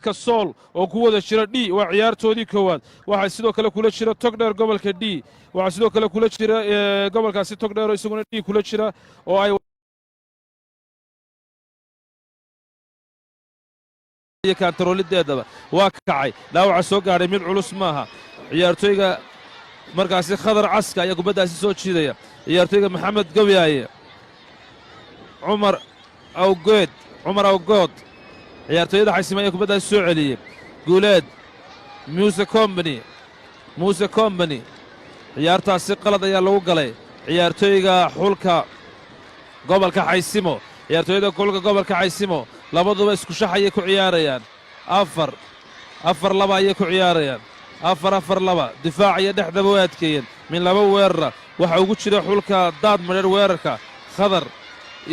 كسول وقوة شراء دي وعيار تودي كواد واحد سيدو كلا كل شراء تقدر قبل كدي واحد سيدو كلا كل شراء قبل كاسي تقدر يسوون دي كل شراء وأي كان ترول الدادة واقعي لا وعسوق على من علوس ماها عيار تويجا مركز خضر عسكا يا قبدا سوت شيء عيار تويجا محمد قوياي عمر أو قود عمر أو قود ciyaartooyada xaysimaaya kubaddaas soo celiyey guuleed muuse combany ciyaartaasi qalad ayaa lagu galay ciyaartooyga xulka gobolka xaysimo ciyaartooyada xulka gobolka xaysimo labaduba isku shax ayay ku ciyaarayaan afar laba ayay ku ciyaarayaan afar laba difaac iyo dhexdaba way adkeeyeen min laba weerara waxa ugu jira xulka daad madheer weerarka khadar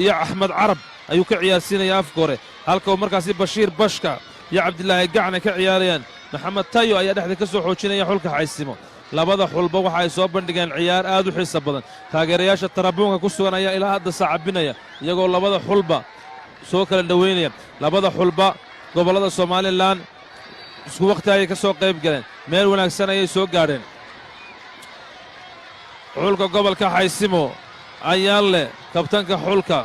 iyo axmed carab ayuu ka ciyaarsiinaya afka hore halka uu markaasi bashiir bashka iyo cabdilaahi gacna ka ciyaarayaan maxamed tayo ayaa dhexda ka soo xoojinaya xulka xaysimo labada xulba waxa ay soo bandhigeen ciyaar aad u xiiso badan taageerayaasha tarabuunka ku sugan ayaa ilaa hadda saacabinaya iyagoo labada xulba soo kala dhoweynaya labada xulba gobollada somalilan isku waqti ayay ka soo qayb galeen meel wanaagsan ayay soo gaadheen xulka gobolka xaysimo ayaan leh kabtanka xulka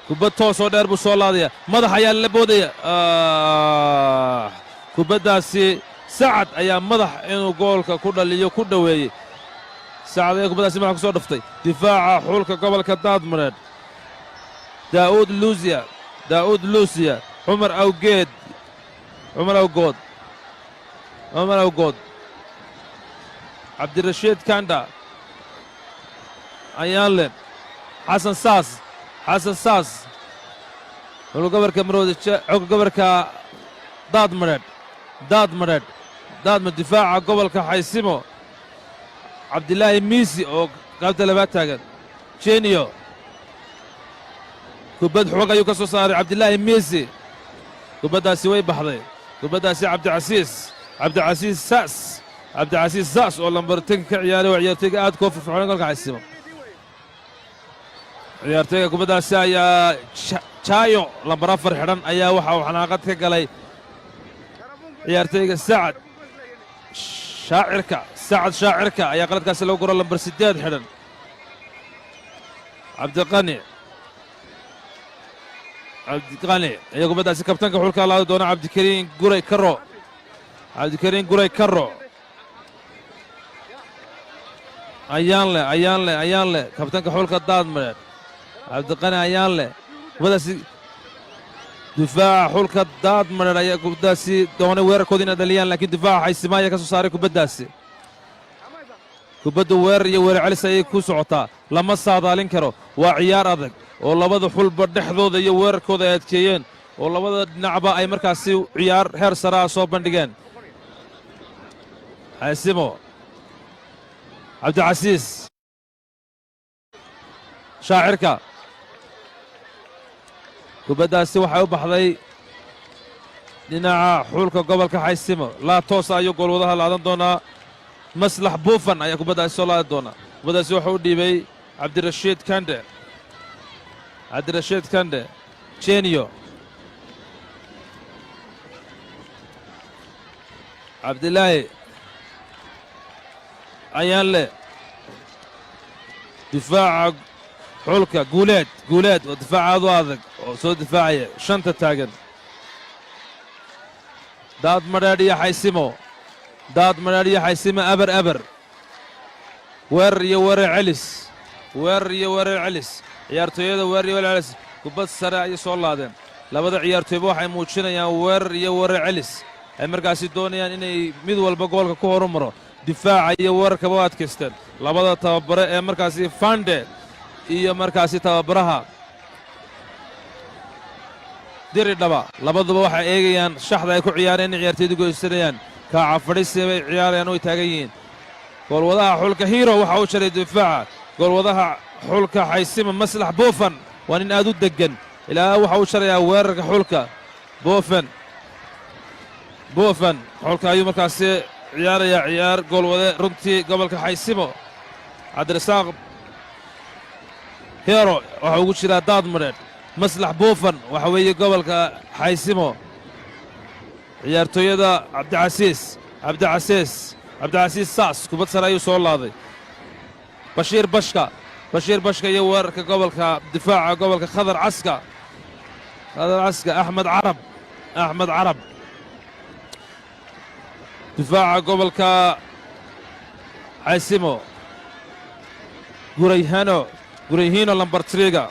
kubad toosoo dheer buu soo laadaya madax ayaa la boodaya kubaddaasi sacad ayaa madax inuu goolka ku dhaliyo ku dhoweeyey sacad ayaa kubaddaasi madax ku soo dhaftay difaaca xulka gobolka daadmareed daa'uud luusiya cumar awgood cabdirashiid kanda ayaan leh xasan saas xulka gobolka daadmareed difaaca gobolka xaysimo cabdilaahi miisi oo qaybta labaad taagan jeniyo kubad xoog ayuu ka soo saaray cabdilaahi miisi kubaddaasi way baxday kubaddaasi cabdicasiis saas oo lambar tenka ka ciyaaray oo ciyaartooyga aad koo firfircoonay gobolka xaysimo ciyaartooyga kubaddaasi ayaa jaayo lambar 4 xidhan ayaa waxa uu xanaaqad ka galay ciyaartooyga sacad shaacirka ayaa qaladkaasi lagu guro lambar 8 xidhan cabdiqani ayaa kubaddaasi kabtanka xulka laadi doona cabdikariin guray karo ayaan leh kabtanka xulka daadmareed cabdiqani ayaan leh kubaddaasi difaaca xulka daadmareed ayaa kubaddaasi doonay weerarkooda inay dhaliyaan laakiin difaaca xaysima ayaa ka soo saaray kubaddaasi kubaddu weerar iyo weerar celis ayay ku socotaa lama saadaalin karo waa ciyaar adag oo labada xulba dhexdooda iyo weerarkooda ay adkeeyeen oo labada dhinacba ay markaasi ciyaar heer saraa soo bandhigeen xaysimo cabdicasiis shaacirka kubaddaasi waxay u baxday dhinaca xulka gobolka xaysimo laa toosa ayuu goolwadaha laadan doonaa maslax buufan ayaa kubaddaasi soo laadi doonaa kubaddaasi wuxuu u dhiibay cabdirashiid kande jeniyo cabdilaahi ayaan leh difaaca xulka guuleed oo difaacaadu adag oo soo difaacaya shanta taagan daadmadheedh iyo xaysimo aber weerar iyo weerar celis ciyaartooyada weerar iyo weerar celis kubad sare ayay soo laadeen labada ciyaartooyba waxay muujinayaan weerar iyo weerar celis ay markaasi doonayaan inay mid walba goolka ku horumaro difaaca iyo weerarkaba u adkaysteen labada tababare ee markaasi fande iyo markaasi tababaraha diridhaba labaduba waxay eegayaan shaxda ay ku ciyaareen inay ciyaartooydu goysanayaan kaaca fadhiisi bay ciyaarayaan oo ay taagan yihiin goolwadaha xulka hiiro waxa uu jaray difaaca goolwadaha xulka xaysimo maslax buufan waa nin aad u deggan ilaa waxa uu jarayaa weerarka xulka buufan xulka ayuu markaasi ciyaarayaa ciyaar goolwade runtii gobolka xaysimo cabdirasaaq hero waxa ugu jiraa daadmadheedh maslax buufan waxa weeye gobolka xaysimo ciyaartooyada cabdicasiis saas kubad sare ayuu soo laaday bashiir bashka iyo weerarka gobolka difaaca gobolka khadar caska axmed carab difaaca gobolka xaysimo gurayhino lambar 3ga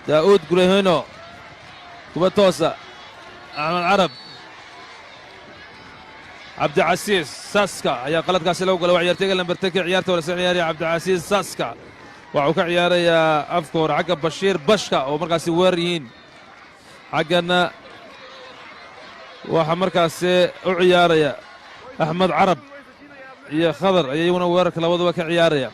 daa'uud gurayhino kubad toosa axmed carab cabdicasiis saaska ayaa qaladkaasi lagu galay waa ciyaartayga lambar 10 ciyaarta wala soo ciyaaraya cabdicasiis saaska waxuu ka ciyaarayaa afka hore xagga bashiir bashka oo markaasi weerar yihiin xaggana waxaa markaasi u ciyaaraya axmed carab iyo khadar ayaa iyaguna weerarka labaduba ka ciyaaraya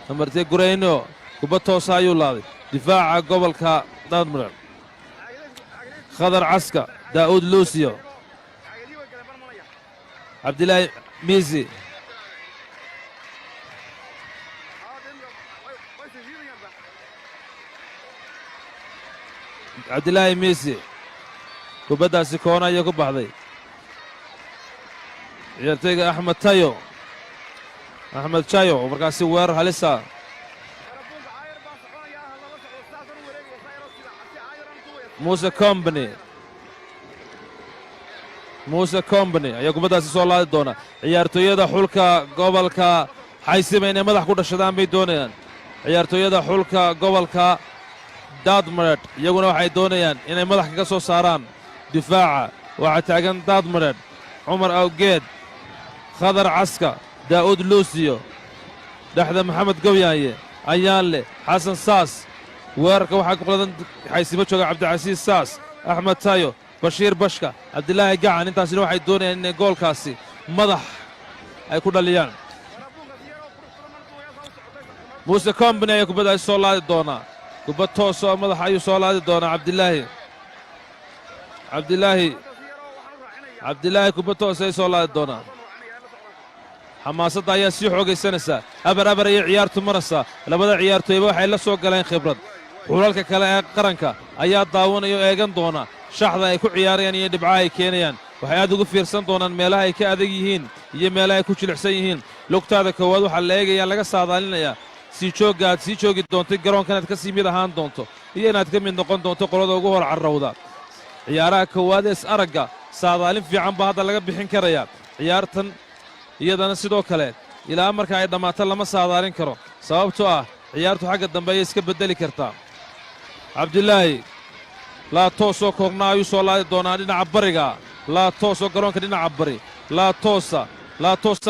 lambartee gurayno kubad toosa ayuu laaday difaaca gobolka daadmudug khadar caska daa'uud luusiyo cabdilaahi miisi kubaddaasi koona ayay ku baxday ciyaartayga axmed jayo oo markaasi weerar halisa muuse combany ayaa kubaddaasi soo laadi doona ciyaartooyada xulka gobolka xaysima inay madax ku dhashadaan bay doonayaan ciyaartooyada xulka gobolka daadmareed iyaguna waxay doonayaan inay madax kaga soo saaraan difaaca waxaa taagan daadmareed cumar awgeed khadar caska daa'uud luusiyo dhexda maxamed gowyaaye ayaanle xasan saas weerarka waxaa ku qadan xaysimo jooga cabdicasiis saas axmed tayo bashiir bashka cabdilaahi gacan intaasina waxay doonayaan inay goolkaasi madax ay ku dhaliyaan muuse combany ayaa kubaddaasi soo laadi doonaa kubad toosoo madaxa ayuu soo laadi doonaa cabdilaahi kubad toos ay soo laadi doonaa xamaasadda ayaa sii xoogaysanaysaa abar ayay ciyaartu maraysaa labada ciyaartooyba waxay la soo galeen khibrad xulalka kale ee qaranka ayaa daawanaya oo eegan doona shaxda ay ku ciyaarayaan iyo dhibcaha ay keenayaan waxay aad ugu fiirsan doonaan meelaha ay ka adag yihiin iyo meelaha ay ku jilicsan yihiin lugtaada koowaad waxaa la eegayaa laga saadaalinayaa sii joogga aad sii joogi doontay garoonka inaad ka sii mid ahaan doonto iyo inaad ka mid noqon doonto qolada ugu hor carrawda ciyaaraha koowaad ee is-aragga saadaalin fiican baa hadda laga bixin karayaa ciyaartan iyadana sidoo kale ilaa marka ay dhammaato lama saadaalin karo sababtoo ah ciyaartu xagga dambe ayay iska beddeli kartaa cabdilaahi laatoosoo koornaa ayuu soo laadi doonaa dhinaca bariga laatoosoo garoonka dhinaca bari laatoosa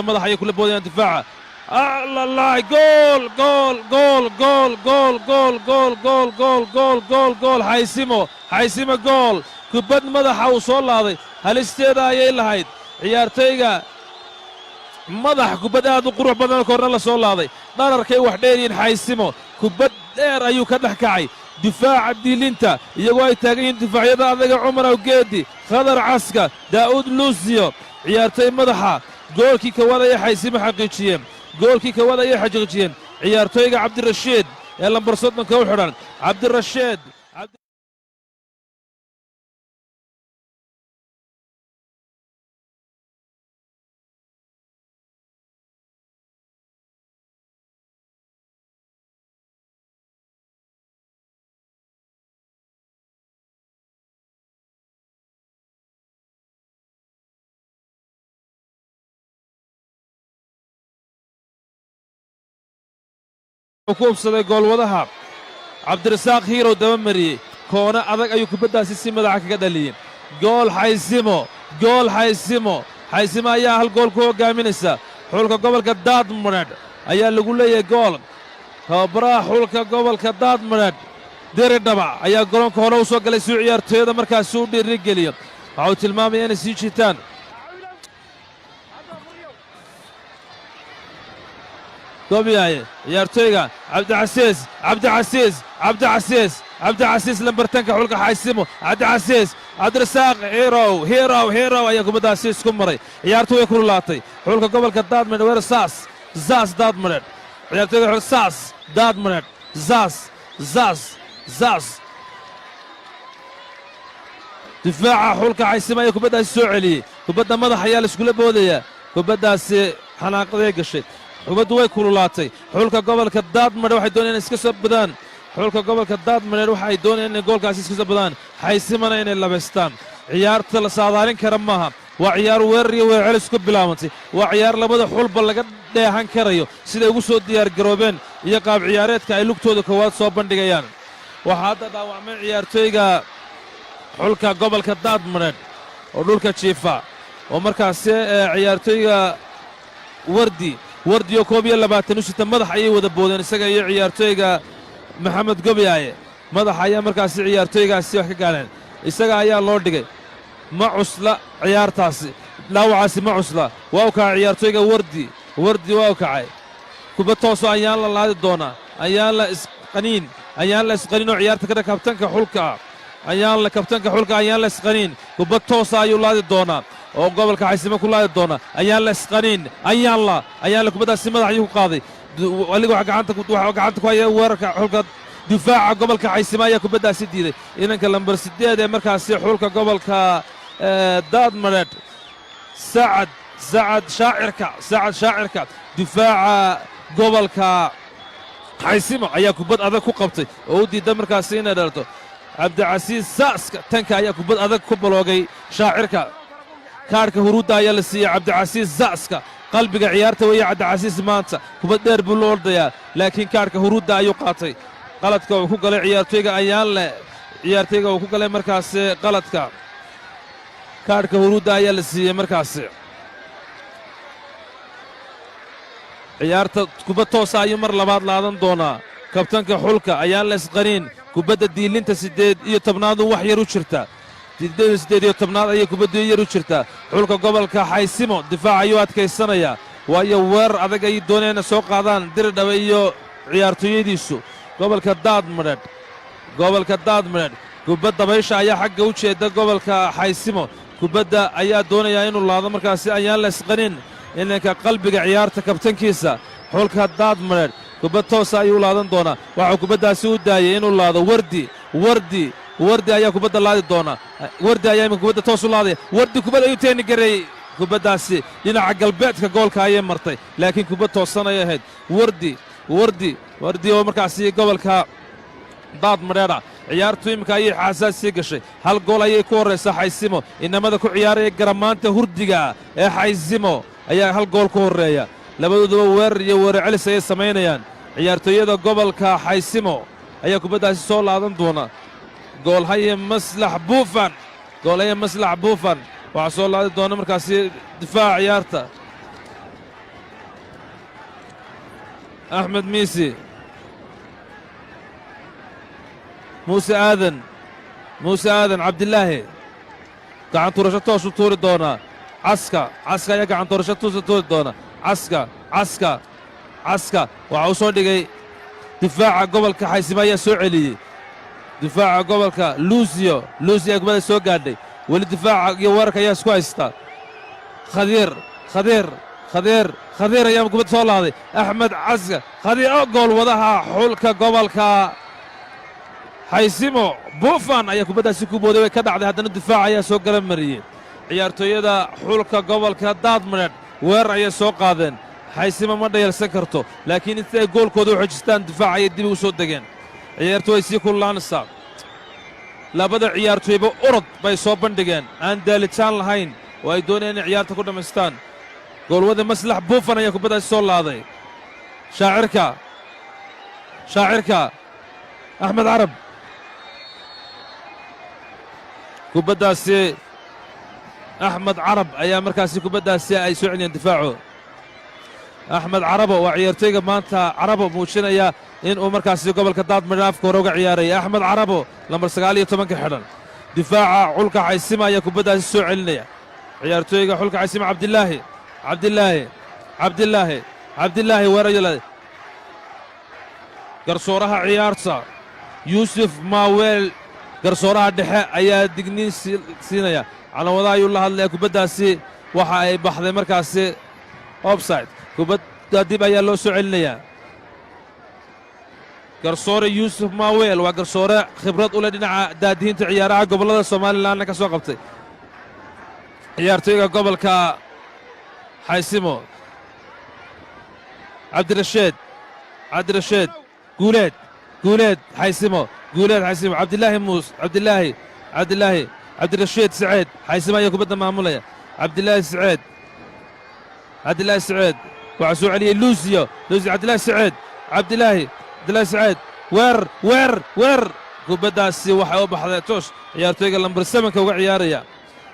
madax ayay kula boodayaan difaaca allahi gool xaysimo gool kubad madaxa uu soo laaday halisteeda ayay lahayd ciyaartayga madax kubad aad u qurux badan koorna la soo laaday dhararkay wax dheeryihiin xaysimo kubad dheer ayuu ka dhex kacay difaaca diilinta iyagoo ay taagan yihiin difaacyada adaga cumar awgeedi khadar caska daa'uud luusiyo ciyaartay madaxa goolkii kowaad ayay xaysimo xaqiijiyeen ciyaartooyga cabdirashiid ee lambar 30 u xidhan cabdirashiid ku ubsaday goolwadaha cabdirasaaq hiirow daba mariyey koona adag ayuu kubaddaasi si madaxa kaga dhaliyey gool xaysimo ayaa hal gool ku hoggaaminaysa xulka gobolka daadmareed ayaa lagu leeyahay gool tababaraha xulka gobolka daadmareed diridhabac ayaa garoonka hore u soo galay suu ciyaartooyada markaasi u dhiirigeliyo waxau tilmaamaya inay sii jiitaan gobyaaye ciyaartooyga cabdicasiis lambartanka xulka xaysimo cabdirasaaq hiirow ayaa kubaddaasi isku maray ciyaartu way kululaatay xulka gobolka daadmareed weer saas daadmareed ciyaartooyga xulka saas daadmareed difaaca xulka xaysimo ayaa kubaddaasi soo celiyey kubadda madax ayaa la iskula boodayaa kubaddaasi xanaaqaday gashay kubaddu way kululaatay xulka gobolka daadmadhe waxay doonayaan inay iska soo badaan xulka gobolka daadmadhe waxa ay doonayaan inay goolkaasi iska soo badaan xaysimana inay labaystaan ciyaarta la saadaalin kara maaha waa ciyaar weerar iyo weerar celis ku bilaabantay waa ciyaar labada xulba laga dheehan karayo siday ugu soo diyaargaroobeen iyo qaab ciyaareedka ay lugtooda koowaad soo bandhigayaan waxaa hadda dhaawacmay ciyaartooyga xulka gobolka daadmadhe oo dhulka jiifa oo markaasi ciyaartooyga wardi oo 21 u sita madax ayay wada boodeen isaga iyo ciyaartooyga maxamed gobyaaye madaxa ayaa markaasi ciyaartooygaasi wax ka gaadheen isaga ayaa loo dhigay ma cusla ciyaartaasi dhaawacaasi ma cusla waa u kacay ciyaartooyga wardi waa u kacay kuba tooso ayaan la laadi doonaa ayaan la isqaniinoo ciyaarta ka dhig kabtanka xulka ayaan la isqaniin kuba toosa ayuu laadi doonaa oo gobolka xaysimo ku laadi doona ayaan la isqaniin ayaan la kubaddaasi madax ayuu ku qaaday aligoo gacanta ku haya weerarka xulka difaaca gobolka xaysimo ayaa kubaddaasi diiday inanka lambar 8 ee markaasi xulka gobolka daadmadhe sacad shaacirka difaaca gobolka xaysimo ayaa kubad adag ku qabtay oo u diidda markaasi inay dhalto cabdicasiis saaska tanka ayaa kubad adag ku baloogay shaacirka kaadhka huruudda ayaa la siiyey cabdicasiis saaska qalbiga ciyaarta weeye cabdicasiis maanta kubad dheer buu loo ordayaa laakiin kaadhka huruudda ayuu qaatay qaladka uu ku galay ciyaartooyga uu ku galay markaasi qaladka kaadhka huruudda ayaa la siiyey markaasi ciyaarta kubad toosa ayuu mar labaad laadan doonaa kabtanka xulka ayaan la isqaniin kubadda diilinta 18 wax yar u jirta 18 ayay kubaddu yar u jirtaa xulka gobolka xaysimo difaac ayuu adkaysanayaa waayo weerar adag ay doonayaan soo qaadaan diridhabe iyo ciyaartooyadiisu gobolka daadmadhe kubadda baysha ayaa xagga u jeeda gobolka xaysimo kubadda ayaa doonayaa inuu laado markaasi ayaan la isqaniin inanka qalbiga ciyaarta kabtankiisa xulka daadmadhe kubad toosa ayuu laadan doonaa waxuu kubaddaasi u daayay inuu laado wardi ayaa kubadda laadi doonaa wardi ayaa imika kubadda toos u laadaya wardi kubad ayuu teeni gareeyey kubaddaasi dhinaca galbeedka goolka ayay martay laakiin kubad toosan ayay ahayd wardi oo markaasi gobolka daadmadheedha ciyaartu imika ayay xaasaas sii gashay hal gool ayay ku horraysaa xaysimo inamada ku ciyaaraya garamaanta hurdiga ee xaysimo ayaa hal gool ku horreeya labadooduba weerar iyo weerar celis ayay samaynayaan ciyaartooyada gobolka xaysimo ayaa kubaddaasi soo laadan doona goolhaye maslax buufan waxaa soo laadi doona markaasi difaaca ciyaarta axmed miisi muuse aadan cabdilaahi gacan tuurasho toosu tuuri doonaa caska ayaa gacan tuurasho toosu tuuri doona caska waxa uu soo dhigay difaaca gobolka xaysimo ayaa soo celiyey difaaca gobolka luusiyo ayaa kubadda soo gaadhay weli difaaca iyo weerarka ayaa isku haysta khadiir ayaa kubadda soo laaday axmed caska khadiir oo gool wadaha xulka gobolka xaysimo buufan ayaa kubaddaasi ku booday way ka dhacday haddana difaaca ayaa soo garan mariyey ciyaartooyada xulka gobolka daadmadhe weerar ayay soo qaadeen xaysimo ma dhayalsan karto laakiin inta ay goolkooda u xojistaan difaac ayay dib ugu soo degeen ciyaartu way sii kululaanaysaa labada ciyaartooyba orod bay soo bandhigeen aan daalitaan lahayn oo ay doonayaan inay ciyaarta ku dhammaystaan goolwada maslax buufan ayaa kubaddaasi soo laaday shaacirka axmed carab kubaddaasi axmed carab ayaa markaasi kubaddaasi ay soo celiyeen difaacu axmed carabo waa ciyaartooyga maanta carabo muujinaya inuu markaasi gobolka daadmadhe afka hore uga ciyaaraya axmed carabo lambar 19 ka xidhan difaaca xulka xaysimo ayaa kubaddaasi soo celinaya ciyaartooyga xulka xaysimo cabdilaahi weerayolade garsooraha ciyaarta yuusuf maaweel garsooraha dhexe ayaa digniin siinaya calamada ayuu la hadlaya kubaddaasi waxa ay baxday markaasi offside kubadda dib ayaa loo soo celinayaa garsoore yuusuf maaweel waa garsoore khibrad u leh dhinaca daadihinta ciyaaraha gobollada somalilanna ka soo qabtay ciyaartooyga gobolka xaysimo cabdirasheed guuleed xaysimo cabdirasheed saceed xaysimo ayaa kubadda maamulaya cabdilaahi saceed waxaa soo celiyey luusiyo cabdilaahi saceed weer kubaddaasi waxay u baxday toosh ciyaartooyga lambar 7ka uga ciyaaraya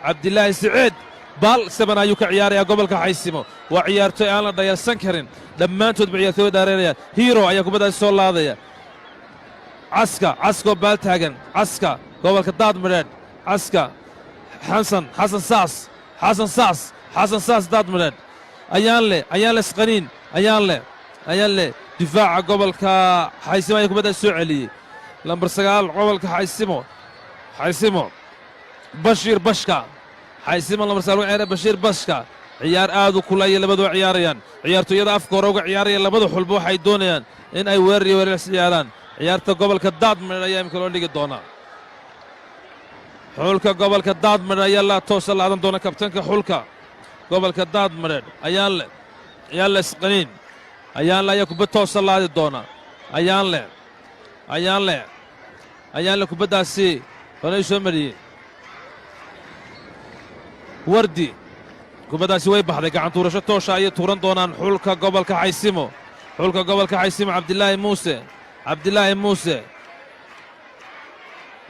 cabdilaahi saceed baal 7 ayuu ka ciyaarayaa gobolka xaysimo waa ciyaartooy aan la dhayalsan karin dhammaantoodba ciyaartooyga dhaareynaya hiiro ayaa kubaddaasi soo laadaya caskoo baal taagan caska gobolka daadmadheedh caska xasan saas daadmadheedh ayaan le sqaniin ayaan le difaaca gobolka xaysimo ayaa kubaddaasi soo celiyey lambar 9 gobolka xaysimo bashiir bashka xaysimo lambar 9 bashiir bashka ciyaar aad u kulaya labadoo ciyaarayaan ciyaartooyada afka hore uga ciyaaraya labada xulba waxay doonayaan in ay weerar iyo weerar ciyaaraan ciyaarta gobolka daadmadheedh ayaa imika loo dhigi doonaa xulka gobolka daadmadheedh ayaa la toosa laadan doona kabtanka xulka gobolka daadmadheedh ayaan le isqaniin ayaanle ayaa kubad toosa laadi doona ayaanle kubaddaasi horay soo mariyey wardi kubaddaasi way baxday gacantuurasho toosha ayay tuuran doonaan xulka gobolka xaysimo cabdilaahi muuse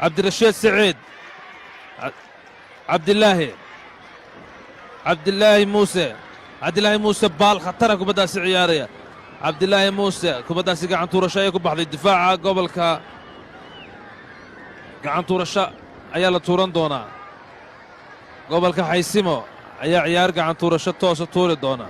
cabdirasheed saciid cabdilaahi muuse baal khatara kubaddaasi ciyaaraya cabdilaahi muuse kubaddaasi gacantuurasho ayay ku baxday difaaca gobolka gacantuurasho ayaa la tuuran doonaa gobolka xaysimo ayaa ciyaar gacantuurasho toosa tuuri doona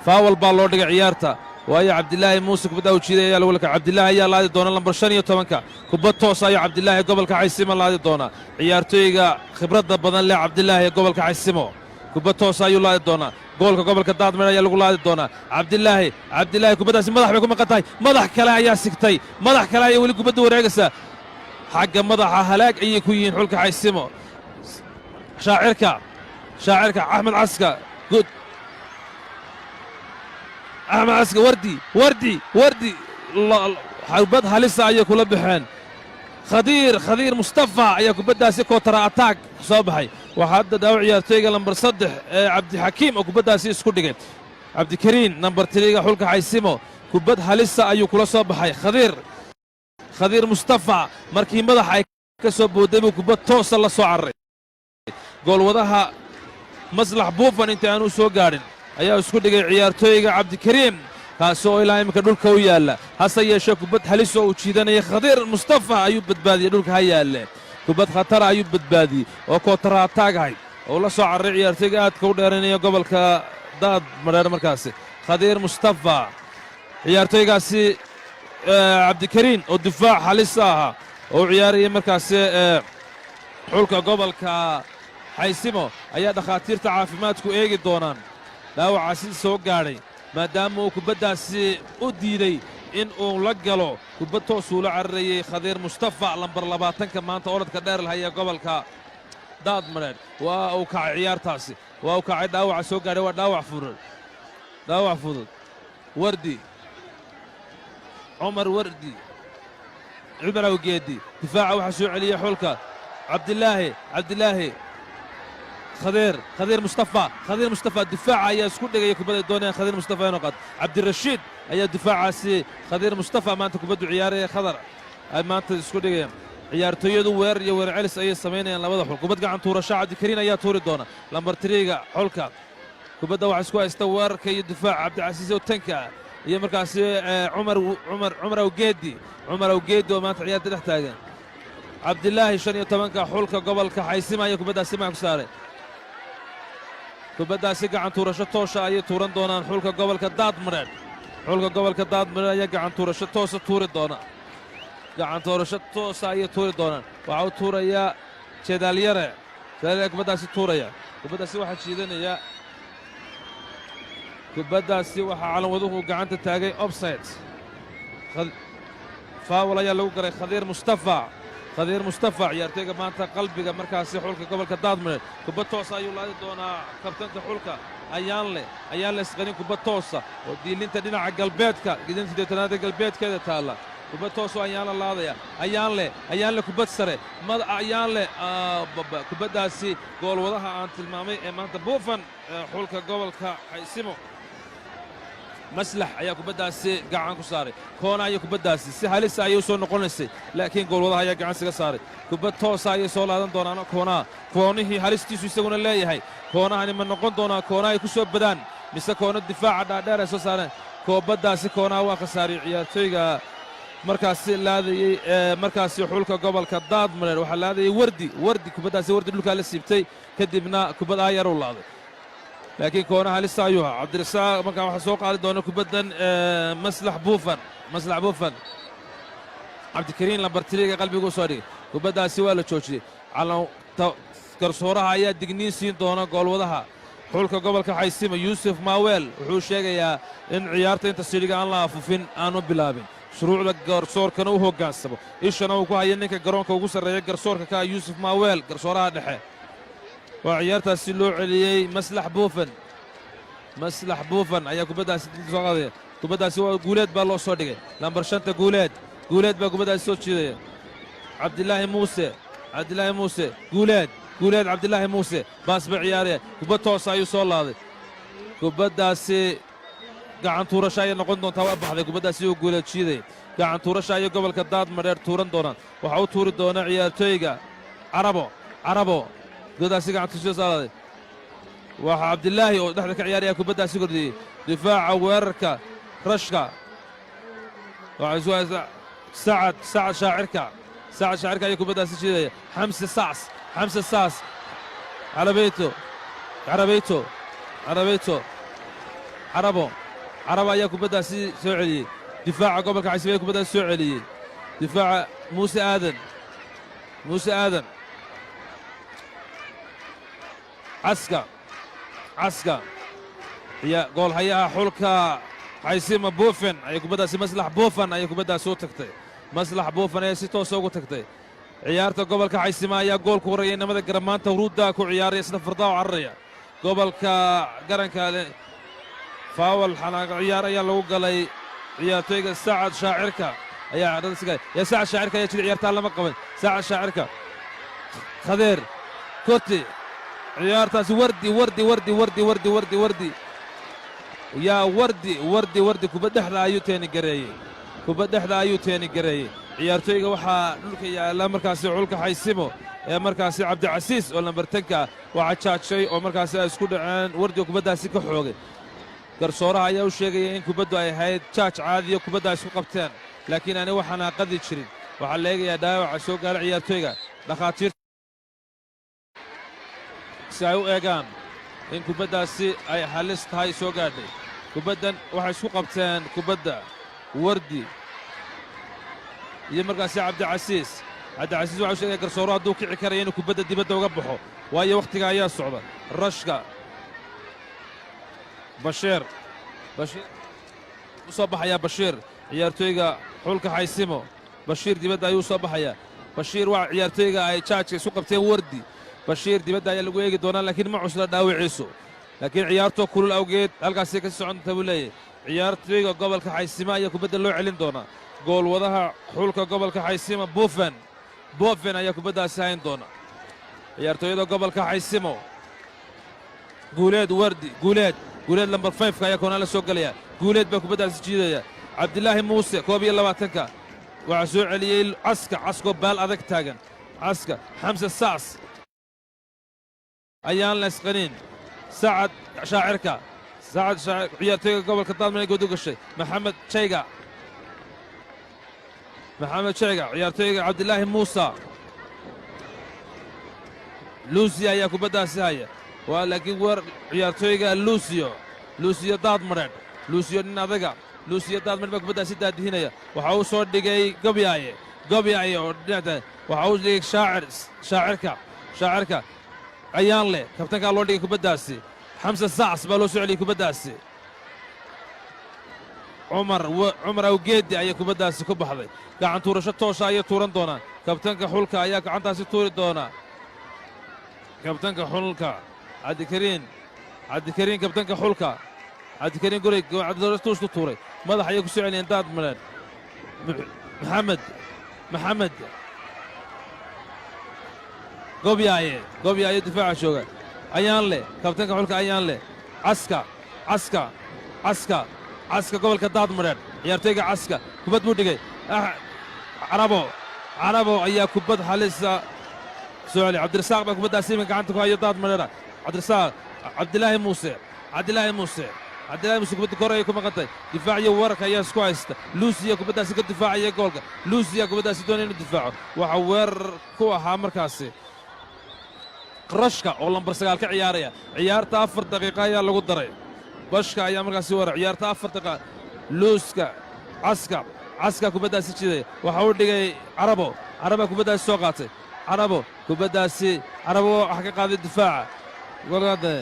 faawal baa loo dhigay ciyaarta waayo cabdilaahi muuse kubaddaa u jiiday ayaa lagu laka cabdilaahi ayaa laadi doona lambar 15 kubad toosa ayuu cabdilaahi gobolka xaysimo laadi doona ciyaartooyga khibradda badan leh cabdilaahi ee gobolka xaysimo kubad toosa ayuu laadi doonaa goolka gobolka daadmadheedh ayaa lagu laadi doonaa cabdilaahi kubaddaasi madax bay ku maqan tahay madax kale ayaa sigtay madax kale ayaa weli kubadda wareegaysaa xagga madaxa halaag ayay ku yihiin xulka xaysimo shaacirka axmed caska wardi xarbad halisa ayay kula baxeen khadiir mustafa ayaa kubaddaasi kootara ataag soo baxay waxaa hadda dhaawac ciyaartooyga lambar 3 ee cabdixakiim oo kubaddaasi isku dhigay cabdikariin nambar 3ga xulka xaysimo kubad halisa ayuu kula soo baxay khadiir mustafa markii madaxa ay ka soo booday buu kubad toosa la soo cararay goolwadaha maslax buufan inta aanu soo gaadhin ayaa isku dhigay ciyaartooyga cabdikariim kaasi oo ilaa iminka dhulka u yaalla hase yeeshee kubad halis oo uu jiidanaya khadiir mustafa ayuu badbaadiyey dhulka ha yaalle kubad khatara ayuu badbaadiyey oo kootara ataagahayd oo la soo carray ciyaartooyga aadka u dheeraynaya gobolka daadmadheedh markaasi khadiir mustafa ciyaartooygaasi cabdikariin oo difaac halisa ahaa oo u ciyaarayay markaasi xulka gobolka xaysimo ayaa dhakhaatiirta caafimaadku eegi doonaan dhaawacaasi soo gaadhay maadaama uu kubaddaasi u diiday in uu la galo kubad toosuu la cararayey khadiir mustafa lambar 20 maanta orodka dheer lahaya gobolka daadmadheedh waa uu kacay ciyaartaasi waa uu kacay dhaawaca soo gaadhay waa dhaawac fudud wardi cumar awgeedi difaaca waxaa soo celiyey xulka cabdilaahi khadiir mustafa difaaca ayaa isku dhigaya kubadday doonayaan khadiir mustafa inuu qaad cabdirashiid ayaa difaacaasi khadiir mustafa maanta kubaddu ciyaaraya khadar ay maanta isku dhigayaan ciyaartooyadu weerar iyo weerar celis ayay samaynayaan labada xul kubad gacan tuurasho cabdikariin ayaa tuuri doona lambar 3ga xulka kubadda waxaa isku haysta weerarka iyo difaaca cabdicasiis oo tanka iyo markaasi cumar awgeedi oo maanta ciyaarta dhex taagan cabdilaahi 15 xulka gobolka xaysimo ayaa kubaddaasi mac ku saaray kubaddaasi gacan tuurasho toosha ayay tuuran doonaan xulka gobolka daadmadheedh ayaa gacan tuurasho toosa tuuri doona ayay tuuri doonaan waxaa u tuurayaa jeedaalyare kubaddaasi tuuraya kubaddaasi waxaa jiidanaya kubaddaasi waxaa calanwaduhu gacanta taagay offside faawal ayaa lagu galay khadiir mustafa ciyaartooyga maanta qalbiga markaasi xulka gobolka daadmareed kubad toosa ayuu laadi doonaa kabtanka xulka ayaan le isqanin kubad toosa oo diilinta dhinaca galbeedka gidinta deetanaada galbeedkeeda taalla kubad tooso ayaan la laadaya ayaan le kubad sare ayaan le kubaddaasi goolwadaha aan tilmaamay ee maanta buufan xulka gobolka xaysimo maslax ayaa kubaddaasi gacan ku saaray koona ayaa kubaddaasi si halisa ayay u soo noqonaysay laakiin goolwadaha ayaa gacan siga saaray kubad toosa ayay soo laadan doonaan koonihii halistiisu isaguna leeyahay koonahani ma noqon doonaa koona ay ku soo badaan mise koono difaaca dhaadheer ay soo saareen koobaddaasi koonaha waa khasaariyey ciyaartooyga markaasi laadayey markaasi xulka gobolka daadmareer waxaa laadayey wardi kubaddaasi wardi dhulkaa la siibtay kadibna kubad aayar u laaday laakiin koonaha halista ayuu ahaa cabdirasaaq markaa waxaa soo qaadi doona kubaddan maslax buufan cabdikariin lambartiriga qalbiguu soo dhigay kubaddaasi waa la joojiyey garsooraha ayaa digniin siin doona goolwadaha xulka gobolka xaysimo yuusuf maaweel wuxuu sheegayaa in ciyaarta inta sidhiga aan la afufin aanu bilaabin shuruucda garsoorkana u hoggaansamo ishana uu ku haya ninka garoonka ugu sarreeya garsoorka ka yuusuf maaweel garsooraha dhexe waa ciyaartaasi loo celiyey maslax buufan ayaa kubaddaasi soo qaadaya kubaddaasi waa guuleed baa loo soo dhigay lambar 5 guuleed baa kubaddaasi soo jiidaya cabdilaahi muuse guuleed cabdilaahi muuse baasba ciyaaraya kubad toosa ayuu soo laaday kubaddaasi gacan tuurasha ayay noqon doontaa waa baxday kubaddaasi uu guuleed jiidaya gacan tuurasha ayay gobolka daadmadheer tuuran doonaan waxaa u tuuri doona ciyaartooyga carabo kubaddaasi gacantu soo saalaaday waxaa cabdilaahi oo dhexda ka ciyaaraya kubaddaasi kordhiyey difaaca weerarka rashka sacad shaacirka ayaa kubaddaasi jiidaya xamse saas carabo ayaa kubaddaasi soo celiyey difaaca gobolka xaysimo ayaa kubaddaasi soo celiyey difaaca muuse aadan caska goolhayaha xulka xaysimo buufan ayay kubaddaasi maslax buufan ayay kubaddaasi u tagtay maslax buufan ayaa si toosa ugu tagtay ciyaarta gobolka xaysimo ayaa goolku horreeyay inamada garamaanta huruudda ku ciyaaraya isna fardaaw cararaya gobolka garanka faawal xanaaq ciyaar ayaa lagu galay ciyaartooyga sacad shaacirka ayaa jira ciyaartaan lama qaban sacad shaacirka khadeer koti ciyaartaasi wardi kubad dhexda ayuu teeni gareeyey ciyaartooyga waxaa dhulka yaalla markaasi xulka xaysimo ee markaasi cabdicasiis oo lambartanka waxaa jaajay oo markaasi ay isku dhaceen wardi oo kubaddaasi ka xoogay garsooraha ayaa u sheegaya in kubaddu ay ahayd jaaj caadiyo kubadda ay isku qabteen laakiin aanay waxaana qadi jirin waxaa la eegayaa dhaawaca soo gaara ciyaartooyga dhakhaatiirta si ay u eegaan in kubaddaasi ay halis tahay soo gaadhay kubaddan waxay isku qabteen kubadda wardi iyo markaasi cabdicasiis waxau sheegaya garsooruhu hadduu kici karaya inuu kubadda dibadda uga baxo waayo wakhtiga ayaa socda rashka bashiir u soo baxayaa bashiir ciyaartooyga xulka xaysimo bashiir dibadda ayuu soo baxayaa bashiir waa ciyaartooyga ay jaajka isu qabteen wardi bashiir dibadda ayaa lagu eegi doonaa laakiin ma cusla dhaawiciisu laakiin ciyaartoo kulul awgeed halkaasay ka soconta buu leeyahy ciyaartooyga gobolka xaysimo ayaa kubadda loo celin doonaa goolwadaha xulka gobolka xaysimo buufan ayaa kubaddaasi hayn doona ciyaartooyada gobolka xaysimo guuleed lambar 5 ayaa koonaa la soo gelaya guuleed baa kubaddaasi jiidaya cabdilaahi muuse 22-ka waxaa soo celiyey caskoo baal adag taagan xamse saas ayaan la isqanin sacad shaacirka ciyaartooyga gobolka daadmareer good u gashay maxamed jayga ciyaartooyga cabdilaahi muusa luusiya ayaa kubaddaasi haya waa laakiin ciyaartooyga luusiyo daadmareer nin adaga luusiyo daadmareer baa kubaddaasi daadihinaya waxaa uu soo dhigay gabyaaye oo dhinaca waxaa uu dhigay shaacirka ayaan leh kabtankaa loo dhigay kubaddaasi xamse saas baa loo soo celiyey kubaddaasi cumar awgeedi ayaa kubaddaasi ku baxday gacan tuurasho toosa ayay tuuran doonaan kabtanka xulka ayaa gacantaasi tuuri doona kabtanka xulka cabdikariin kabtanka xulka cabdikariin gurey tuustu tuuray madax ayay ku soo celiyeen daad madheedh maxamed gobyaaye difaaca jooga ayaan leh kabtanka xulka ayaan leh caska gobolka daad madheedh ciyaartooyga caska kubad buu dhigay carabo ayaa kubad halisa soo celi cabdirasaaq baa kubaddaasi iminka gacanta ku hayo daad madheedha cabdirasaaq cabdilaahi muuse kubadda kor ayay ku maqantay difaaciyo weerarka ayaa isku haysta luusiya kubaddaasi ka difaacaya goolka luusiya kubaddaasi doonaya inuu difaaco waxaa weerar ku ahaa markaasi rashka oo lambar 9 ka ciyaaraya ciyaarta 4 daqiiqo ayaa lagu daray bashka ayaa markaasi weerar ciyaarta 4 daqiiqo luuska caska kubaddaasi jidaya waxa uu dhigay carabo kubaddaasi soo qaatay carabo waxa ka qaaday difaaca golada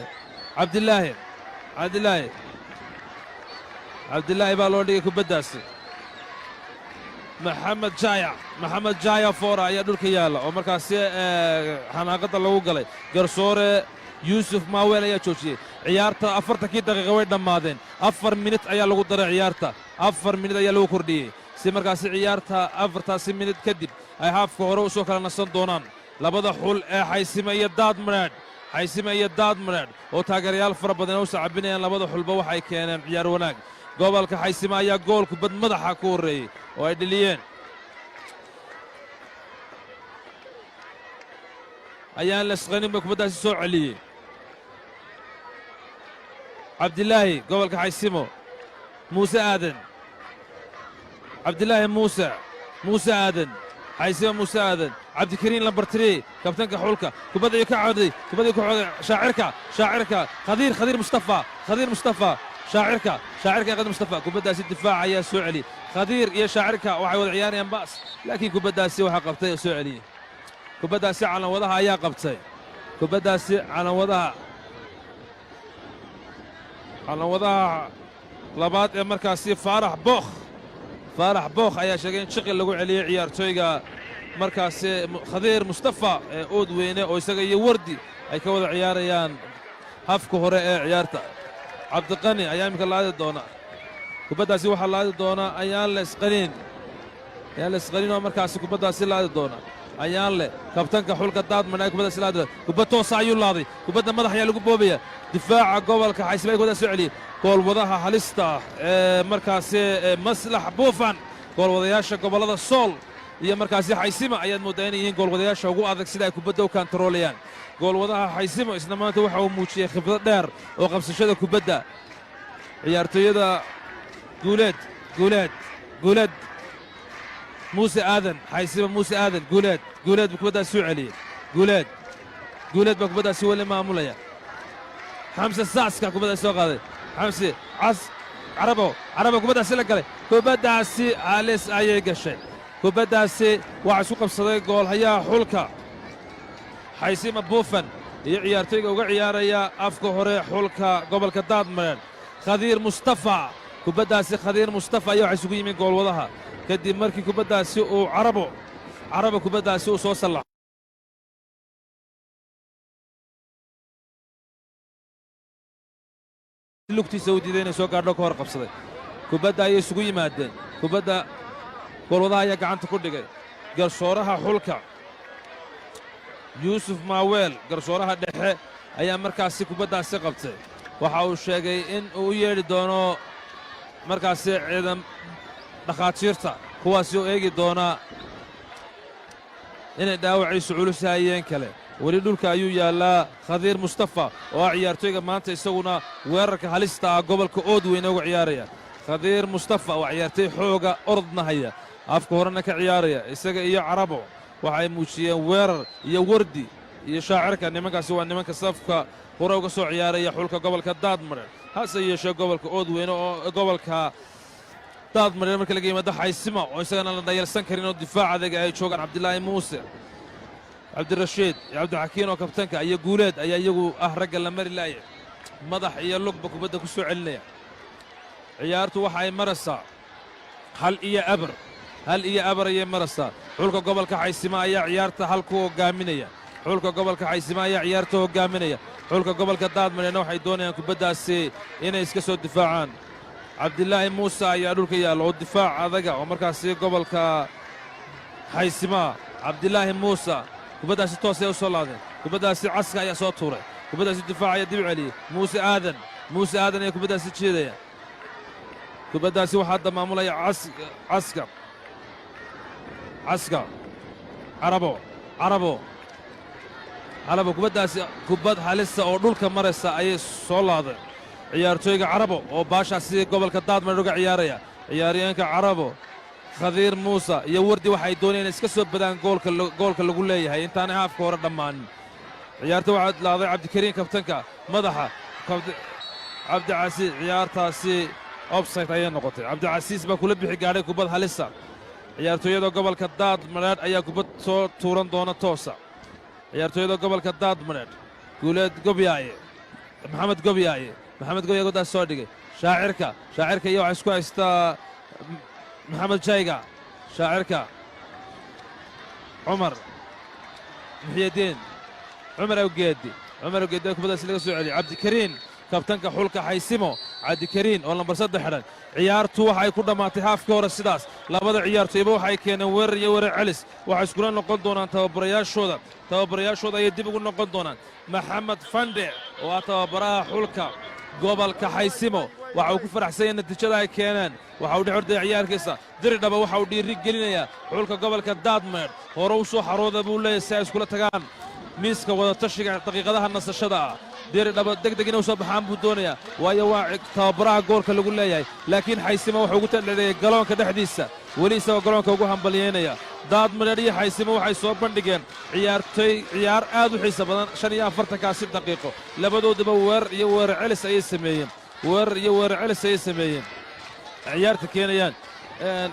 cabdilaahi baa loo dhigay kubaddaasi maxamed jaaya foora ayaa dhulka yaalla oo markaasi xanaaqadda lagu galay garsoore yuusuf maaweel ayaa joojiyey ciyaarta 40kii daqiiqa way dhammaadeen 4 minit ayaa lagu daray ciyaarta 4 minit ayaa lagu kordhiyey si markaasi ciyaarta 4taasi minit kadib ay haafka hore u soo kala nasan doonaan labada xul ee xaysime iyo daad madheedh oo taageerayaal fara badan u sacabinayaan labada xulba waxay keeneen ciyaar wanaag gobolka xaysime ayaa gool kubad madaxa ku horreeyey oo ay dheliyeen ayaan lasqanin ba kubaddaasi soo celiyey cabdilaahi gobolka xaysimo cabdilaahi muuse aadan xaysimo muuse aadan cabdikariin lambar 3 kabtanka xulka kubadda ka cawday shaacirka khadiir mustafa kubaddaasi difaac ayaa soo celiyey khadiir iyo shaacirka waxay wada ciyaarayaan baas laakiin kubaddaasi waxaa qabtay oo soo celiyey kubaddaasi calanwadaha ayaa qabtay calanwadaha labaad ee markaasi faarax bookh ayaa sheegay in shaqi lagu celiyey ciyaartooyga markaasi khadiir mustafa ee ood weyne oo isaga iyo wardi ay ka wada ciyaarayaan hafka hore ee ciyaarta cabdiqani ayaa iminka laadi doona kubaddaasi waxaa laadi doona ayaan lesqaniin oo markaasi kubaddaasi laadi doona ayaan leh kabtanka xulka daadman ay kubaddaasi laadi doona kubad toosa ayuu laaday kubadda madax ayaa lagu boobaya difaaca gobolka xaysime ay kubaddaasi soo celiyey goolwadaha halista ah ee markaasi maslax buufan goolwadayaasha gobollada sool iyo markaasi xaysima ayaad mooddaa inay yihiin goolwadayaasha ugu adag sida ay kubadda u kantaroolayaan goolwadaha xaysimo isna maanta waxa uu muujiyey khibrad dheer oo qabsashada kubadda ciyaartooyada guuleed muuse aadan xaysimo muuse aadan guuleed buu kubaddaasi soo celiyey guuleed baa kubaddaasi weli maamulaya xamse saaska kubaddaasi soo qaaday xamse carabo kubaddaasi la galay kubaddaasi halis ayay gashay kubaddaasi waxaa isku qabsaday goolhayaha xulka xaysima buufan iyo ciyaartooyga uga ciyaaraya afka hore xulka gobolka daadmadheedh khadiir mustafa ayaa waxay isugu yimid goolwadaha kadib markii kubaddaasi uu carabo kubaddaasi uu soo sallaxo lugtiisa u diiday inay soo gaadho ka hor qabsaday kubadda ayay isugu yimaadeen kubadda goolwadaha ayaa gacanta ku dhigay garsooraha xulka yuusuf maaweel garsooraha dhexe ayaa markaasi kubaddaasi qabtay waxa uu sheegay in uu u yeedhi doono markaasi ciidan dhakhaatiirta kuwaasi oo eegi doonaa inay dhaawaciisu culusahayeen kale weli dhulka ayuu yaallaa khadiir mustafa oo ah ciyaartooyga maanta isaguna weerarka halista ah gobolka oodweyne uga ciyaaraya khadiir mustafa waa ciyaartooy xooga orodna haya afka horena ka ciyaaraya isaga iyo carabo waxay muujiyeen weerar iyo wardi iyo shaacirka nimankaasi waa nimanka safka hore uga soo ciyaaraya xulka gobolka daadmadheedh hase yeeshee gobolka oodweyne oo gobolka daadmadheedh marka laga yimaado xaysima oo isagana la dhayalsan karin oo difaac adega ay joogaan cabdilaahi muuse cabdirashiid iyo cabdixakiin oo kabtanka iyo guuleed ayaa iyagu ah ragga la mari laaya madax iyo lugba kubadda ku soo celinaya ciyaartu waxa ay maraysaa hal iyo abar ayay maraysaa xulka gobolka xaysimo ayaa ciyaarta hal ku hogaaminaya xulka gobolka xaysimo ayaa ciyaarta hogaaminaya xulka gobolka daadmadheedna waxay doonayaan kubaddaasi inay iska soo difaacaan cabdilaahi muuse ayaa dhulka yaalla oo difaac adaga oo markaasi gobolka xaysimoa cabdilaahi muuse kubaddaasi toosay u soo laadeen kubaddaasi caska ayaa soo tuuray kubaddaasi difaac ayaa dib celiyey muuse aadan ayaa kubaddaasi jeedaya kubaddaasi waxaa hadda maamulaya caska carabo kubaddaasi kubbad halisa oo dhulka maraysa ayay soo laadeen ciyaartooyga carabo oo baashaasi gobolka daadmadheedh uga ciyaaraya ciyaaryahanka carabo khadiir muuse iyo wardi waxay doonayaan inay iska soo badaan goolka lagu leeyahay intaanay haafka hore dhammaanin ciyaarta waxaa laaday cabdikariin kabtanka madaxa cabdicasiis ciyaartaasi obsayt ayay noqotay cabdicasiis baa kula bixi gaadhay kubbad halisa ciyaartooyada gobolka daadmadheedh ayaa kubbad soo tuuran doona toosa ciyaartooyada gobolka daadmadheedh guuleed gobyaaye maxamed gobyaaye goddaas soo dhigay shaacirka iyo waxaa isku haystaa maxamed jayga shaacirka cumar muxyadiin cumar awgeedi kubaddaasi laga soo celiyey cabdikariin kabtanka xulka xaysimo cabdikariin oo lambar 3 xidhan ciyaartu waxa ay ku dhammaatay haafkii hore sidaas labada ciyaartooyba waxay keeneen weerar iyo weerar celis waxay iskula noqon doonaan tababarayaashooda ayay dib ugu noqon doonaan maxamed fandhe oo ah tababaraha xulka gobolka xaysimo waxa uu ku faraxsan yahay natiijada ay keeneen waxa uu dhex ordaya ciyaarkiisa diridhaba waxa uu dhiiri gelinayaa xulka gobolka daadmadheedh hore u soo xarooda buu leeyahay si ay iskula tagaan miiska wadatashiga daqiiqadaha nasashada ah diridhaba degdeg inay u soo baxaan buu doonayaa waayo waa tababaraha goolka lagu leeyahay laakiin xaysimo wuxuu ugu tadhaleeyay galoonka dhexdiisa weli isagoo garoonka ugu hambalyeynaya daadmadheedh iyo xaysimo waxay soo bandhigeen ciyaar aad u xiisa badan 45kaasi daqiiqo labadooduba weerar iyo weerar celis ayay sameeyeen ciyaarta keenayaan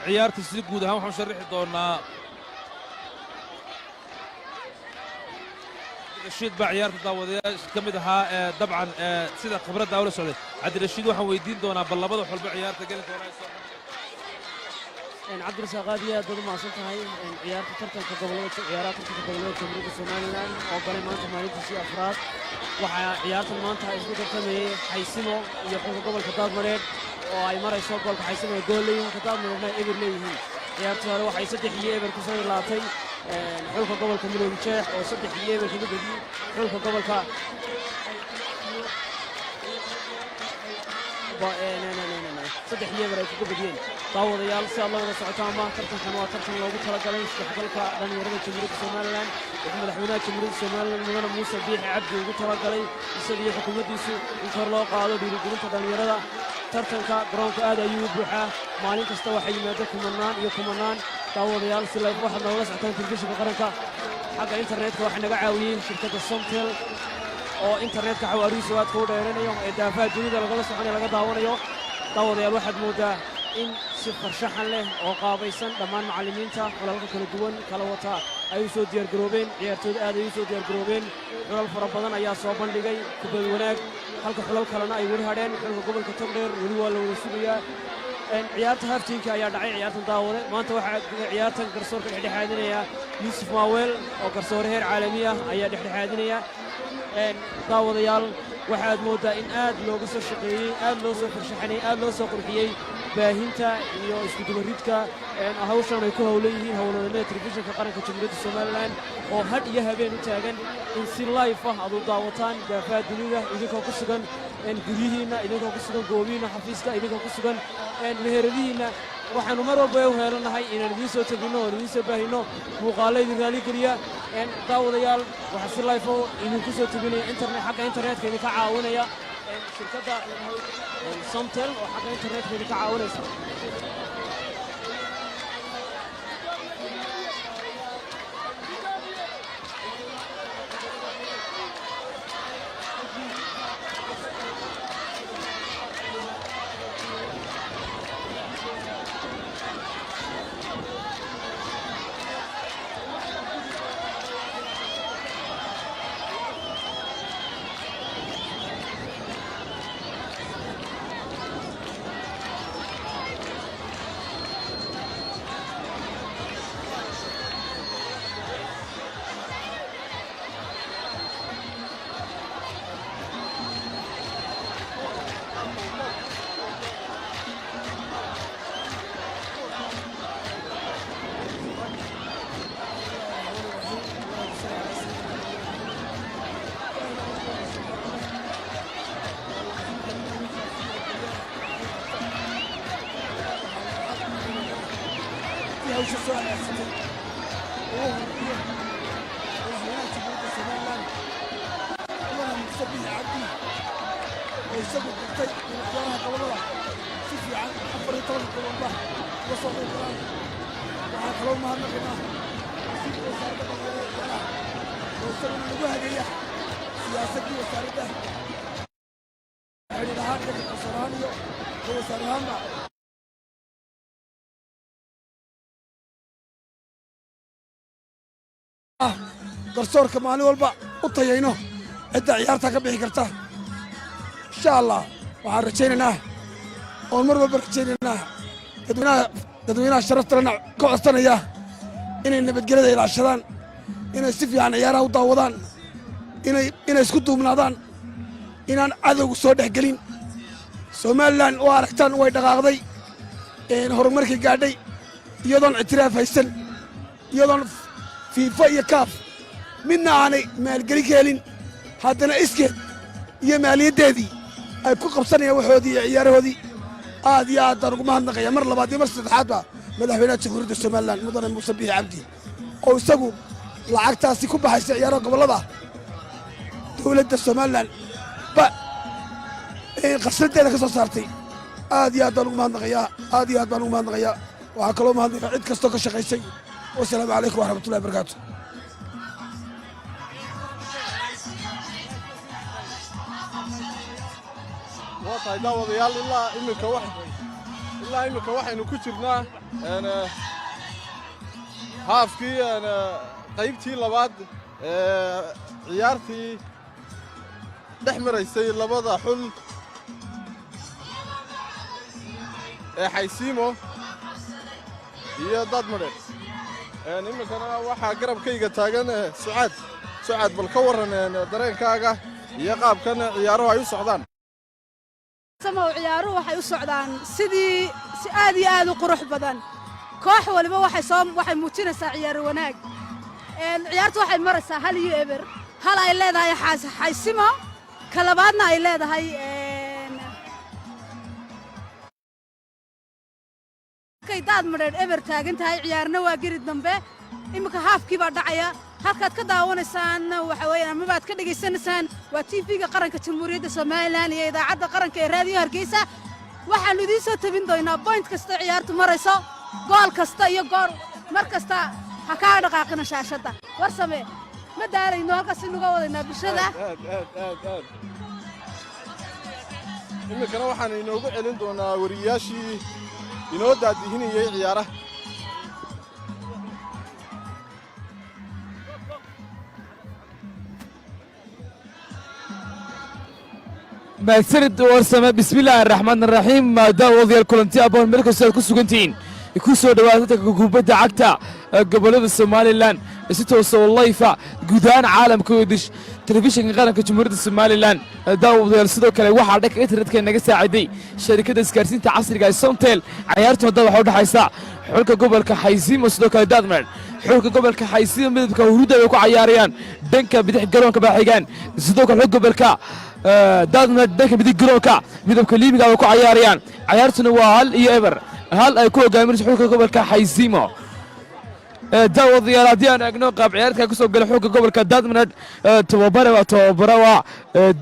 ciyaarta si guud ahaan waxaan sharixi doonaa cabdirashiid baa ciyaarta daawadayaasha ka mid ahaa dabcan sida khibradda ula socday cabdirashiid waxaan weydiin doonaa bal labada xulba ciyaarta geli doonaa cabdirasaaq aad iyo aad baad u mahadsan tahay ciyaaraha tartanka gobollada jamhuuriyadda somalilan oo galay maanta maalintiisii afraad waxaa ciyaartan maanta isku tartamayey xaysimo iyo xulka gobolka daadmadheedh oo ay marayso goolka xaysimo ay gool leeyihiin xulka daadmadheedhna ay eber leeyihiin ciyaartii hore waxay 3-0 ku soo ilaatay xulka gobolka midowga jeex oo 3-0 kaga badiyey xulka gobolka saddex yeebar ay kaga badiyeen daawadayaal si aad la wada socotaanba tartankan waa tartan loogu talagalay isdhexgalka dhallinyarada jamhuuriyadda somalilan wuxuu madaxweynaha jamhuuriyadda somalilan mudane muuse biixi cabdi ugu talagalay isaga iyo xukuumaddiisu in kor loo qaado dhiirigelinta dhallinyarada tartanka garoonka aad ayuu u buuxaa maalin kasta waxaa yimaada kumanaan daawadayaal si layf waxaad noola socotaan telefishinka qaranka xagga internetka waxaa naga caawiyey shirkadda somtel oo internetka xawaarihiisu aadka u dheeranayo ee daafaha dunida lagala soconayo laga daawanayo daawadayaal waxaad mooddaa in si farshaxan leh oo qaabaysan dhammaan macallimiinta xulalka kala duwan kala wata ay u soo diyaargaroobeen ciyaartooyda aad ay u soo diyaargaroobeen xulal fara badan ayaa soo bandhigay kubad wanaag halka xulal kalena ay weli hadheen xulka gobolka togdheer weli waa la wada sugayaa ciyaarta haftiinka ayaa dhacay ciyaartan daawade maanta waxaa ciyaartan garsoorka dhexdhexaadinaya yuusuf maaweel oo garsoore heer caalami ah ayaa dhexdhexaadinaya daawadayaal waxaad mooddaa in aad looga soo shaqeeyey aad loo soo farshaxanay aad loo soo qurxiyey baahinta iyo iskudubaridka hawshan ay ku howlan yihiin howlwadannada telefishinka qaranka jamhuuriyadda somalilan oo had iyo habeen u taagan in si layf ah aad u daawataan daafaha dunida idinkoo ku sugan guryihiinna idinkoo ku sugan goobihiinna xafiiska idinkoo ku sugan meheradihiinna waxaannu mar walba u heelanahay inaan idiin soo teginno oon idiin soo baahinno muuqaallo idin raaligeliya daawadayaal waxaa si layfo idinku soo teginaya xagga internetka idinka caawinaya shirkadda somtel oo xagga internetka idinka caawinaysa hawsha soo agaarsatay ugu horreeya madaxweynaha jamhuuriyadda somalilan mudane muuse biixi cabdi oo isagu dirtay in ciyaaraha gobollada si fiican 14 gobolba uga soo qayb galaan waxaa kaloo mahadnaqaynaa wasiirka wasaaradda dhalinyarada ciyaaraha oo isaguna nagu hageeya siyaasaddii wasaaradda xidhiidh ahaan iyo kalsoon ahaan iyo wasaar ahaanba garsoorka maalin walba u tayayno cidda ciyaarta ka bixi karta insha allah waxaan rajaynaynaa oon mar walba rajaynaynaa dadweynaha sharaftalena ka codsanaya inay nabadgelyada ilaashadaan inay si fiican ciyaaraha u daawadaan inay isku duubnaadaan inaan cadowgu soo dhex gelin somalilan oo aragtaan way dhaqaaqday horumarkii gaadhay iyadoon ictiraaf haysan iyadoon fiifa iyo kaaf midna aanay maalgelin ka helin haddana iskeed iyo maaliyaddeedii ay ku qabsanayaan waxoodii iyo ciyaarahoodii aad iyo aad baan ugu mahadnaqaya mar labaad iyo mar saddexaadba madaxweynaha jamhuuriyadda somalilan mudane muuse biixi cabdi oo isagu lacagtaasi ku baxaysa ciyaaraha gobollada dowladda somalilan qasnadeeda ka soo saartay aad iyo aad baan ugu mahadnaqayaa aad iyo aad baan ugu mahadnaqayaa waxaa kaloo mahadnaqaya cid kastoo ka shaqaysay wasalaamu calaykum waraxmatullahi wabarakaatu waa tahay daawadayaal ilaa iminka waxaynu ku jirnaa haafkii qaybtii labaad ciyaartii dhex maraysay labada xul ee xaysiimo iyo daadmadheer iminkana waxaa garabkayga taagan sucaad bal ka warran dareenkaaga iyo qaabkan ciyaaruhu ay u socdaan ciyaaruhu waxay u socdaan sidii si aad iyo aad u qurux badan koox waliba waxay muujinaysaa ciyaar wanaag ciyaartu waxay maraysaa hal iyo eber hal ay leedahay xaysimo ka labaadna ay leedahay kay daadmadheer eber taagan tahay ciyaarna waa geri dambe iminka haafkii baa dhacaya halkaad ka daawanaysaan waxa weeyaan ama baad ka dhegaysanaysaan waa TV-ga qaranka jamhuuriyadda somalilan iyo idaacadda qaranka ee raadiyo hargeysa waxaanu idiin soo tabin doonaa point kasta ciyaartu marayso gool kasta iyo gool mar kasta ha kaa dhaqaaqina shaashadda war samee ma daalayno halkaas inuga wadaynaa bulshada iminkana waxaan inoogu celin doonaa wariyaashii inoo daadihinayay ciyaaraha mahadsanid warsame bismillaahi raxmaan raxiim daawadayaal kulanti aboon meel kastoo aad ku sugantihiin ku soo dhawaada dadka kubadda cagta gobollada somalilan si toosa oo layfa guud ahaan caalamka oo dish telefishinka qaranka jamhuuriyadda somalilan daawadayaal sidoo kale waxaa dhanka internetka naga saaciday sharikadda isgaarsiinta casriga ee Somtel ciyaartu hadda waxa u dhaxaysa xulka gobolka xaysiimo sidoo kale daadman xulka gobolka xaysiimo midabka huruuda ay ku ciyaarayaan dhanka bidix garoonka baaxigaan sidoo kale xulka gobolka daadman dhanka bidix garoonka midabka liimiga ay ku ciyaarayaan ciyaartuna waa hal iyo eber hal ay ku hogaaminayso xulka gobolka xaysiimo daawadayaal haddii aan eegno qaab ciyaarka ku soo gala xulka gobolka daadmanad tababare waa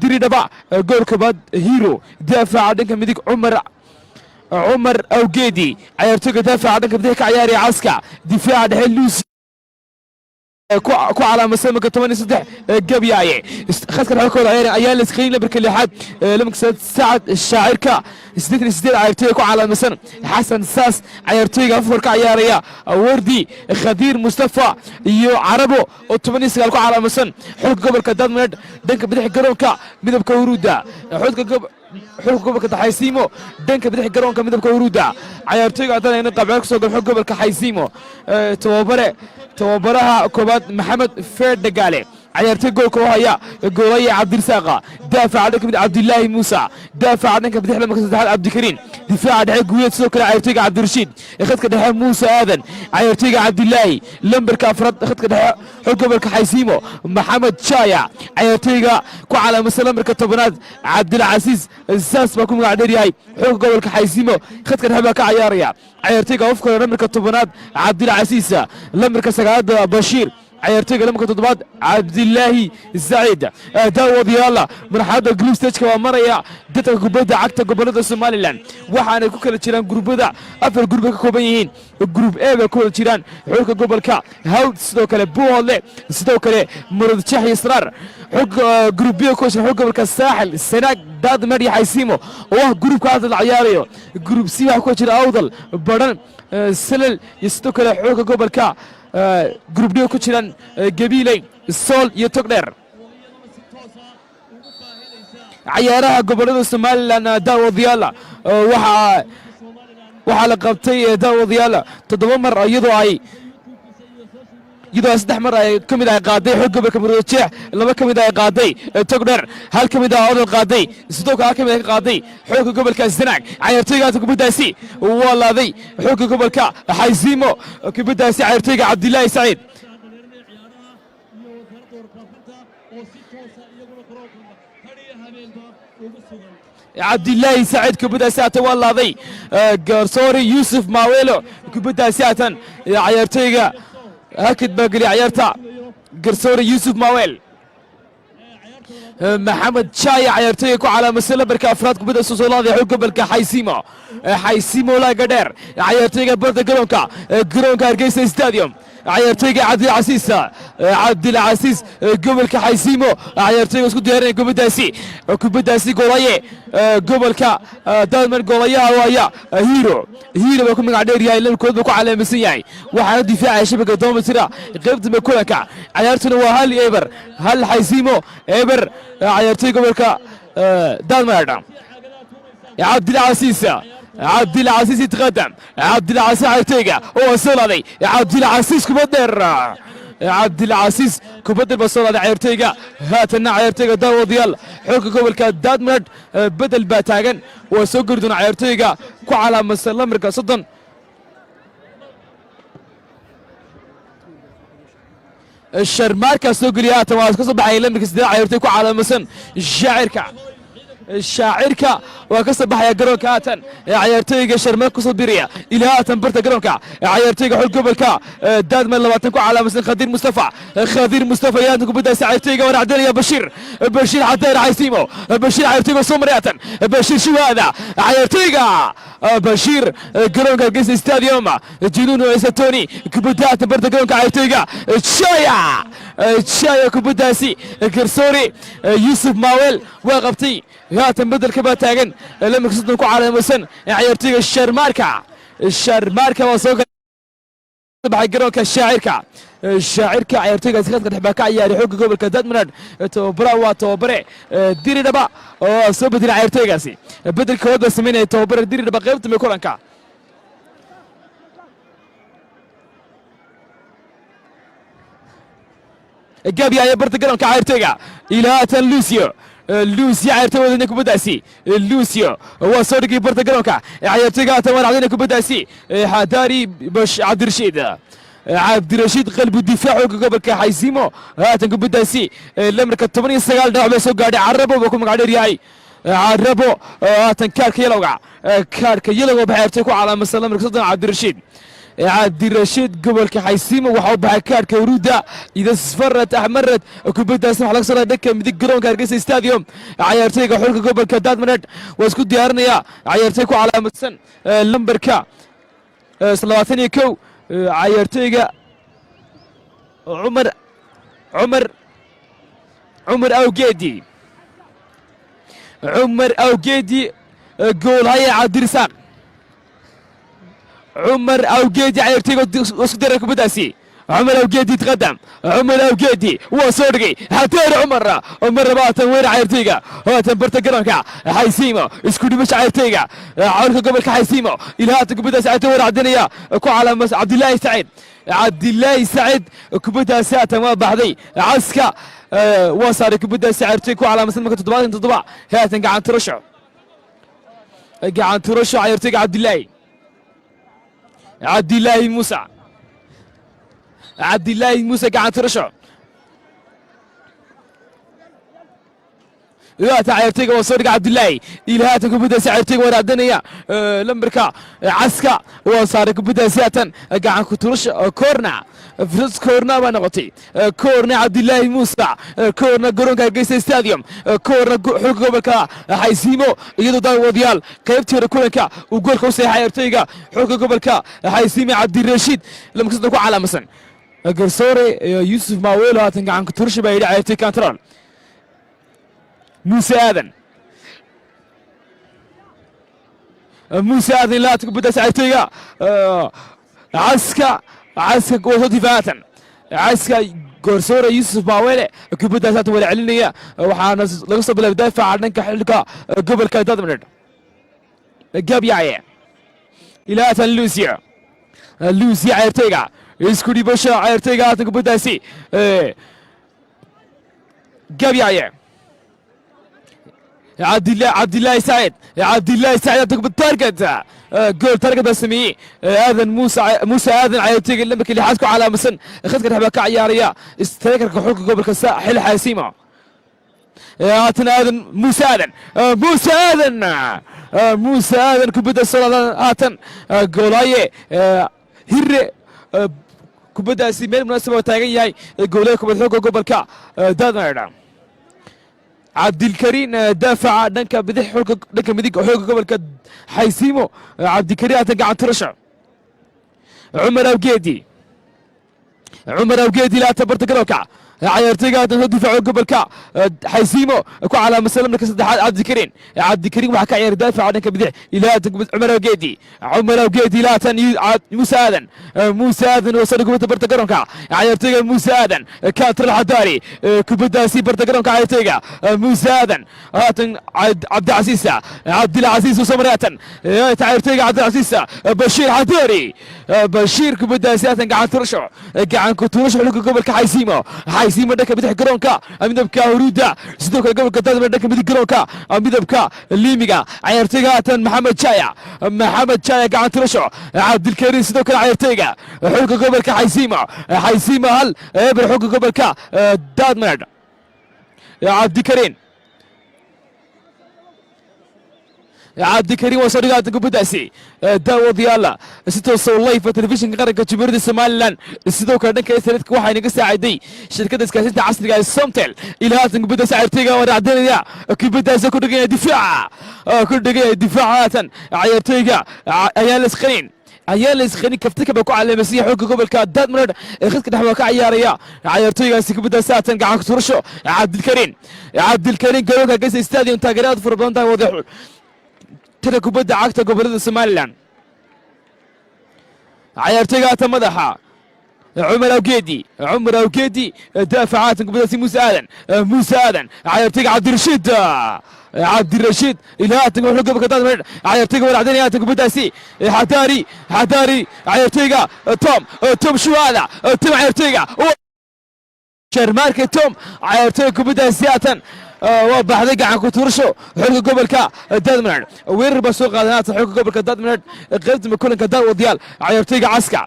diridhaba goolka baad hero daafaca dhanka midig cumar awgeedi ciyaartooyga daafaca dhanka bidix ka ciyaaraya caska difaaca dhexe luusi ku calaamadsan marka 13 gabyaaye khadka xulkooda ayaa la iskriin lambarka 6 lambarka saacad shaacirka 88 ciyaartooy ku calaamadsan xasan saas ciyaartooyga afurka ciyaaraya wardi khadiir mustafa iyo carabo oo 19 ku calaamadsan xulka gobolka daadmanad dhanka bidix garoonka midabka huruuda xulka gobolka xaysiimo dhanka bidix garoonka midabka huruuda ciyaartooyga haddana qaabciyaar ku soo gal xulka gobolka xaysiimo tababaraha koobaad maxamed feer dagaale عيارتي جول كوهايا جولية عبد الرزاق دافع عندك من عبد الله موسى دافع عندك بدح لما كنت عبد الكريم دفاع دحين قوية سوكر عيارتي عبد الرشيد اخذك دحين موسى آذن عيارتي عبد الله لمبر كافرد اخذك دحين حكم حيسيمو محمد شايع عيارتي كو على مسلم الطبنات عبد العزيز الساس باكم قاعدين هاي حكم حيسيمو اخذك دحين كعياريا عيارتي افكر لمبر الطبنات عبد العزيز لمبر سقاد بشير عيارتيga لما كنت ضباط عبد الله السعيد داود يلا مرحبا جروب ستيج كما مريا dadka kubadda cagta gobolada Somaliland waxaana ku kala jiraan gruubada afar gruub ka kooban yihiin gruub A ba ku jiraan xulka gobolka Hawd sidoo kale Buule sidoo kale Murad Shax Israr xulka gruub B ku jira xulka gobolka Saaxil Sanaag Daad Mari Xaysiimo oo gruubka aad la ciyaarayo gruub C waxa ku jira Awdal Baran Salal sidoo kale xulka gobolka جروب ديو كوتشيران جبيلي السول يتقدر عيارها قبل الصومال لان داود يالا وحا لقبتي داود يالا تدمر يدو صدح مرة كم إذا قاضي حق بكم رجع لما كم إذا قاضي تقدر هل كم إذا أول قاضي صدق هل كم إذا قاضي حق قبل كالزناق عيرتيجا تقبل داسي والله ذي حق قبل كا حيزيمو قبل داسي عيرتيجا عبد الله سعيد عبد الله سعيد كبدا ساعة والله ذي قرصوري يوسف ماويلو كبدا ساعة عيرتيجا هكذا باقي عيارتا قرصوري يوسف ماويل محمد شايع عيارتيكو على مسألة بركة أفراد كبدا سوسولادي حق بالك حيسيمو لا قدر عيارتيكا برد قرونكا أرقيس استاديوم عيارتيكا عبد العزيز قبل كحيسيمو عيارتيكا اسكو ديرين قبل داسي قولايه قبل كا دالمن قولايه ويا هيرو بكم من عدير يا إلا الكود بكو على مسياي وحنا دفاع شبكة دوم سرا قبت بكلك عيارتنا وهل إيبر هل حيسيمو إيبر عيارتيكا قبل كا دالمن عبد العزيز يتقدم عبد العزيز عيرتيجا وصل علي عبد العزيز كبدر عبد العزيز كبدر بصل على عيرتيجا هاتنا عيرتيجا داود يلا حق قبل كداد مرد بدل باتاجن وسجردنا عيرتيجا كو على مسلم مركز صدن الشرماركا سجريات واسكسب عيلم مركز عيرتيجا على مسن جاعركا الشاعركا وكسب حيا جروكا هاتن عيارتيجا شرماك صبرية إلى هاتن برتا جروكا عيارتيجا حل قبلكا داد من لواتنكو على مثل خدير مصطفى ياتنكو بدا عيارتيجا ورعدل يا بشير عدير عيسيمو بشير عيارتيجا صمرياتن بشير شو هذا عيارتيجا بشير جروكا قيس استاديوم جنون ويستوني كبدات برتا جروكا عيارتيجا تشايا كبداسي كرسوري يوسف ماويل وغبتي هاتن بدل كبا تاغن لما كسدنكو على مسن عيارتيجا الشرماركا وسوق بحي جروكا الشاعركا عيارتيجا سكت دحباكا عياري حوق قبل كداد مناد توبرا وتوبري ديري دبا سو بدل عيارتيجاسي بدل كود سمين توبرا ديري دبا قيبت ميكولانكا جابي يا برت جروكا عيارتيجا الى هاتن لوسيو عيرتي ودنك بداسي لوسيو هو صوركي برت جروكا عيارتيجا تمر علينا كبداسي حداري باش عبد الرشيد قلب الدفاع قبل كحيزيمو هاتن كبداسي الامريكا 89 دعوه سو غادي عربو بكم غادي رياي عربو هاتن كارك يلوغا بحيرتكو على مسلم امريكا عبد الرشيد قبل كحيسيمو وحو بحكارك ورودا اذا صفرت احمرت كبدا سمح لك صار دكه مدق جرون كارجيس استاديوم عيارتيكو حلك قبل كداد مناد واسكو ديارنيا عيارتيكو على مسن لمبركا صلواتني كو عيارتيكا عمر اوجيدي قول هيا عبد الرزاق عمر اوجيدي عيرتيجو وسكدرك بداسي عمر اوجيدي يتقدم عمر اوجيدي وصورقي حتير عمر باتن وين عيرتيجا هاتن برتقرنكا حيسيمو اسكودي مش عيرتيجا عارك قبل كحيسيمو الى هاتك بداسي عيرتيجو عدنيا كو على عبد الله سعيد كبدا ساعة ما بعدي عسكا وصار كبدا سعرتيك على مثل ما كنت تضبع هاتن قاعد ترشع عيرتيك عبد الله موسى قاعد ترشع لا تعيرتيك وصورك عبد الله إلى هاتك بدا سعرتيك ورا الدنيا لمبركا عسكا وصارك بدا سياتن قاعد كترش كورنا فرز كورنا ونغطي كورنا عبد الله موسى كورنا جرونكا جيس ستاديوم كورنا حق قبلكا حيسيمو يدو داو وديال قيبتي ركولكا وقول خوسي عيرتيك حق قبلكا حيسيمي عبد الرشيد لما كنت على مثلا قرصوري يوسف ماويل هاتن قاعد كترش بايد عيرتيك كانترول موسى آذن لا تبدا ساعتيا عسكا قوة دفاعا عسكا قرصورة يوسف باويلة كبدا ساعته ولا علنية وحنا لقصة بلا دافع عنك حلقة قبل كادات من جاب يعيه إلى أتن لوسيا عيرتيغا يسكولي بشا عيرتيغا تكبدا سي جاب يعيه عبد الله سعيد تقبل التارجت جول تارجت بسميه اذن موسى اذن عيوتيق اللي اللي حاسكو على مسن اخذك رحبك عياريه استريكرك حقوق قبل كساء حل حاسيمه هاتنا اذن موسى اذن كبدا الصلاة هاتن جولايه هر كبدا سيميل مناسبه تاغي هاي جولايه كبدا حقوق قبل كا دادنا عبد الكريم دافع دنك بدح حقوق دنك مديك حقوق قبل كد حيسيمو عبد الكريم قاعد ترشع عمر اوقيدي لا تبرت كروكا عيرتي قاعد دفاع قبل كا حيسيمو اكو على مسلم لك صدحات عبد الكريم وحكى عير دافع دنك بدح الى عمر اوقيدي لا تن موسى اذن وصل قوه برت كروكا عيرتي موسى اذن كانتر الحداري كبدا سي برت كروكا عيرتي موسى اذن هاتن عبد العزيز وسمراتن عيرتي عبد العزيز بشير حداري بشير كبدا سياتن قاعد ترشع لك قبل كا حيسيمو دك بدح كرونكا امدبكا هرودا سدوك قبل كداد دك بدح كرونكا امدبكا ليميغا عيرتيغاتن محمد شايا قاعد ترشع عبد الكريم سدوك عيرتيغا حلقه قبل كا حيسيمو هل ابر حلقه قبل كا دادمرد يا عبد الكريم وصديقات قبداسي داود يالا ستو صولي في تلفزيون قرقة جمهورية الصوماليلاند sidoo kale dhanka internetka waxaa inaga saaciday shirkadda isgaarsiinta casriga ee Somtel ilaa haatan kubadda ciyaartooyga waraacdeynaya kubaddaas ku dhigaya difaaca ciyaartooyga ayaa la isqanin kaftika ba ku calaamasiya xooga gobolka Daadmar ee khadka dhaxwa ka ciyaaraya ciyaartooygaasi kubadda saatan gacan ku turasho Cabdilkariim garoonka Geysa Stadium taageerada fara badan tahay wadax tira kubadda cagta gobolada Somaliland ciyaartooyga madaxa عمر أوقيدي دافعات قبل موسى آذن عيرتيق عبد الرشيد إلى هاتن وحلقة بكتاد عيرتيق والعدين هاتن قبل حداري عيرتيق توم شو هذا توم عيرتيق شرماركي توم عيرتيق قبل سياتن وبعدين عن كتورشو حلقة قبل كا دادمنر وير بسوق هذا حلقة قبل كا دادمنر قلت مكون كدار وديال عيرتيجا عسكا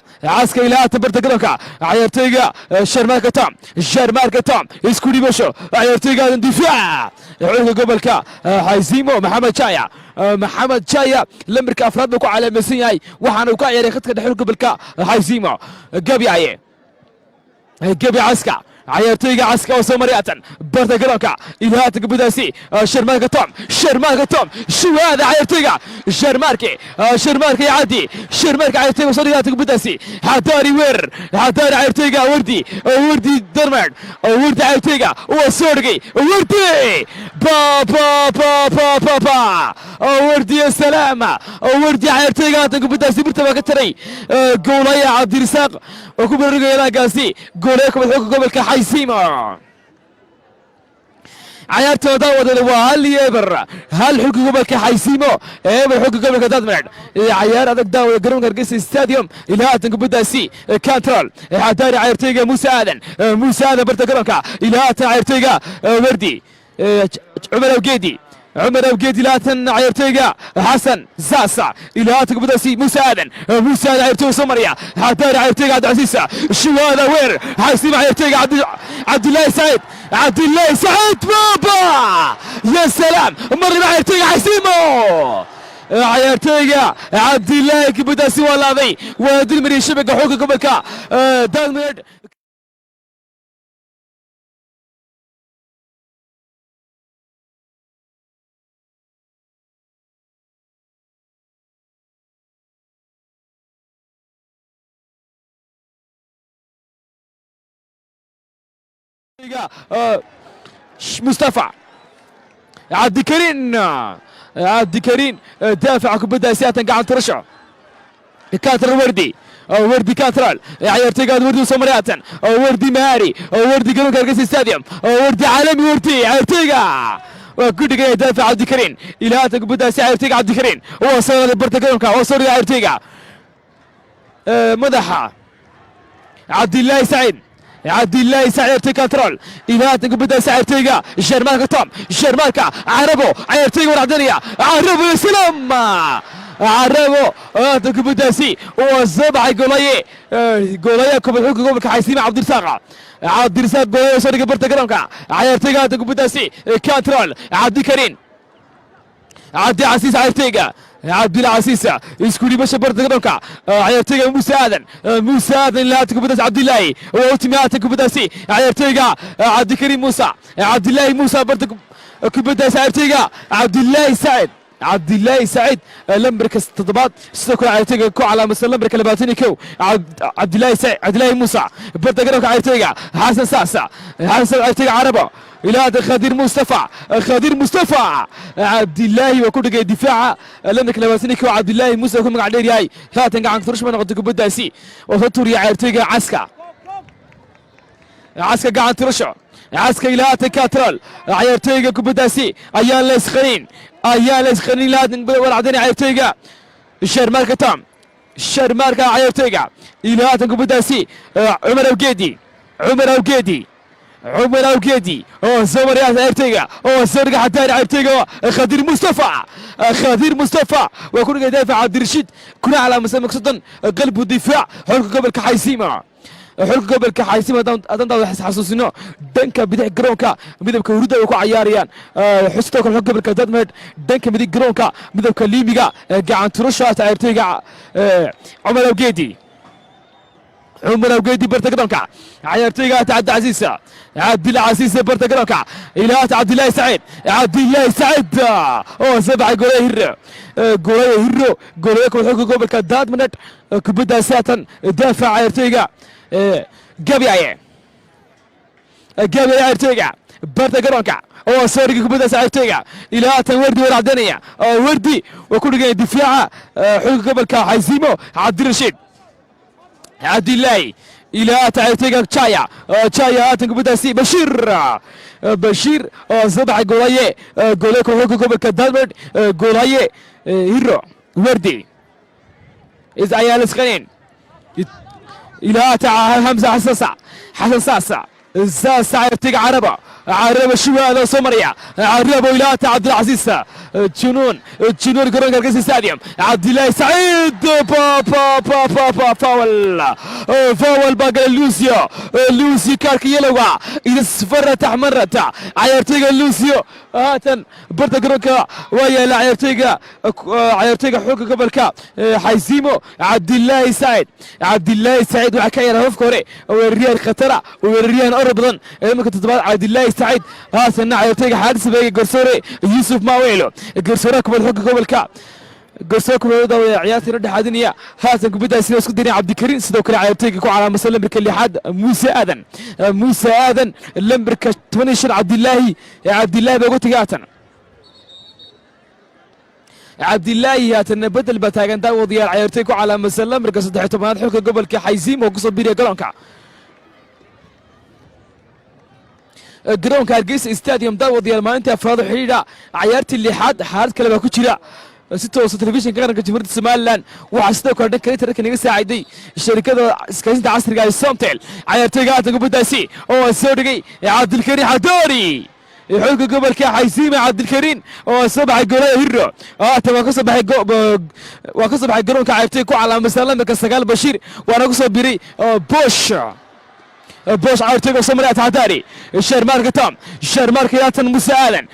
إلى تبرت قلوكا عيرتيجا شرماركة توم يسكولي بشو عيرتيجا دفاع حلقة قبل كا حيزيمو محمد شايا لمرك أفراد بكو على مسياي وحنا وكا يا ريخت كده حلقة قبل كا حيزيمو قبي عسكا عيرتيغا وسمرياتن برتا قلوكا إلهات قبداسي شرماركة توم شو هذا عيرتيغا شرماركي يعدي عيرتيغا وصريات قبداسي حداري عيرتيغا وردي درمر وردي عيرتيغا وصورقي وردي با وردي السلامة وردي عيرتيغا قبداسي برتا وقتري قولايا عبد الرزاق وكبر رقيلا قاسي قولايا قبل حيسيمو cayaartooda wadada waa hal iyo eber hal xulka gobolka xaysiimo eber xulka gobolka daadmareed cayaar adag daawada garoonka hargeysa stadium ilaa haatan kubadaasi control xadaari cayaartooyga muuse aadan barta garoonka ilaa haatan cayaartooyga wardi cumar awgeedi laatan cayaartooyga xasan saasa ilaa haatan kubadaasi muuse aadan cayaartooyga soo maraya xadaari cayaartooyga cabdicasiis shiwaada weer xaysiimo cayaartooyga cabdilaahi saciid بابا يا سلام مر مع عيرتيغا حسيمو عيرتيغا عبد الله كبداسي والله ودي المري شبكه حوق قبلك دالميد مصطفى عبد الكريم دافع كبدا سياتن قاعد ترشع كاتر وردي كاترال عيرتيغا وردي وسمرياتن وردي مهاري وردي قالوا كاركس ستاديوم وردي عالمي وردي عيرتيغا وكل دافع عبد الكريم الى هاتك بدا سي عيرتيغا عبد الكريم وصل برتقالونكا وصل عيرتيغا مدحه عبد الله سعيد عيرتيغا كنترول إلى بدا عيرتيغا شيرماركا عربو عيرتيغا والعدنية عربو يا سلام عربو بدا والزبع قولاي كوب الحوك قوبك حيسيمة عبد الرزاق قولاي شارك برتقالونكا عيرتيغا بدا كنترول عبد العزيز عيرتيغا عبد العزيز يسكوني باش برتقالونكا عيرتيغا موسى ادن لا تكبداس عبد الله وتماتك كبداسي عيرتيغا عبد الكريم عبد الله موسى كبداس عيرتيغا عبد الله سعيد لمبركس تضباط سكو عيرتيغا كو على مسلم لمبرك لباتني كو عبد الله موسى برتقالونكا عيرتيغا حسن ساسا عيرتيغا عربه إلى هذا خضير مصطفى عبد الله وكل دفاع لانك لباسنيك وعبد الله موسى يكون مقعد ليري هاي هاتن قاعد ترش من قد كبداسي وفطور يا عيرتيغا عسكا قاعد ترشع عسكا إلى هاتن كاترال عيرتيغا كبداسي ايان لاسخنين لادن والعدني عيرتيغا الشرماركا عيرتيغا إلى هاتن كبداسي عمر اوقيدي زمر يا عيرتيغا سرقه حتى عيرتيغا خضير مصطفى وكل يدافع عبد الرشيد كنا على مسام مقصدا قلب الدفاع حلق قبل كحيسيمه adan xasuusino dhanka bidix garoonka midabka hurda ay ku cayaarayaan xusto kale xog gobolka dadmeed dhanka midig garoonka midabka liimiga gacan turasha ciyaartooyga Umar Awgeedi برتقالونكا عيرتيغا عبد العزيز برتقالونكا إلى عبد الله سعيد سبع قولي كل حقوق قبل كداد منت كبدا ساتن دافع عيرتيغا قبي عيرتيغا برتقالونكا سوري كبدا عيرتيغا إلى وردي والعدنية وردي وكل دفاع حقوق قبل كحيزيمو عبد الرشيد عبد الله إلى عيرتيغا تشايا هاتن كبداسي بشير زبع قولاي كل حقوق قبل كداد قولاي هيرو وردي إذا عيال سخنين إلى همزة حسن ساسا عيرتيغا عربة شوال سومريا عربة إلى عبد العزيز جنون كرون كركس ستاديوم عبد الله سعيد فاول باقي لوسيو كاركيلوا إذا صفرت احمرت عيرتيغا لوسيو هاتن برتقالونكا ويا عيرتيغا حوك قبلكا حيزيمو عبد الله سعيد وحكايه هوف كوري والريال خطره والريال أربضن إما كنت تبغى عبد الله سعيد هاتن عيرتيغا حارس بيجي قرصوري يوسف ماويلو قرصورة كبر حق قبل كا قرصورة كبر عياتي رد حادنية هاتن كبدا سيدو اسكو ديري عبد الكريم سيدو كلا عيرتيغا كو على مسلم برك اللي حد موسى آذن لمبرك 18 عبد الله بقولتي هاتن عبد الله هاتن بدل بتاغن داو ديال عيرتيغا على مسلم برك 13 حلقه قبل كا حيزيم وقصب بيري قلونكا garoonka hargeysa stadium daawadayaal maalinta afraad oo xidhiidha cayaartii lixaad xaalad kale baa ku jira si toosa telefishinka qaranka jamhuuriyadda somalilan waxaa sidoo kale dhanka internetka naga saaciday sharikada iskaasinta casriga ee somtel cayaartooyga haatan kubaddaasi oo soo dhigay cabdilkariin xadoori xulka gobolka xaysiima cabdilkariin oo soo baxay goolada hirro haatan waa ka soo baxay garoonka cayaartooyga ku calaamaysan lambarka 9 bashiir waana ku soo biray bosh cayaartooyga Soomaaliya Tahdari Sharmarka Tom Sharmarka yaatan Musa Aadan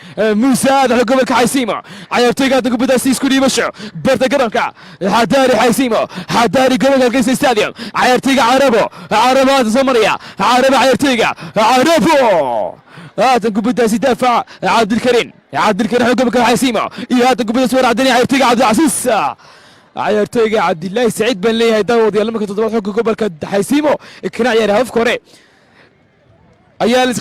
xulka gobolka xaysiima cayaartooyga haatan kubaddaasi isku dhiibasho barta garoonka Tahdari xaysiima Tahdari gobolka Hargeysa stadium cayaartooyga Carabo haatan Soomaaliya cayaartooyga Carabo هذا كوبيدا سيدافع عبد الكريم حكم كان حيسيمه هذا كوبيدا سوار عدني عيرتيغا عبد العزيز عيرتيغا عبد الله سعيد بن ليه داود يلا ما كنت تضرب حكم كوبر حيسيمه كنا عيارها في كوري ايال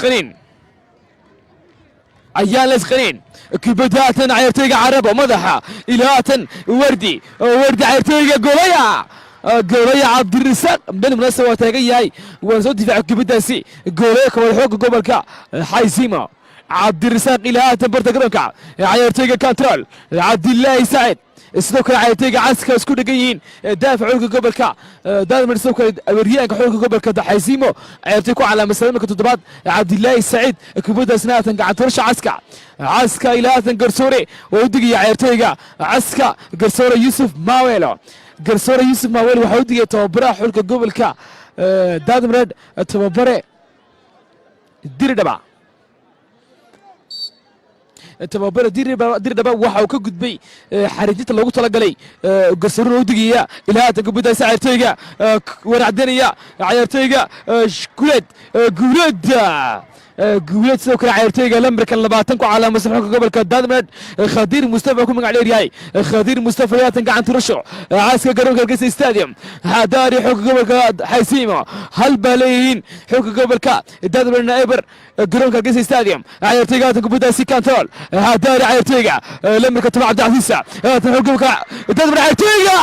سخنين كوبيدا عيرتيغا عربه مدحه الهاتن وردي عيرتيغا قوليا عبد الرزاق من مناسبة تاجي ونزود دفاع كبداسي قوليا كمان حوق قبلك حيزيمة عبد الرزاق إلى تنبر تقرنك عيرتيجا كانترول عبد الله سعيد سنوكر عيرتيجا عسكر سكون جايين دافع حوق قبلك دائما سنوكر وريانك حوق قبلك حيزيمة عيرتيكو على مسلمك تضبط عبد الله سعيد كبداسي ناتن قاعد ترش عسكر إلى قرصوري ودقي عيرتيجا عسكر قرصوري يوسف ماويلو قرصورة يوسف ماويل وحودي توبرا حولك قبلك دادم رد توبرا دير دبا waxa uu ka gudbay xariijinta loogu talagalay qasaro wadigiya ilaa ta gubada saacirtayga waracdanaya ciyaartayga guulad soo kala ciyaartayga lambarka 20 ku calaamad saxanka gobolka Daadmed Khadir Mustafa ku magac dheer yahay Khadir Mustafa yaatan gacanta rusho caaska garoonka Hargeysa stadium Hadari xog gobolka Xaysiimo hal baleeyin xog gobolka Daadmed Naiber garoonka Hargeysa stadium ciyaartayga tan kubada si control Hadari ciyaartayga lambarka 10 Cabdi Casiis tan xog gobolka Daadmed ciyaartayga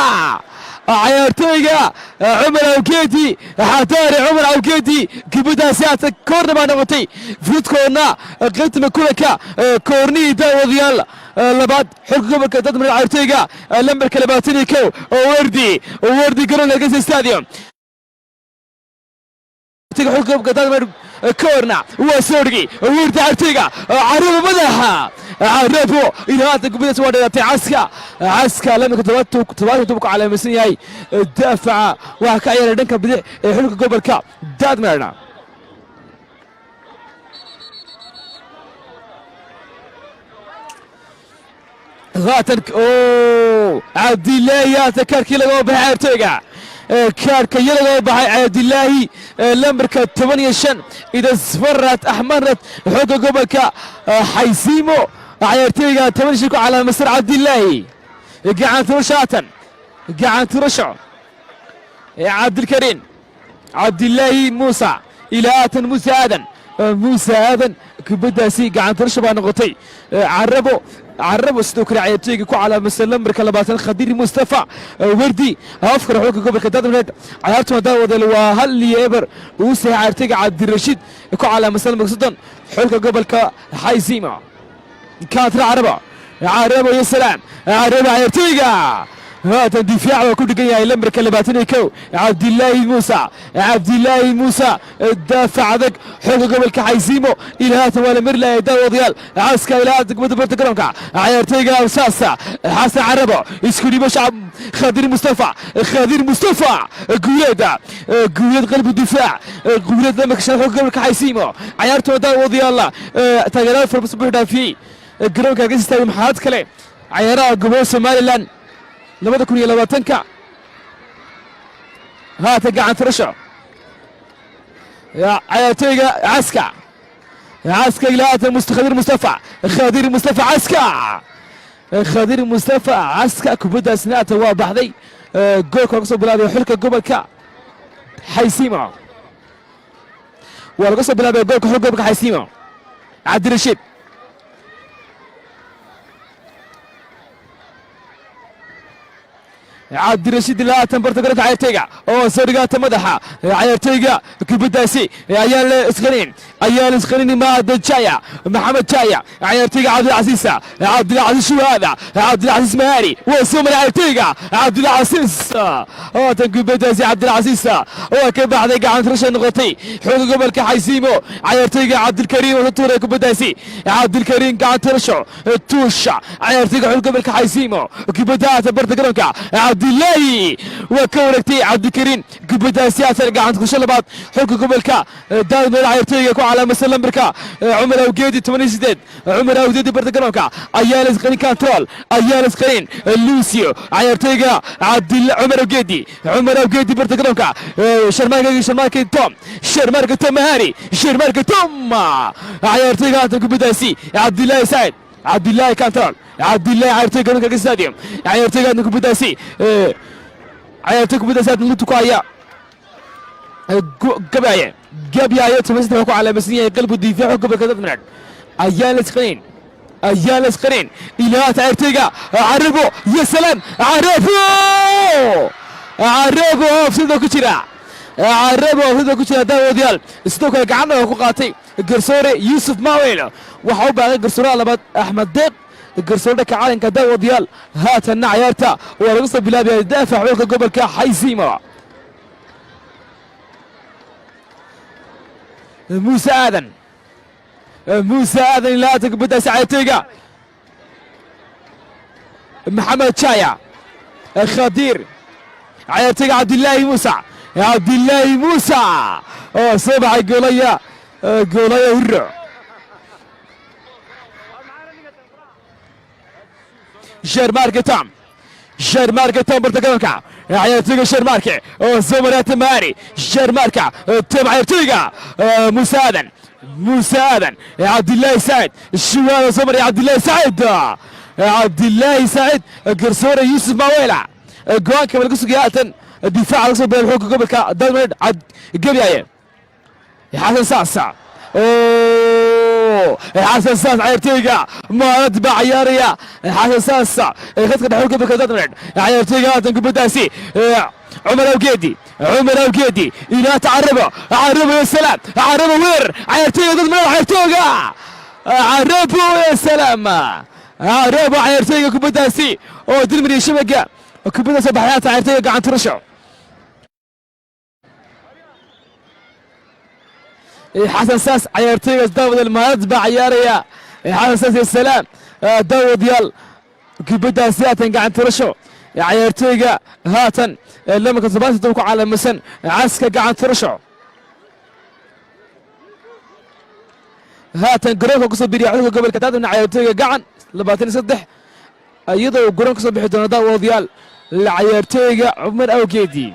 عمر الكيتي حتاري عمر الكيتي كبدا ساعة كورنا ما نغطي فوت كورنا قلت مكولكا كورني داو ديال لبعد حكم كتاد من العرتيقة لمبر كلباتيني كو وردي قرن الجيس ستاديوم حكم كتاد من كورنا وسورجي وردي عرتيقة عرب مدحها عربو إلى هذا كبدا سواد عسكا لما تبقى على مسنياي دافع وكاير دنك بدي حلك قبلك داد مرنا غاتك عبد الله يا تكرك لو بحيرتيغا كارك يلغو بحي عبد الله لمركه 8 شن اذا صفرت احمرت حق قبلك حيسيمو عيرتيغا 8 شكو على مصر عبد الله قاعد ترشع عبد الكريم عبد الله موسى الى موسى آدن كبدا سي قاعد ترشع نقطي عربو سدوكري عيرتيغا كو على مسلم مركه 20 خدير مصطفى وردي افكر حوق gobolka Daadmed ciyaartu daawada waa hal yeebar uu sii عيرتيغا عبد الرشيد كو على مسلم 30 xulka gobolka Xaysiima كاتر عربو يا سلام عربو عيرتيغا هذا الدفاع وكل جاي لمرك اللي كو عبد الله موسى الدافع ذاك حق قبل كحيزيمو الى هات ولا مرلا يداو ديال عسكر الى هات قبل برتقالك عيرتيغا وساسا حسن عربو يسكني باش خضير مصطفى قولاد قلب الدفاع قولاد لما كشف حق قبل كحيزيمو عيرتو داو ديال تغيرات في الصبح في جروك هرجيستا محاد كله عيرها قبول سوماليلاند 2020 هات قاعد ترشع يا عيرتيغا عسكا الى خضير مصطفى عسكا كبدا سناته وبحدي جول كوكسو بلادي حلك قبلك حيسيمه ورقص بلادي جول كحلك قبلك حيسيمه عبد الرشيد عبد الرشيد لا تنبرت قرك عيرتيغا او سوريغا تمدحا عيرتيغا كبداسي عيال اسكرين أيال إسخنين مع جاية محمد جاية عيارتيجا عبد العزيز شو هذا عبد العزيز مهاري وسوم عيارتيجا عبد العزيز تنقل بدازي عبد العزيز وكبع ذيك عن رشا نغطي حقوق قبل كحيسيمو عيارتيجا عبد الكريم وتوري كبدازي عبد الكريم قاعد ترشو توشا عيارتيجا حقوق قبل كحيسيمو كبدات برتقالك عبد الله وكورتي عبد الكريم كبدازي أثر قاعد تخش لبعض حقوق قبل كا دائما عيارتيجا على مسلم بركا عمر أوجيدي 8 سداد عمر أوجيدي برتقالك أيال إسخنين كانترول أيال إسخنين لوسيو عيارتيجا عبد الله عمر أوجيدي برتقالك شرماركي توم مهاري شرماركي توم عيارتيجا كبدازي عبد الله سعيد عبد الله كانترول عبد الله عيارتيجا نكا الاستاديوم عيارتيجا كبدازي عيارتيجا كبدازي نلتقايا قبايا تمسك على مسنية قلب الدفاع قبل كذا من أيال إسخنين إلى عيارتيجا عربو يا سلام عربو في كتيرة عربو في كتيرة داو ديال استوكا قعنا وقاطي قرصوري يوسف ماويل وحوب على قرصوري على بعد أحمد ديق قرصوري كعالن كداو ديال هات النعيارتا ورقص بلاد يدافع قبل كحيزيمة موسى آذن لا تقبل ساعتيجا محمد شايع خدير عيارتيجا عبد الله موسى صبع قوليا ورع شيرماركة تام برتقالك عيارتيجا شيرماركة زمرات ماري شيرماركة تم عيارتيجا موسى آذن عبد الله سعيد الشوال زمري عبد الله سعيد قرصوري يوسف ماويلا جوان كمان قصو قيالة الدفاع على قصو بين الحقوق قبل دايما قبياية حسن ساسا حسن ساس عيارتيجا ما اتبع عيارية حسن ساسا خدك الحقوق قبل دايما عيارتيجا تنقب داسي عمر أوجيدي إلى عربو يا سلام عربو وير عيارتيجا ضد منو عربو يا سلام عربو عيارتيجا كبداسي دلمري شبكة كبداسي بحياته عيارتيجا قاعد ترشع حسن ساس عيارتيجا داود المهدبة عيارية حسن ساس يا سلام داود ديال كبداسي قاعد ترشع عيارتيجا هاتن لما كنت بات تدوكو على مسن عسكا قاعد ترشع هاتن قرونكو قصب بيريعوكو قبل كتاد من عيارتيجا قاعد لباتين صدح ايضا قرونكو قصب بيحدون دا وضيال لعيارتيجا عمر أوجيدي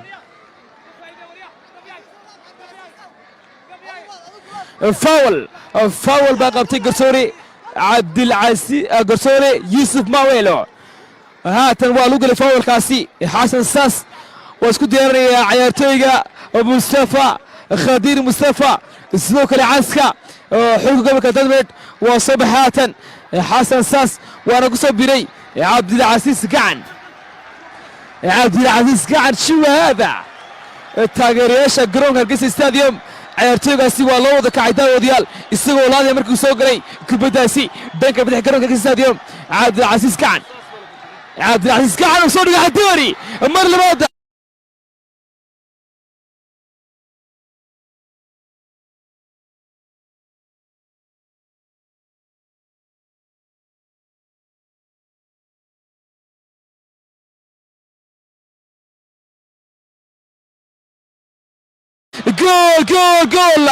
فاول باقبتي قرصوري عبد العزيز قرصوري يوسف ماويلو هاتن والوغ لفاول كاسي حسن ساس واسكو دياري عيارتيجا مصطفى خدير مصطفى سلوك العسكا حقوق قبل كتدمت وصبح هاتن حسن ساس وانا قصب بري عبد العزيز قعن شو هذا التاجريش قرون هرقس استاديوم عيارتيجا سوى لوضة كعيدا وديال السوى ولادي مركو سوقري كبداسي بينك بدح قرون هرقس استاديوم عبد العزيز قعن وصولي حدوري مر لبعد جول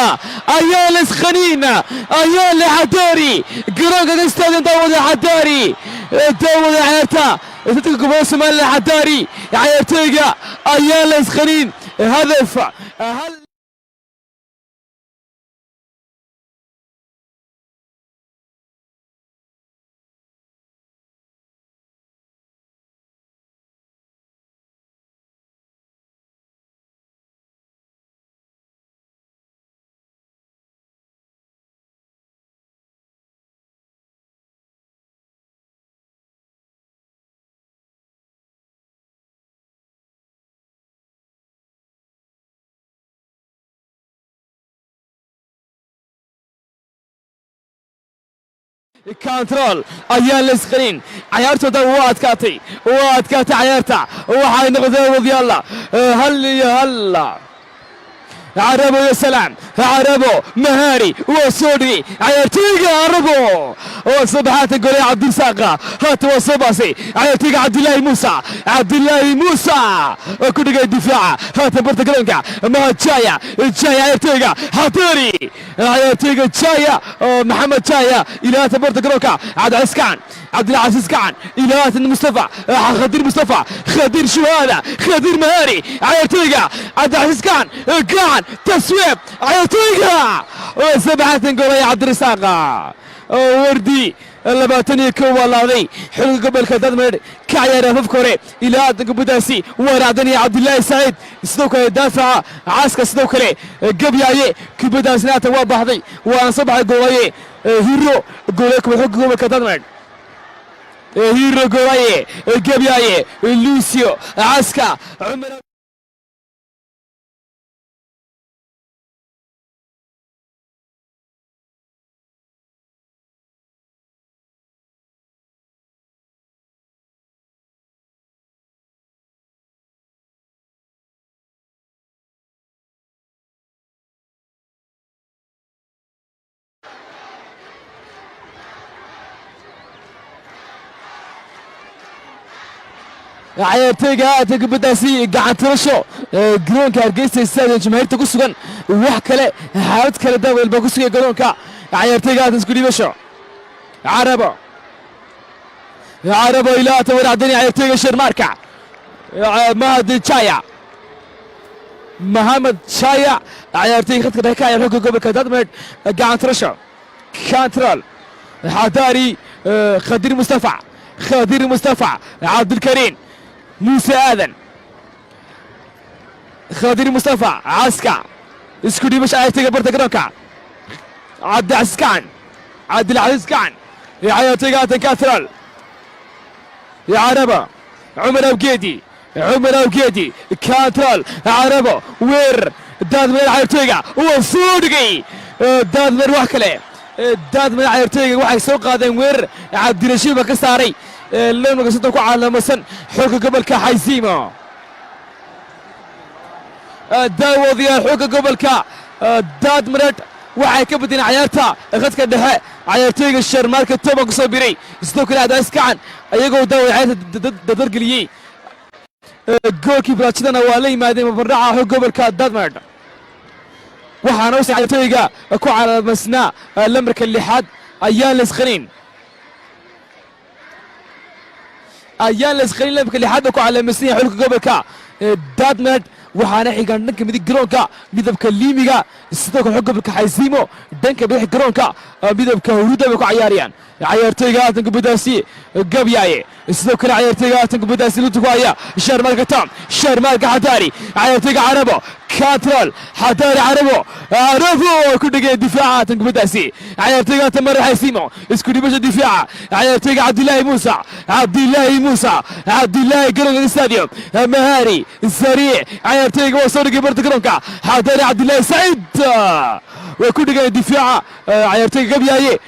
ايال إسخنين ايال حداري قرانك الاستاديوم داود حداري عيارتا تتلقوا موسم حداري عيارتيجا ايال إسخنين هدف كنترول أيان لسقرين عيارته ده وادكاتي عيارته وحي نقدر وضي الله هلا عربو يا سلام عربو مهاري وسوري عيرتيقة عربو وصبحات القول يا عبد الساقة هات وصباسي عيرتيقة عبد الله موسى وكل قاعد دفاع هات برتقالنكا ما جاية عيرتيقة حاطيري عيرتيقة جاية محمد جاية إلى هات برتقالنكا عبد العزيز كعن إلى هات مصطفى خدير مصطفى خدير شو هذا خدير مهاري عيرتيقة عبد العزيز كعن تسويب عيطيقة وسبعة نقول يا عبد الرزاق وردي اللباتني كوالادي حلو قبل كدمر كعيار فكوري الى قبداسي ورادني عبد الله سعيد سدوك يدافع عسكر سدوكري قبياي كبداسنات وبحضي وانصبح قوي هيرو قولك وحق قبل كدمر هيرو قوي قبياي لوسيو عسكر عمر عيرتيقة تقبداسي قاعد ترشو جرونكا هرقيسة السادة جماهيرتا كسوغان wax kale xaalad kale daawel baa ku sugaya garoonka ciyaartayga isku dhibasho carabo ilaa tawar cadani ciyaartayga sharmarka محمد شايع ciyaartayga khadka dhexe ka ciyaar xogga gobolka dadmed gacan trasho كانترول حداري خدير مصطفى عبد الكريم موسى آذن خدير مصطفى عسكر اسكودي مش عايز برتا جرانكا عبد العزيز كان يا عياتيغا كاثرال يا عربة عمر أوكيدي كاثرال عربة وير داد من عياتيغا وصودقي داد من وحكله داد من عياتيغا waxay soo qaadeen weer Cabdirashiid ba ka saaray leemka sidoo ku caalamasan xooga gobolka Xaysiimo daawadiyaal xooga gobolka daadmareed waxay ka badin ciyaarta khadka dhexe ciyaartooyga Sharmarka toba ku soo biray sidoo kale Adaas Kacan ayagoo ciyaarta dadar galiyay goolkii Braachidana waa la yimaadeen mabaraca xooga gobolka daadmareed waxaana u ciyaartooyga ku calaamaysnaa lambarka 6 ayaan la isqarin lambarka 6 ku calaamaysnaa xulka gobolka daadmareed waxaana xigaan dhanka midig garoonka midabka liimiga sidoo kale gobolka Xaysiimo dhanka bidix garoonka midabka huruuda bay ku ciyaarayaan ciyaartooyga aatanka badaasi gabyaaye sidoo kale ciyaartooyga aatanka badaasi lutu ku haya Sharmarka Xadaari ciyaartooyga Carabo كاترول حداري عربو كل دفاع aatanka badaasi ciyaartooyga Tamar Xaysiimo isku dhibasho difaaca ciyaartooyga عبد الله garoonka stadium مهاري سريع ciyaartooyga waa soo dhigay barta garoonka حداري عبد الله سعيد وكل دفاع ciyaartooyga gabyaaye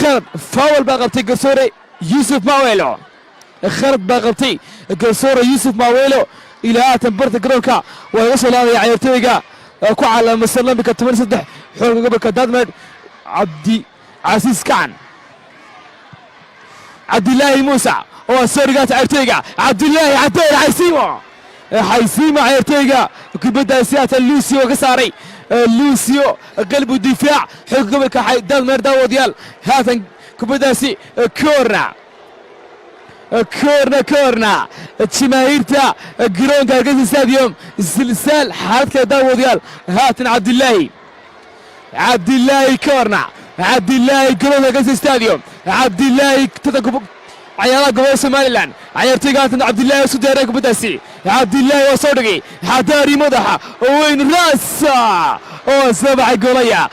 خرب فاول baa qabtay garsoore Yusuf Mawelo إلى برت جرونكا ويوصل هذا عيارتيجا كوعلى مسلم بك 83 حول قبل كدادمد عبد العزيز كان عبد الله موسى وسرقات عيارتيجا عبد الله عدال حيسيمو عيارتيجا كبدا سياسة لوسيو قصاري لوسيو قلب الدفاع حول قبل كدادمد داو ديال هذا كبدا سي كورنا جماهيرتا جرونكا هرقيسة ستاديوم زلزال حالتك داوديال هاتن عبد الله كورنا جرونكا هرقيسة ستاديوم عبد الله تتكب عيالك قوي سوماليلاند عيارتيغا عبد الله سودارك بداسي عبد الله وصدقي حداري مدحة وين راسا سبع قوليا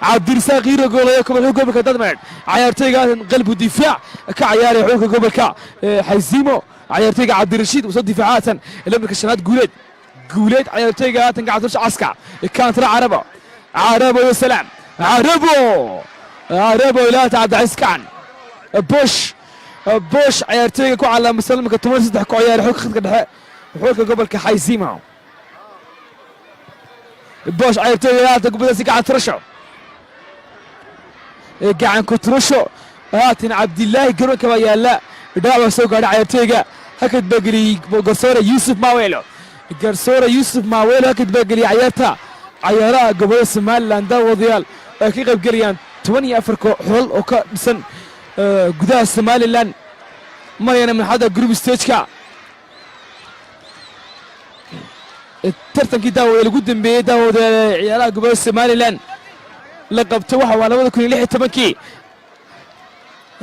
عبد الرزاق قوليا كما هو قبل كدادمد عيارتيغا قلب الدفاع كعياري حوك قبل حيزيمو عيارتيغا عبد الرشيد وصد دفاعات لمرك الشنات قوليت عيارتيغا تنقع ترش عسكر كانت عربو يا سلام reebo ilaata cabdicasiis kacan bosh ciyaartooyga ku calaamasan iminka 13 ku ciyaara xulka khadka dhexe xulka gobolka xaysiima bosh ciyaartooyga ilaata kubadaasi gacan turasho gacan ku turasho haatan cabdilaahi garoonka baa yaala dhaawac soo gaadhay ciyaartooyga hakad baa geliyey garsoore yuusuf maawelo hakad baa geliyey ciyaaraha gobolada somalilan daawadayaal ay ka qayb gelayaan 14 xul oo ka dhisan gudaha somalilan marayna manxada group stageka tartankii daawada lagu dambeeyey daawada ciyaaraha gobolada somalilan la qabtay waxa waa 2016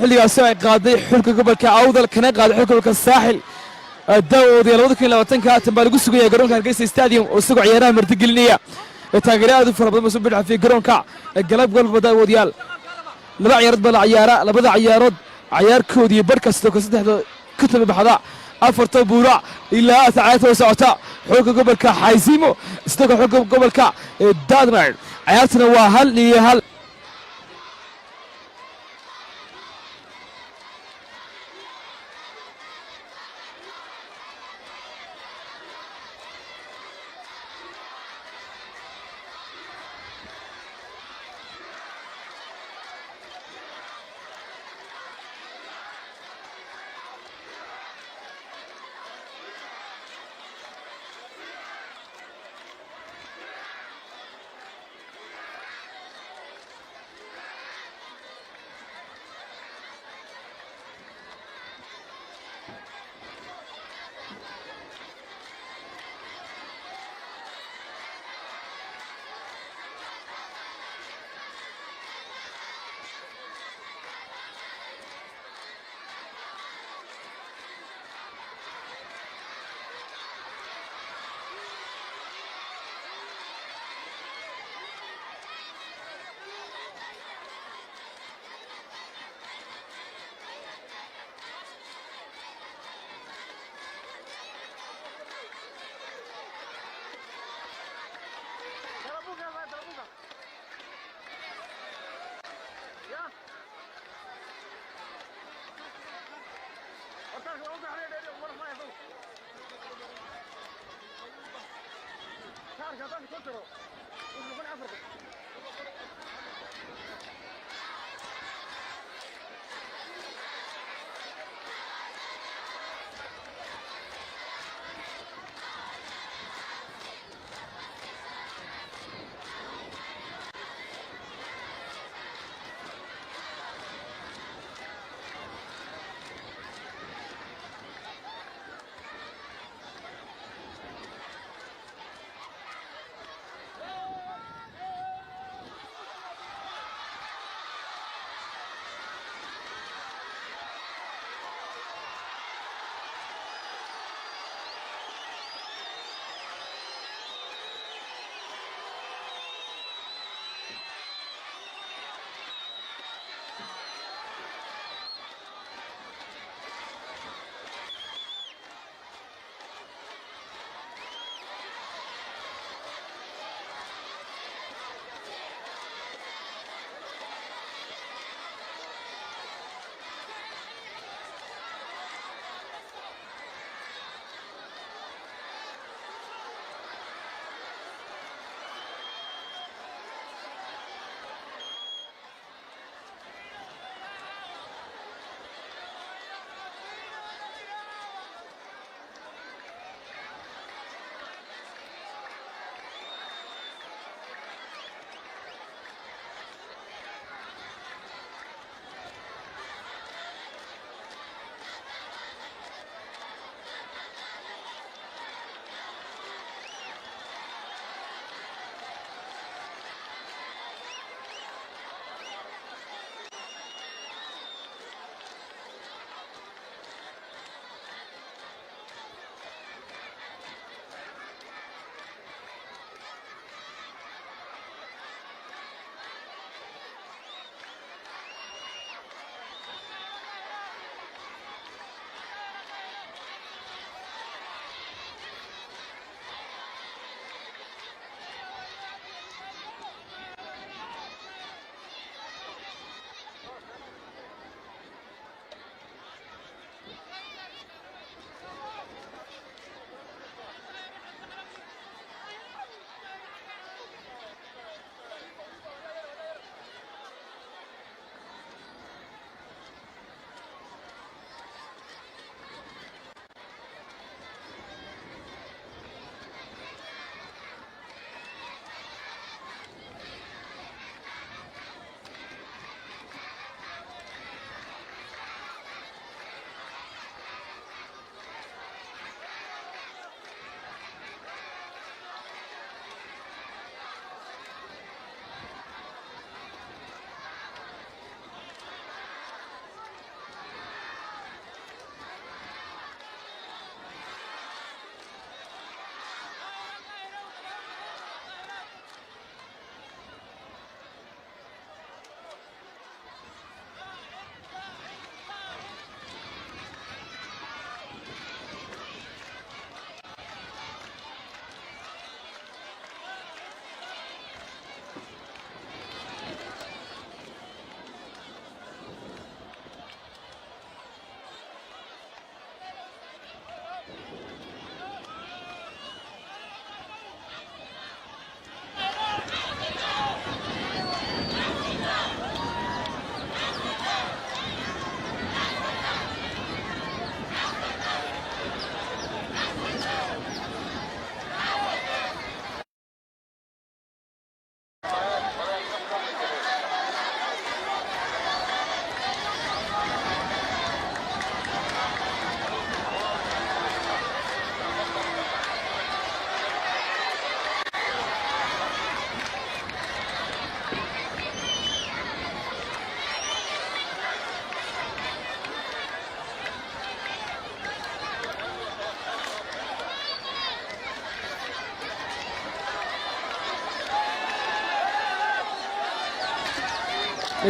xilligaasi ay qaaday xulka gobolka awdal kana qaaday xulka gobolka saaxil daawada 2020 haatan baa lagu sugaya garoonka Hargeysa Stadium oo isagoo ciyaaraha martigelinaya taageerayaal fara badan soo bidxafay garoonka galab galba daawadayaal laba ciyaarood baa la ciyaara labada ciyaarood ciyaarkoodii bar kasta ka saddexda ka tabaxda afarta buura ilaa saacado socota xulka gobolka xaysiimo isagoo xulka gobolka daadmar ciyaartuna waa 1-1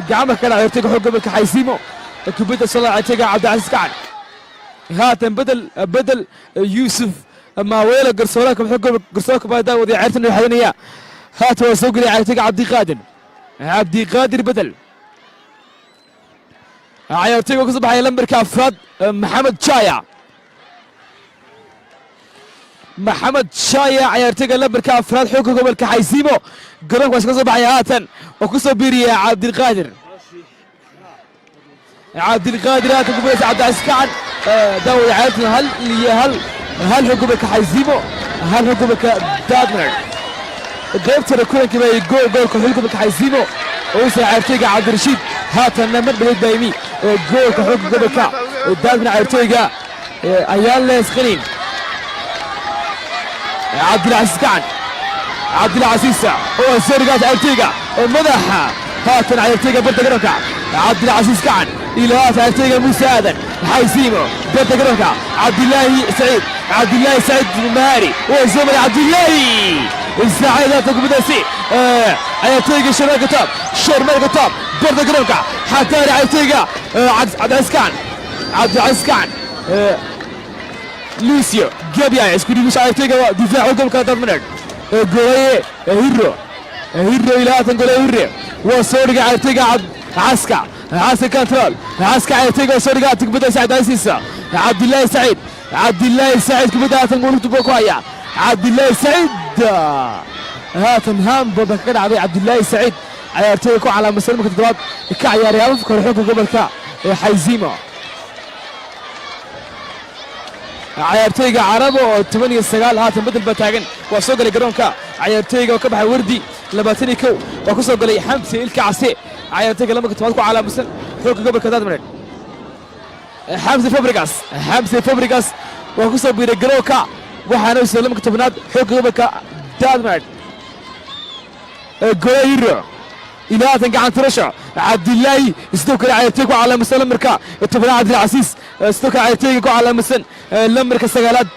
gacmaha ka dhaca ciyaartooyga xoogga gobolka xaysiimo kubadda soo laacay ciyaartooyga cabdicasiis gacan haatan bedel yuusuf maaweelo garsooraha garsoorka kubadda wada ciyaartan u xadanaya haatan waa soo gelay ciyaartooyga cabdiqaadir bedel ciyaartooyga ka soo baxaya lambarka afraad maxamed shaaya ciyaartooyga lambarka afraad xoogga gobolka xaysiimo garoonkaas ka soo baxaya haatan oo ku soo biiriya cabdiqaadir haatan kubadaysa cabdicasiis gacan daawada ciyaartan hal xoog gobolka xaysiimo hal xoog gobolka daadmer qaybtana kulankii bay goolka xoog gobolka xaysiimo oo u saaray ciyaartooyga cabdirashiid haatanna mar dhaweyd baayimi goolka xoogga gobolka daadmer ciyaartooyga ayaan leesqanin cabdilcasiis oo sarigaas ciyaartooyga madaxa haatan ciyaartooyga barta garoonka cabdilcasiis gacan ilaa haatan ciyaartooyga muuse aadan xaysiimo barta garoonka cabdilaahi saciid maari oo soo maray cabdilaahi saciid haatan kubadaasi ciyaartooyga sharmeelka top barta garoonka xataari ciyaartooyga cabdilcasiis gacan lucio gabia isku dhibisha ciyaartooyga difaaca gobolka daadmaneed golaye hiro ilaa haatan golaye hire waa soo dhigay ciyaartooyga caska control caska ciyaartooyga waa soo dhigay haatan kubaddaasi cabdicasiis cabdilaahi saciid kubadda haatan goolugtu boo ku haya cabdilaahi saciid haatan haambada kaga dhacday cabdilaahi saciid ciyaartooyga ku calaamadsan marka toddobaad ka ciyaaray afafka hore xulka gobolka xaysiimo ciyaartooyga carabo oo 19 haatan bedel baa taagan waa soo galay garoonka ciyaartooyga oo ka baxay wardi 21 waa ku soo galay xamse ilka case ciyaartooyga lambarka tobnaad ku calaamadsan xulka gobolka daadmareed xamse fabrigas waa ku soo biiray garoonka waxaana usoo lambarka tobnaad xulka gobolka daadmareed golayro ilaa haatan gacan tirasho cabdilaahi sidoo kale ciyaartooyga ku calaamadsan lambarka tobnaad cabdilcasiis sidoo kale ciyaartooyga ku calaamadsan lambarka sagaalaad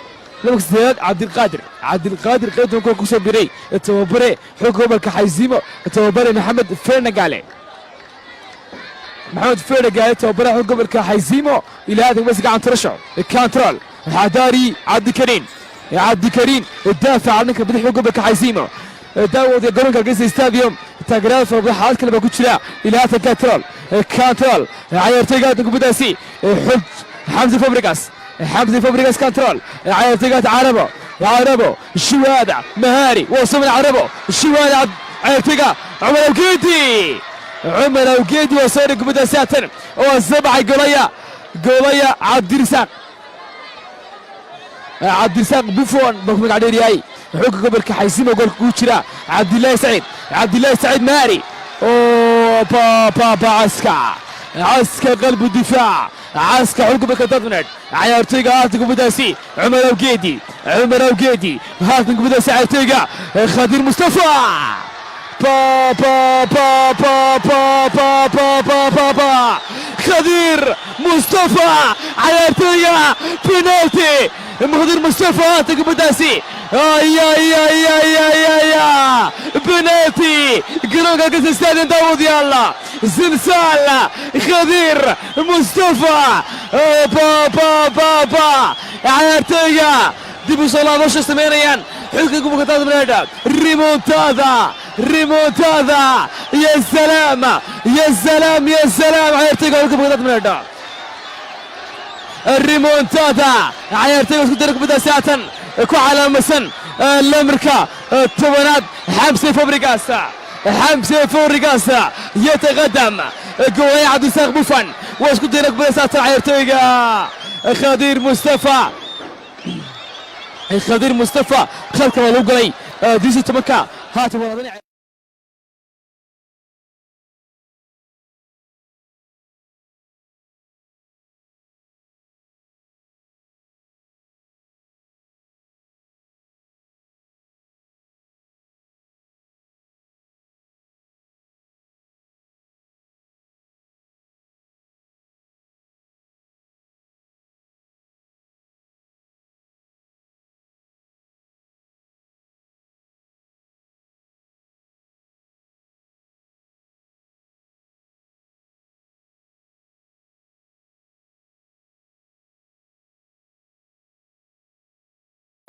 cabdiqaadir qaybtan kuwa ku soo biray tababare xulka gobolka xaysiimo tababare maxamed fernagaale tababare xulka gobolka xaysiimo ilaa haatan kubadaysa gacan tirasho control xadaari cabdikariin daafaca ninka bidix xulka gobolka xaysiimo daawada garoonka hargeysa stadium taageerada farabadan xaalad kale baa ku jira ilaa haatan control ciyaartooyga haatan kubaddaasi xamse fabrigas control ciyaartooyga carabo shiwaada mahaari waa soo maray carabo shiwaada ciyaartooyga cumar awgeedi waa soo dhigay kubaddaasi haatan oo soo baxay golaya cabdirasaaq buffon baa ku magac dheer yahay xulka gobolka xaysiimo goolka ku jira cabdilaahi saciid maari oo caska qalbu difaac caska xulka gobolka daadmaneed ciyaartooyga haatan kubaddaasi cumar awgeedi haatan kubaddaasi ciyaartooyga khadiir mustafa khadiir mustafa ciyaartooyga penalty khadiir mustafa haatan kubaddaasi penalty garoonka hargeysa stadium daawadayaal zilsaal khadiir mustafa ciyaartooyga dib u soo laabasho samaynayaan xulka gobolka daadmareed remontada ya salaam ciyaartooyga xulka gobolka daadmareed remontada ciyaartooyga isku dara kubaddaasi haatan ku calaamadsan lambarka tobanaad xamse fabrigas yataqadam gowaye cabdisaaq bufan waa isku dayna kubaddaasi haatan ciyaartooyga khadiir mustafa khalka waa lagu galay diisi tobanka haatan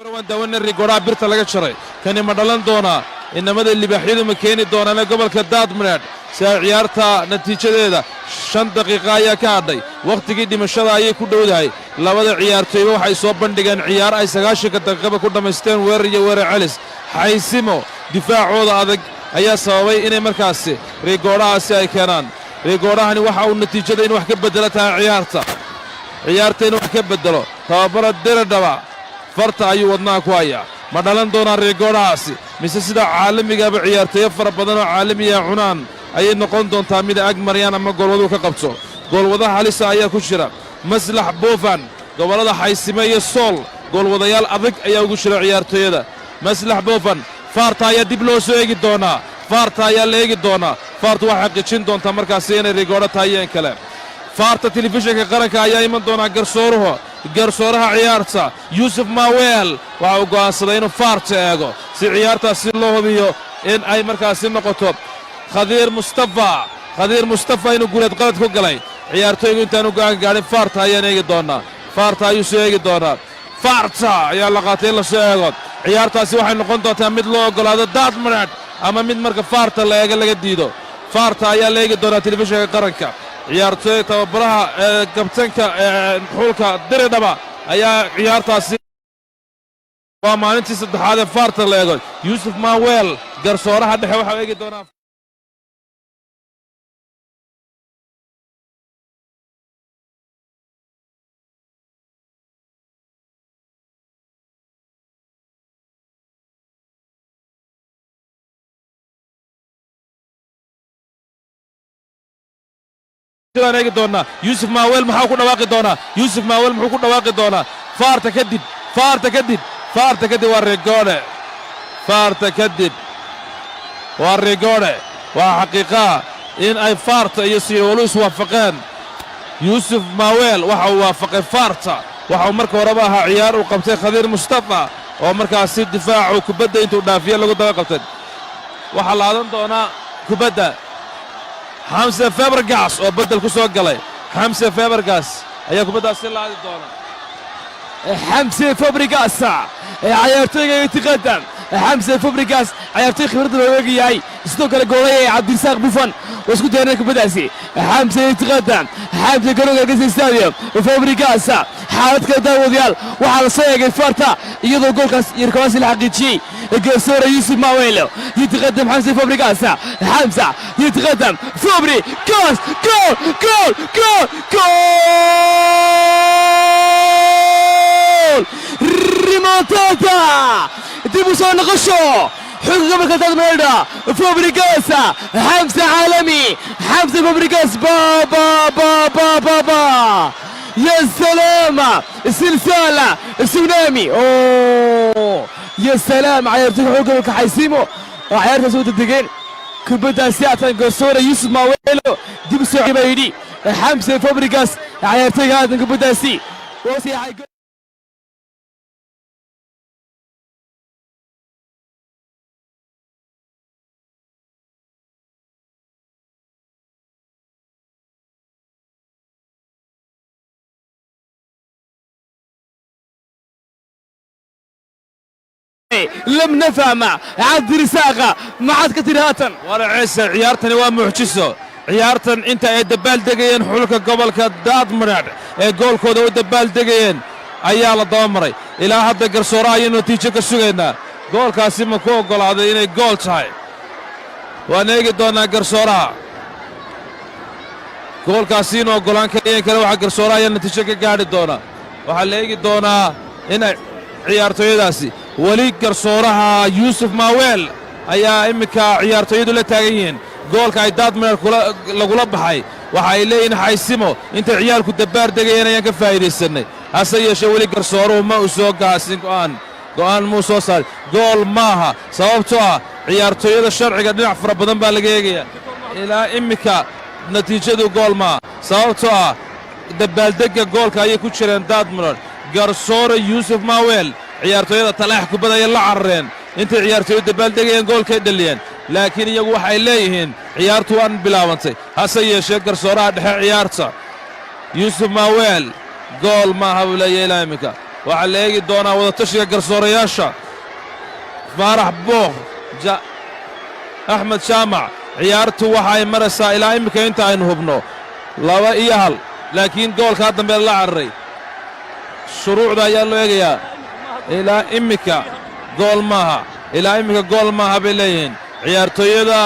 waan daawanay rigoodhaha birta laga jaray kani ma dhalan doonaa inamada libaaxyadu ma keeni doonaana gobolka daadmareedh si ay ciyaarta natiijadeeda 5 daqiiqa ayaa ka hadhay wakhtigii dhimashada ayay ku dhowdahay labada ciyaartooyba waxay soo bandhigeen ciyaar ay 90 daqiiqaba ku dhammaysteen weerar iyo weerar celis xaysimo difaacooda adag ayaa sababay inay markaasi rigoodhahaasi ay keenaan rigoodhahani waxa uu natiijada in wax ka beddelo tahay ciyaarta in wax ka beddelo tababara diradhaba farta ayuu wadnaha ku hayaa ma dhalan doonaan rigoodhahaasi mise sida caalamigaaba ciyaartooyo fara badan oo caalamiya cunaan ayay noqon doontaa mid ag maryaan ama goolwaduu ka qabto goolwadaha halisa ayaa ku jira maslax buufan gobollada xaysime iyo sool goolwadayaal adag ayaa ugu jira ciyaartooyada maslax buufan faarta ayaa dib loo soo eegi doonaa faarta ayaa la eegi doonaa faartu waxay xaqiijin doontaa markaasi inay rigoodho taayeen kale faarta telefishinka qaranka ayaa iman doonaa garsooraha ciyaarta yuusuf maaweel waxa uu go'aansaday inuu faarta eego si ciyaartaasi loo hubiyo in ay markaasi noqoto khadiir mustafa inuu guuleed qalad ku galay ciyaartooygu intaanu go'aan gaadhin faarta ayaan eegi doonaa faarta ayuu soo eegi doonaa faarta ayaa la qaatay in la soo eego ciyaartaasi waxay noqon doontaa mid loo oggolaado daadmareedh ama mid marka faarta la eega laga diido faarta ayaa la eegi doonaa telefishinka qaranka ciyaartooy tababaraha kabtanka xulka diridhaba ayaa ciyaartaasi waa maalintii saddexaad ee faarta la eego yuusuf maaweel garsooraha dhexe waxaa eegi doonaa eegi doonaa yuusuf maaweel maxaa ku dhawaaqi doonaa yuusuf maaweel muxuu ku dhawaaqi doonaa faarta kadib waa rigoodhe faarta kadib waa rigoodhe waa xaqiiqaa in ay faarta iyo siyoolu iswaafaqeen yuusuf maaweel waxa uu waafaqay faarta waxa uu marka horeba ahaa ciyaar uu qabtay khadiir mustafa oo markaasi difaacu kubadda intuu dhaafiye lagu daba qabtay waxaa la aadan doonaa kubadda xamse febergas oo beddel ku soo galay xamse febergas ayaa kubaddaasi laadi doona xamse febrigas ciyaartooyga itiqadan xamse febrigas ciyaartooy khibradda loo eegayahay sidoo kale goolaya cabdirasaaq bufan oo isku dayana kubaddaasi xamse itiqadan xamse garoonka hargeysa stadium febrigas xaalad kale daawadayaal waxaa la soo eegay farta iyadoo goolkaas iyo rikabaasi la xaqiijiyey garsoora yuusuf maawelo يتقدم حمزة فابريغاس حمزة يتقدم فابريغاس جول جول جول جول ريمونتادا ديبوسون غشو حلو قبل كتاب ميردا فابريغاس حمزة عالمي حمزة فابريغاس بابا بابا بابا يا سلام السلسلة السونامي اوه يا سلام عيارتك حقوقك حيسيمو وعيارتك سوت الدقين كبدا ساعة قصورة يوسف ماويلو ديب سوعي بايدي حمزة فابريغاس عيارتك هذا كبدا سي وسي لم نفهم عبد الرساقة ما عاد كثير هاتن ورا عيسى عيارتني ومعجزة عيارتن انت اي دبال دقيين حولك قبل كداد مراد اي جول كودا ودبال دقيين ايالا دومري الى هذا قرصوراي نتيجة كسوغينا جول كاسيما كو جول هذا اني جول تاي ونيجي دونا قرصورا جول كاسينو جولان كاين كلا waxa قرصوراي نتيجة كغادي دونا waxa leegi doona in ciyaartooyadaasi wali garsooraha yuusuf maaweel ayaa imika ciyaartooyadu la taagan yihiin goolka ay daadmeer lagula baxay waxa ay leeyihiin xaysimo inta ciyaarku dabaar degayeen ayaan ka faa'iidaysanay hase yeeshee weli garsooruhu ma u soo gaasin go'aan muu soo saaray gool maaha sababtoo ah ciyaartooyada sharciga dhinac fara badan baa laga eegayaa ilaa imika natiijadu gool maaha sababtoo ah dabaaldegga goolka ayay ku jireen daadmeer garsoore yuusuf maaweel ciyaartooyada talaax kubadda ay la carareen intay ciyaartooyadu dabaaldegayeen goolkay dhaliyeen laakiin iyagu waxay leeyihiin ciyaartu waan bilaabantay hase yeeshee garsooraha dhexe ciyaarta yuusuf maaweel gool maaha buu leeyahay ilaa iminka waxaa la eegi doonaa wadatashiga garsoorayaasha faarax bookh axmed jaamac ciyaartu waxa ay maraysaa ilaa immika inta aynu hubno 2-1 laakiin goolkaa dambe la cararay shuruucda ayaa loo eegayaa ilaa immika gool maaha bay leeyihiin ciyaartooyada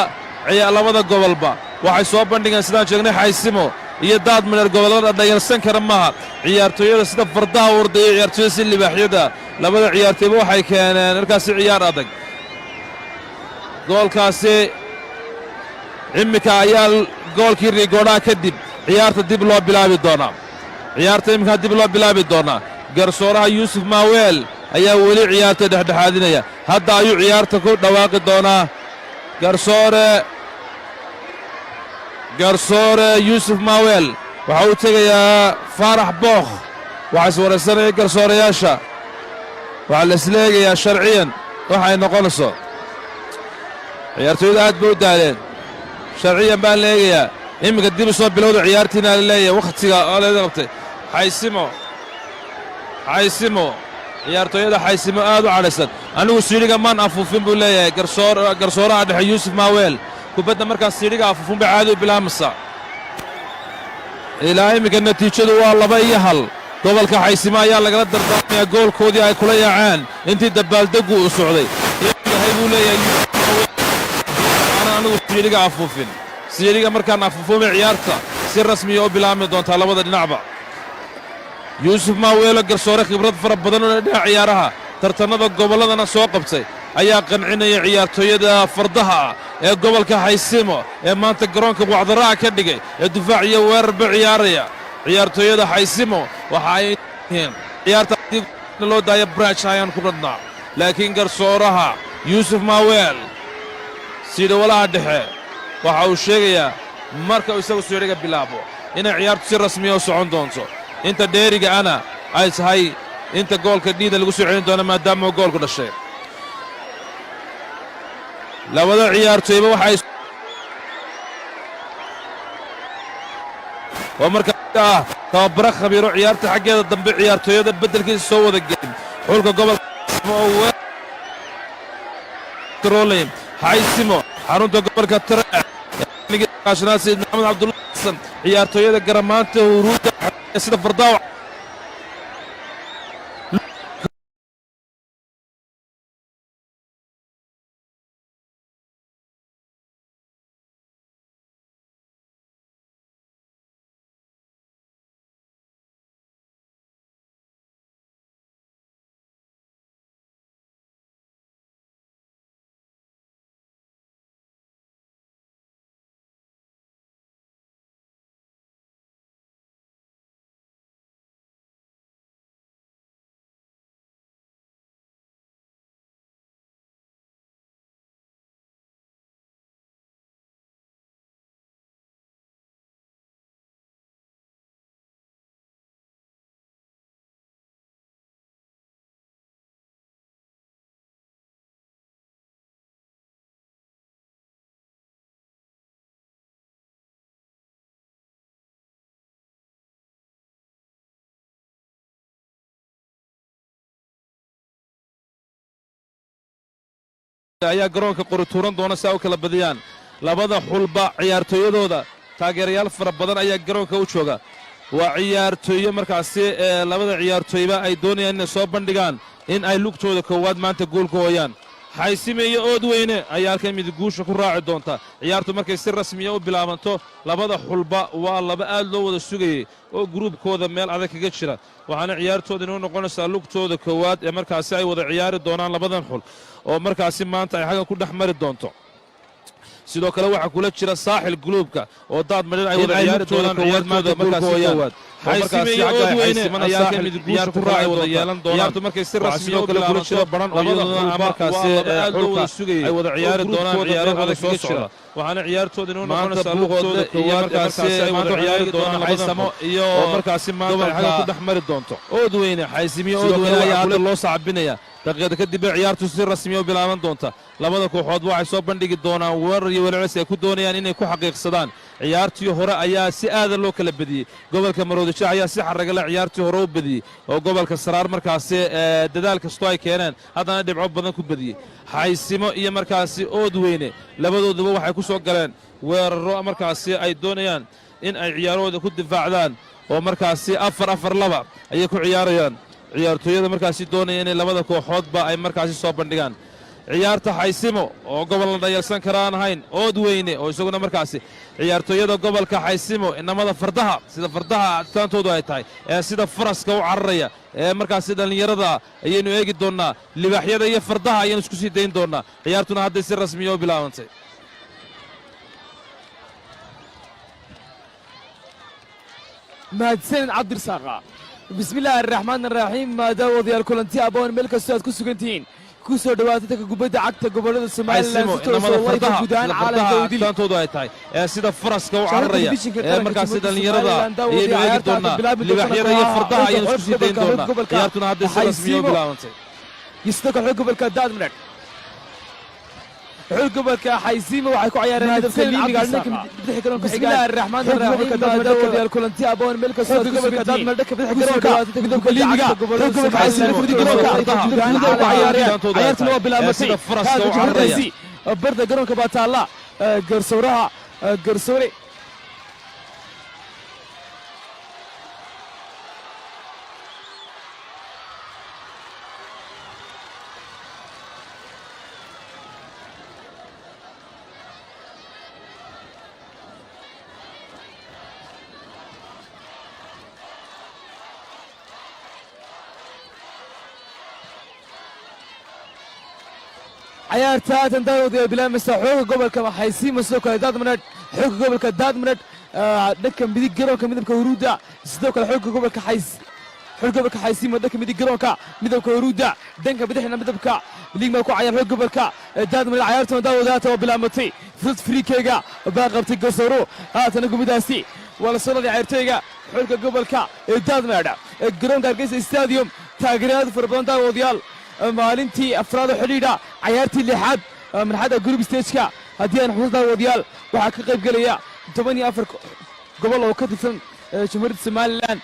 labada gobolba waxay soo bandhigeen sidaan sheegnay xaysimo iyo daadmareer gobollada dhayalsan kara maaha ciyaartooyada sida fardaha wardaya ciyaartooyada si libaaxyada labada ciyaartooyba waxay keeneen markaasi ciyaar adag goolkaasi immika ayaa goolkii riigoodhaha kadib ciyaarta dib loo bilaabi doonaa garsooraha yuusuf maaweel ayaa weli ciyaarta dhexdhexaadinaya hadda ayuu ciyaarta ku dhawaaqi doonaa garsoore yuusuf maaweel waxa uu tegayaa faarax bookh waxaa iswaraysanaya garsoorayaasha waxaa la isleegayaa sharciyan waxay noqonayso ciyaartooyadu aad bay u daaleen sharciyan baa la eegayaa iminka dib u soo bilowda ciyaartiina la leeyahay wakhtiga oo leeda qabtay xaysimo ciyaartooyada xaysimo aad u cadhaysan anigu siidhiga maan afuufin buu leeyahay garsooraha dhexe yuusuf maaweel kubadda markaas siidhiga afuufin bay caadi u bilaamaysaa ilaa iminka natiijadu waa 2-1 gobolka xaysimo ayaa lagala dardaarmayaa goolkoodii ay kula yaaceen intii dabaaldeggu u socday yahay buu leeyahay anigu siidhiga markaan afuufumay ciyaarta si rasmiya u bilaabmi doontaa labada dhinacba yuusuf maaweelo garsoore khibrad fara badan oo dhinaca ciyaaraha tartannada gobolladana soo qabtay ayaa qancinaya ciyaartooyada fardaha ah ee gobolka xaysimo ee maanta garoonka wacdaraha ka dhigay ee difaac iyo weerarba ciyaaraya ciyaartooyada xaysimo waxa ay yihiin ciyaarta loo daaya braj ayaan ku radnaa laakiin garsooraha yuusuf maaweel siidhawalaha dhexe waxa uu sheegayaa marka uu isagu siidhiga bilaabo inay ciyaartu si rasmiya u socon doonto inta dheeriga ana ay tahay inta goolka dhiida lagu soo celin doono maadaama uu goolku dhashay labada ciyaartooyba waxay waa markaa tababara khabiiro ciyaarta xaggeeda dambe ciyaartooyada beddelkiisa soo wada gelin xulka gobolka xaysimo xarunta gobolka taraashanaad sayid maxamed cabdullahi xasan ciyaartooyada garamaanta huruudda sida fardaawa ayaa garoonka qorituuran doona si ay u kala badiyaan labada xulba ciyaartooyadooda taageerayaal fara badan ayaa garoonka u jooga waa ciyaartooyo markaasi labada ciyaartooyba ay doonayaan inay soo bandhigaan in ay lugtooda koowaad maanta guul ku hooyaan xaysime iyo oodweyne ayaa halkan mid guusha ku raaci doonta ciyaartu markay si rasmiya u bilaabanto labada xulba waa laba aad loo wada sugayey oo gruubkooda meel adag kaga jira waxaana ciyaartooda inuu noqonaysaa lugtooda koowaad ee markaasi ay wada ciyaari doonaan labadan xul oo markaasi maanta ay xaggan ku dhex mari doonto sidoo kale waxaa kula jira saaxil guluubka oo daad madhin ay wada ciyaari doonaan ciyaartooda markaasi koowaad xaysime iyo oodweyne ayaa halkan mid guusha ku raaci wada yeelan doonaan ciyaartu markay si rasmiya u bilaabanto labada xulba markaasi aad loo wada sugayey ay wada ciyaari doonaan ciyaaro adag soo socda waxaana ciyaartooda inuu noqonaysaa lugtooda koowaad markaasi ay wada ciyaari doonaan xaysamo iyo oo markaasi maanta ay xaggan ku dhex mari doonto oodweyne xaysime iyo oodweyne ayaa hadda loo sacbinaya daqiiqada kadib bay ciyaartu si rasmiya u bilaaban doonta labada kooxood waxay soo bandhigi doonaan weerar iyo weerarsi ay ku doonayaan inay ku xaqiiqsadaan ciyaartii hore ayaa si aada loo kala bediyey gobolka maroodijeex ayaa si xaragale ciyaartii hore u bediyey oo gobolka saraar markaasi dadaal kastoo ay keeneen haddana dhibco badan ku bediyey xaysimo iyo markaasi oodweyne labadooduba waxay ku soo galeen weeraro markaasi ay doonayaan in ay ciyaarahooda ku difaacdaan oo markaasi 4-4-2 ayay ku ciyaarayaan ciyaartooyada markaasi doonaya inay labada kooxoodba ay markaasi soo bandhigaan ciyaarta xaysimo oo gobol la dhayalsan karaan ahayn oodweyne oo isaguna markaasi ciyaartooyada gobolka xaysimo inamada fardaha sida fardaha adkaantoodu ay tahay ee sida faraska u cararaya ee markaasi dhallinyarada ayaynu eegi doonnaa libaaxyada iyo fardaha ayaynu isku sii dayn doonnaa ciyaartuna hadday si rasmiya u bilaabantay mahadsanid cabdirasaaqa bismillaahi araxmaan araxiim daawadayaal kulanti aboon meel kastoo aad ku sugantihiin ku soo dhawaatay dadka kubadda cagta gobolada Soomaaliland si toos ah way gudaan caalamka idil taantoodu ay tahay ee sida faraska u cararaya ee markaasi dhalinyarada ayaynu eegi doonnaa libaaxyada iyo fardaha ayaynu isku sii dayn doonnaa ciyaartuna hadday si rasmiya u bilaabantay yisdaka xog gobolka daadmareed xog gobolka xaysiimo waxay ku ciyaareen midabka liimiga bidix garoonka bismillaahi araxmaan araxiim daawadayaal kulanti aboon meel kastoo aad ku sugantihiin bidix garoonka midabka liimiga xog gobolka xaysiimo bidix garoonka ciyaartuna waa bilaabatay sida faraska u cararaya barda garoonka baa taalla garsooraha garsoore ciyaarta haatan daawadayaal bilaabmaysa xooga gobolka xaysiimo sidoo kale daadmareed xooga gobolka daadmareed dhanka midig garoonka midabka huruudda sidoo kale xooga gobolka xaysiimo dhanka midig garoonka midabka huruudda dhanka bidixna midabka liigma ku ciyaar xooga gobolka daadmareed ciyaartana daawada haatan waa bilaabmatay fudud friikeega baa qabtay gasooro haatana gumidaasi waa la soo laday ciyaartooyga xooga gobolka daadmareed garoonka hargeysa stadium taageerayaal fara badan daawadayaal maalintii afraad oo xidhiidha cayaartii lixaad marxadda group stageka haddii aan xusuus daawadayaal waxaa ka qayb gelaya 14 gobol oo ka tirsan jamhuuriyadda Somaliland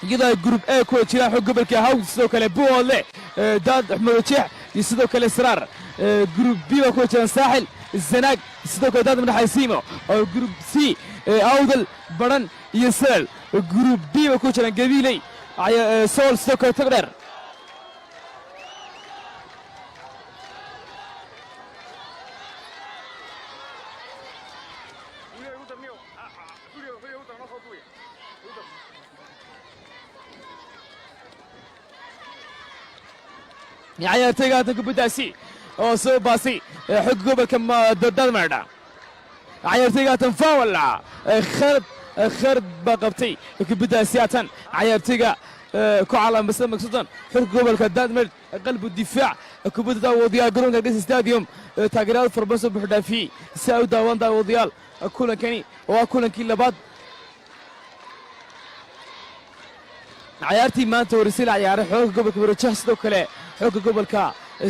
iyadoo ay group A ku jiraan xog gobolka Hawd sidoo kale Buole daad Maroodijeex iyo sidoo kale Saraar group B ku jiraan Saaxil Zanaag sidoo kale daad Xaysiimo oo group C Awdal Baran iyo Seel group D ku jiraan Gabiley sool sidoo kale tagdheer ciyaartooyga haatan kubaddaasi oo soo baasay xog gobolka daadmareed ciyaartooyga haatan faawal kharad baa qabtay kubaddaasi haatan ciyaartooyga ku calaamadsan Maksudan xog gobolka daadmareed qalbu difaac kubadda daawadayaal garoonka Hargeysa stadium taageerayaal fara badan soo buux dhaafiyey si ay u daawaan daawadayaal kulankani waa kulankii labaad ciyaartii maanta horeysay la ciyaaray xooga gobolka Maroodijeex sidoo kale xooga gobolka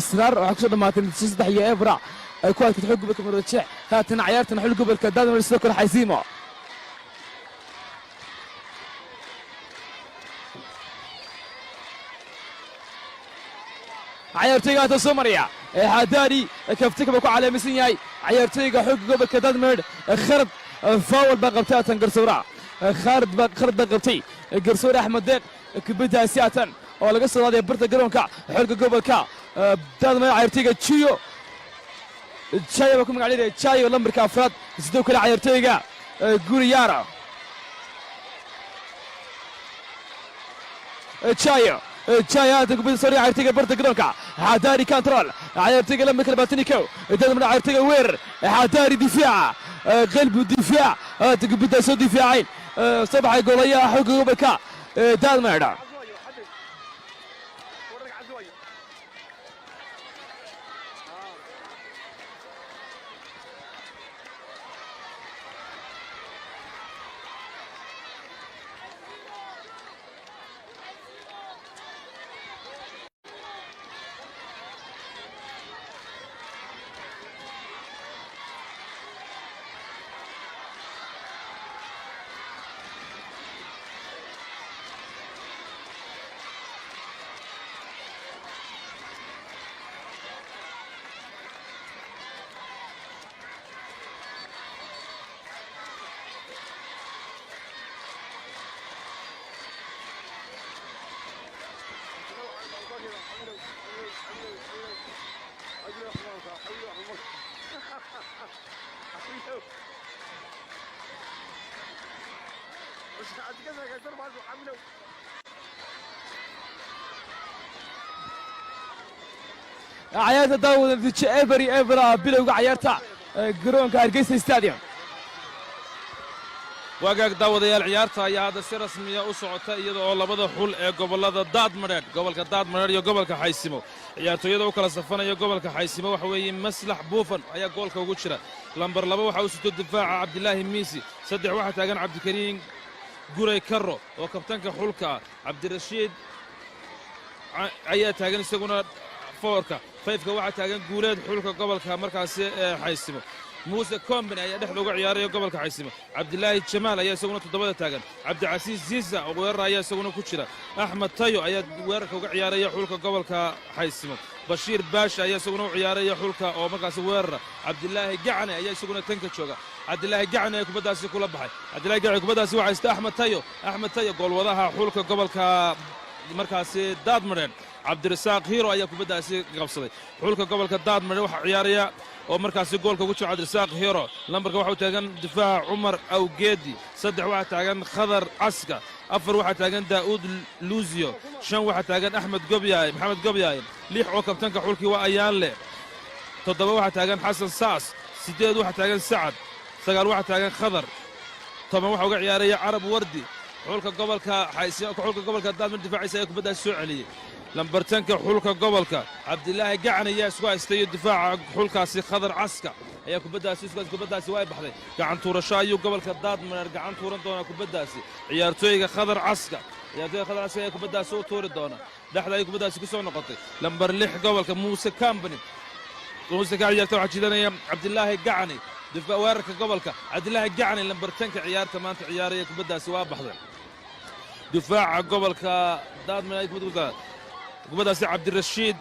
Saraar waxaa kusoo dhammaatay natiijo 3 iyo Ebra ay ku adkaatay xooga gobolka Maroodijeex haatan ciyaartan xooga gobolka daadmareed sidoo kale Xaysiimo ciyaartooyga haatan soo maraya xadaari kaftika baa ku calaamisan yahay ciyaartooyga xooga gobolka daadmareed kharad faawal baa qabtay haatan garsoora kharad baa qabtay garsoore axmed deeq kubaddaasi haatan oo laga soo qaaday barta garoonka xooga gobolka daadmareed ciyaartooyga jayo baa ku magacdheeraya jayo lambarka afraad sidoo kale ciyaartooyga guriyaara jayo هذا قبل سوري عيرتيجا برد قدرك حداري كانترول عيرتيجا لما كلمة تنيكو دائما من عيرتيجا وير حداري دفاع قلب الدفاع تقبل تسود دفاعين صباح يقول يا حق قبلك دائما ciyaarta daawada natiijo every ever bilowga ciyaarta garoonka Hargeysa Stadium. wagaag daawadayaal ciyaarta ayaa hadda si rasmiya u socota iyada oo labada xul ee gobolada Daadmareed gobolka Daadmareed iyo gobolka Xaysimo ciyaartooyada u kala safanaya gobolka Xaysimo waxa weeye Maslax Buufan ayaa goolka ugu jira lambar 2 waxa uu sito difaaca Cabdilaahi Miisi 3 waxa taagan Cabdikariin Guray Karro oo kabtanka xulka Cabdirashiid ayaa taagan isaguna foorka 5 waxa taagan guuleed xulka gobolka markaasi Xaysimo موسى كومبني ayaa dhexda uga ciyaaraya gobolka Xaysimo Cabdilaahi Jamaal ayaa isaguna todobada taagan Cabdicasiis Ziisa oo weerar ayaa isaguna ku jira Axmed Tayo ayaa weerarka uga ciyaaraya xulka gobolka Xaysimo Bashiir Baash ayaa isaguna u ciyaaraya xulka oo markaas weerar Cabdilaahi Gacane ayaa isaguna tanka jooga Cabdilaahi Gacane ay kubadaasi kula baxay Cabdilaahi Gacane kubadaasi waxa haysta Axmed Tayo goolwadaha xulka gobolka markaasi Daadmareed Cabdirasaaq Hiro ayaa kubadaasi qabsaday xulka gobolka Daadmareed waxa ciyaaraya oo markaasi goolka ugu jira Cabdirasaaq Hiro lambarka waxa uu taagan difaac Umar Awgeedi 3 waxa taagan Khadar Aska 4 waxa taagan Daawud Luuzio 5 waxa taagan Maxamed Gobyaay 6 oo kabtanka xulkii waa Ayaanle 7 waxa taagan Xasan Saas 8 waxa taagan Sacad 9 waxa taagan Khadar 10 waxa uga ciyaaraya Carab Wardi xulka gobolka Xaysimo xulka gobolka Daadmareed difaaciisa ay kubadaasi soo celiyay lambartanka xulka gobolka Cabdilaahi Gacane ayaa isku haystay difaaca xulkaasi Khadar Aska ayaa kubadaasi way baxday gacan tuurasho ayuu gobolka Daadmareed gacan tuuran doona kubadaasi ciyaartooyga Khadar Aska ayaa kubadaasi u tuuri doona dhaxda ay kubadaasi ku soo noqotay lambar 6 gobolka Muuse Company ciyaarta waxa jiidanaya Cabdilaahi Gacane difaac weerarka gobolka Cabdilaahi Gacane lambartanka ciyaarta maanta ciyaaraya kubadaasi waa baxday difaaca gobolka Daadmareed kubadaasi Cabdirashiid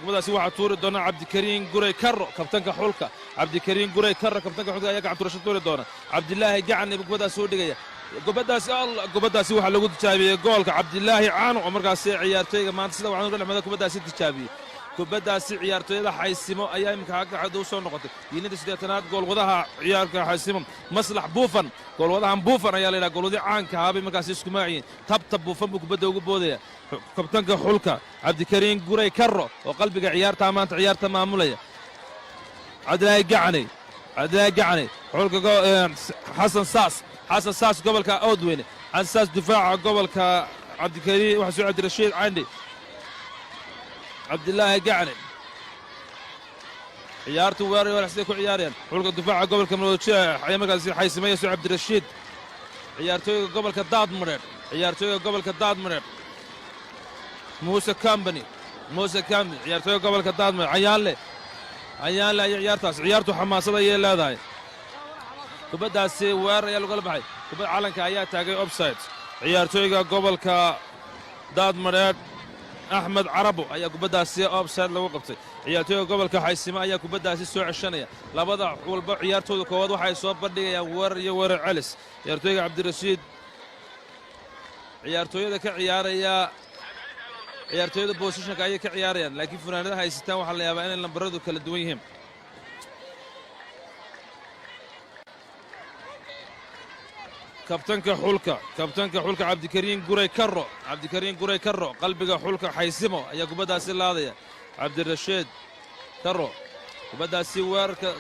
kubadaasi waxa tuuri doona Cabdikariin Guray Karro kabtanka xulka Cabdikariin Guray Karro kabtanka xulka ayaa gacan tuurasho tuuri doona Cabdilaahi Gacane kubadaasi u dhigaya kubadaasi waxa lagu tijaabiyay goolka Cabdilaahi Caano oo markaasi ciyaartooyga maanta sida waxaan uga dhexmada kubadaasi tijaabiyay kubadaasi ciyaartooyada Xaysimo ayaa imika xagga u soo noqotay diinada 8aad goolwadaha ciyaarka Xaysimo Maslax Buufan goolwadahan Buufan ayaa la yiraahdaa goolwadii caanka ahaa markaasi isku maaciyeen tabta Buufan buu kubada ugu boodaya kabtanka xulka Cabdikariin Guray Karro oo qalbiga ciyaarta maanta ciyaarta maamulaya Cabdilaahi Gacane xulka Xasan Saas gobolka Oodweyne Xasan Saas difaaca gobolka Cabdikariin waxa soo Cabdirashiid Candi Cabdilaahi Gacane ciyaartu weerar sidoo ku ciyaarayaan xulka difaaca gobolka Maroodiya ayaa markaasi Xaysimo soo Cabdirashiid ciyaartooyga gobolka Daadmareed Muuse Company ciyaartooyga gobolka Daadmareed Ayaanle ay ciyaartu xamaasad ay leedahay kubadaasi weerar ayaa lagu baxay kubad calanka ayaa taagay offside ciyaartooyga gobolka Daadmareed Axmed Carabo ayaa kubadaasi offside lagu qabtay ciyaartooyga gobolka Xaysimo ayaa kubadaasi soo ceshanaya labada walba ciyaartooyda koowaad waxay soo bandhigayaan weerar iyo weerar celis ciyaartooyga Cabdirashiid ciyaartooyada ka ciyaaraya ciyaartooyada positionka ay ka ciyaarayaan laakiin funaanadaha haysataan waxa la yaabaa inay lambaradu kala duwan yihiin kabtanka xulka Cabdikariin Guray Karro qalbiga xulka Xaysimo ayaa kubadaasi laadaya Cabdirashiid Karro kubadaasi weerarka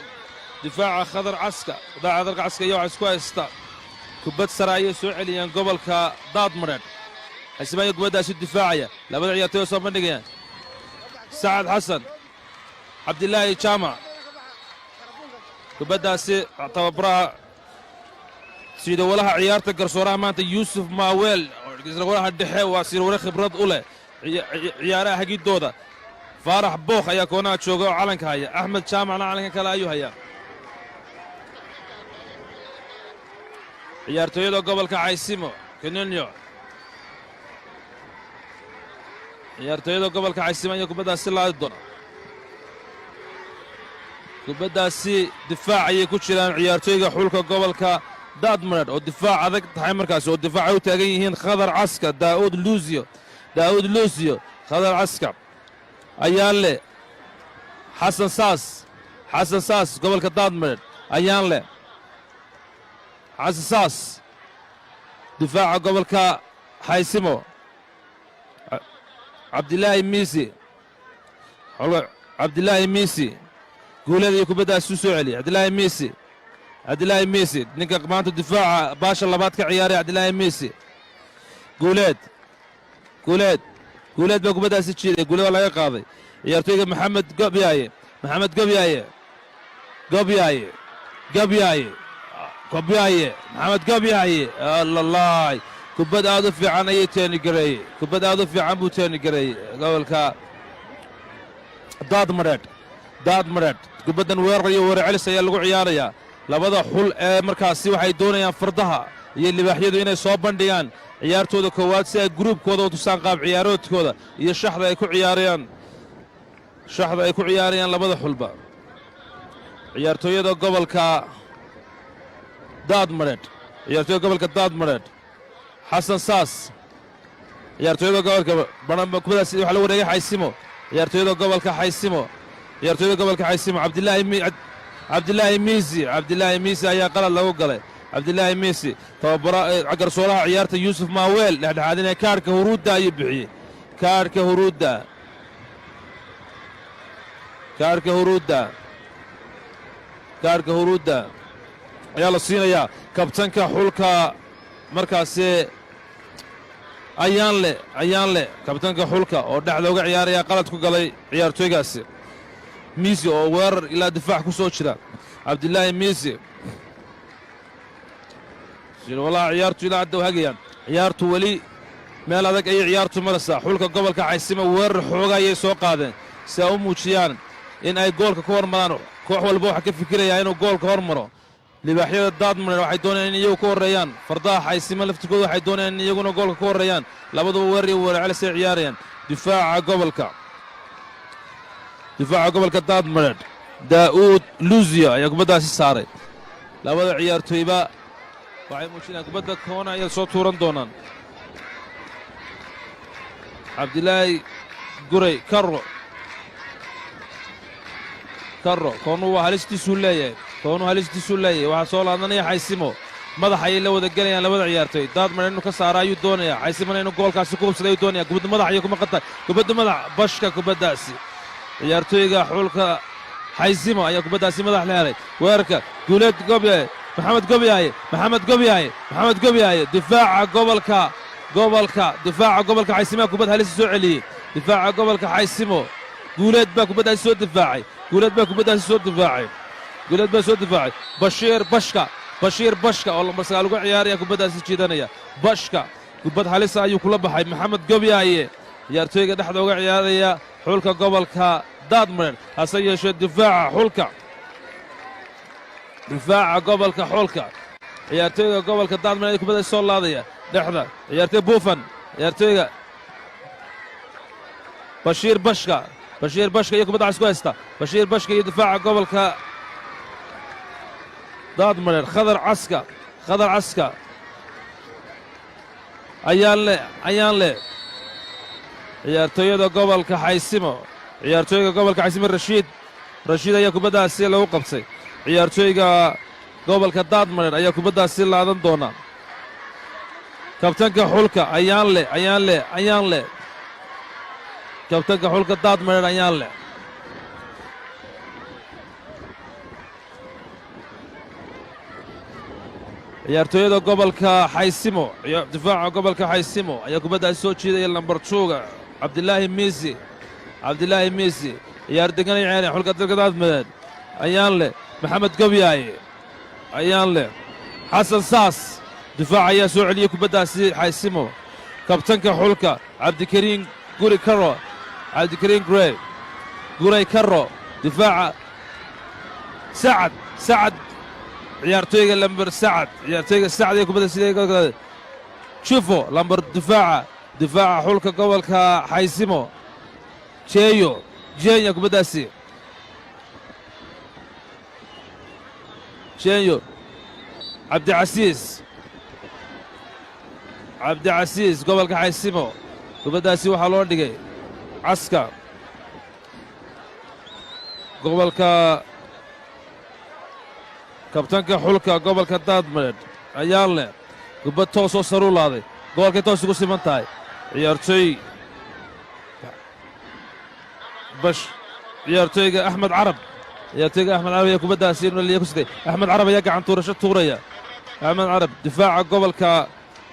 difaaca Khadar Aska iyo waxa isku haysta kubad sare ay soo celiyaan gobolka Daadmareed Xaysimo ayaa kubadaasi difaacaya labada ciyaartooy soo bandhigayaan Sacad Xasan Cabdilaahi Jamaal kubadaasi tababaraha sida walaha ciyaarta garsooraha maanta Yuusuf Maaweel garsooraha dhexe waa sirware khibrad u leh ciyaaraha hagidooda Faarax Bookh ayaa koonaha jooga oo calanka haya Axmed Jaamacna calanka kale ayuu hayaa ciyaartooyada gobolka Xaysimo Kenenyo ciyaartooyada gobolka Xaysimo ayaa kubadaasi laadi doona kubadaasi difaac ayay ku jiraan ciyaartooyga xulka gobolka Daadmareed oo difaac adag tahay markaas oo difaac u taagan yihiin Khadar Aska Daawud Luuzio Khadar Aska Ayaanle Xasan Saas gobolka Daadmareed Ayaanle Xasan Saas difaaca gobolka xaysimo cabdilaahi miisi cabdilaahi miisi guuleed iyo kubaddaas u soo celiya cabdilaahi miisi ninka maanta difaaca baasha labaad ka ciyaaray cabdilaahi miisi guuleed baa kubaddaasi jiiday guuleed waa laga qaaday ciyaartooyga maxamed gobyaaye maxamed gobyaaye allalaay kubad aad u fiican ayay teenigareeyey kubad aad u fiican buu teenigareeyey gobolka daadmareed kubaddan weerar iyo weerar celis ayaa lagu ciyaarayaa labada xul ee markaasi waxay doonayaan fardaha iyo libaaxyadu inay soo bandhigaan ciyaartooda koowaad si ay gruubkooda u tusaan qaab ciyaaroodkooda iyo shaxda ay ku ciyaarayaan labada xulba ciyaartooyada gobolka daadmareed xasan saas ciyaartooyada gobolka kubadaas waxaa la wareegay xaysimo ciyaartooyada gobolka xaysimo cabdilaahi miisi ayaa qalad lagu galay cabdilaahi miisi garsooraha ciyaarta yuusuf maaweel dhexdhexaadinaya kaarhka huruudda ayuu bixiyey kaarhka huruudda ayaa la siinayaa kabtanka xulka markaasi ayaanle kabtanka xulka oo dhexda uga ciyaaraya qalad ku galay ciyaartooygaasi miisi oo weerar ilaa difaac ku soo jira cabdilaahi miisi wallahi ciyaartu ilaa hadda hagayaan ciyaartu weli meel adag ayay ciyaartu maraysaa xulka gobolka xaysimo weerar xooga ayay soo qaadeen si ay u muujiyaan in ay goolka ka hormaraan koox walba waxaa ka fikirayaa inuu goolka hormaro libaaxyada daadmareed waxay doonayaan in iyagu ka horreeyaan fardaha xaysimo laftirkooda waxay doonayaan in iyaguna goolka ka horreeyaan labaduba weerar iyo weerar celis ay ciyaarayaan difaaca gobolka daadmareed daa'uud luusiyo ayaa kubaddaasi saaray labada ciyaartooyba waxay muujinayaan kubadda koona ayay soo tuuran doonaan cabdilaahi guray karro koonu waa halistiisuu leeyahay waxaa soo laadanaya xaysimo madax ayay la wada gelayaan labada ciyaartooy daadmareed inuu ka saara ayuu doonayaa xaysimona inuu goolkaasi ku hubsada ayuu doonaya kubadda madax ayay ku maqan kubadda madax bashka kubaddaasi ciyaartooyga xulka xaysimo ayaa kubaddaasi madax la helay weerarka guuleed maxamed gobyaaye difaaca gobolka xaysimo kubad halisi soo celiyey difaaca gobolka xaysimo guuleed baa kubaddaasi soo difaacay bashiir bashka oo lambar 9 uga ciyaaraya kubaddaasi jiidanaya bashka kubad halisa ayuu kula baxay maxamed gobyaaye ciyaartooyga dhexda uga ciyaaraya xulka gobolka daadmareed hase yeeshee difaaca gobolka xulka ciyaartooyga gobolka daadmareed kubadda soo laadaya dhexda ciyaartooy buufan ciyaartooyga bashiir bashka iyo kubadda isku haysta bashiir bashka iyo difaaca gobolka daadmareed khadar caska ayaan le ciyaartooyada gobolka xaysimo rashiid ayaa kubaddaasi lagu qabtay ciyaartooyga gobolka daadmareed ayaa kubaddaasi laadan doona kabtanka xulka ayaan le kabtanka xulka daadmareed ayaan le ciyaartooyada gobolka xaysimo difaaca gobolka xaysimo ayaa kubaddaasi soo jiidaya lambar 2 cabdilaahi miisi ciyaar deganay ciyaaraya xulka dalka daadmareed ayaan le maxamed gobyaaye ayaan le xasan saas difaac ayaa soo celiyey kubaddaasi xaysimo kabtanka xulka cabdikariin guray karro difaaca sacad ciyaartooyga lambar ciyaartooyga sacad ee kubadda sidee jufo lambar difaaca xulka gobolka xaysimo jeenya kubaddaasi cabdicasiis gobolka xaysimo kubaddaasi waxaa loo dhigay caska gobolka kabtanka xulka gobolka daadmareed ayaan leh kubbad toosoo saruu laaday goolkay toos ugu siman tahay ciyaartooy bash ciyaartooyga axmed carab ayaa kubaddaasi inliya ku sitay axmed carab ayaa gacan tuurasho tuuraya axmed carab difaaca gobolka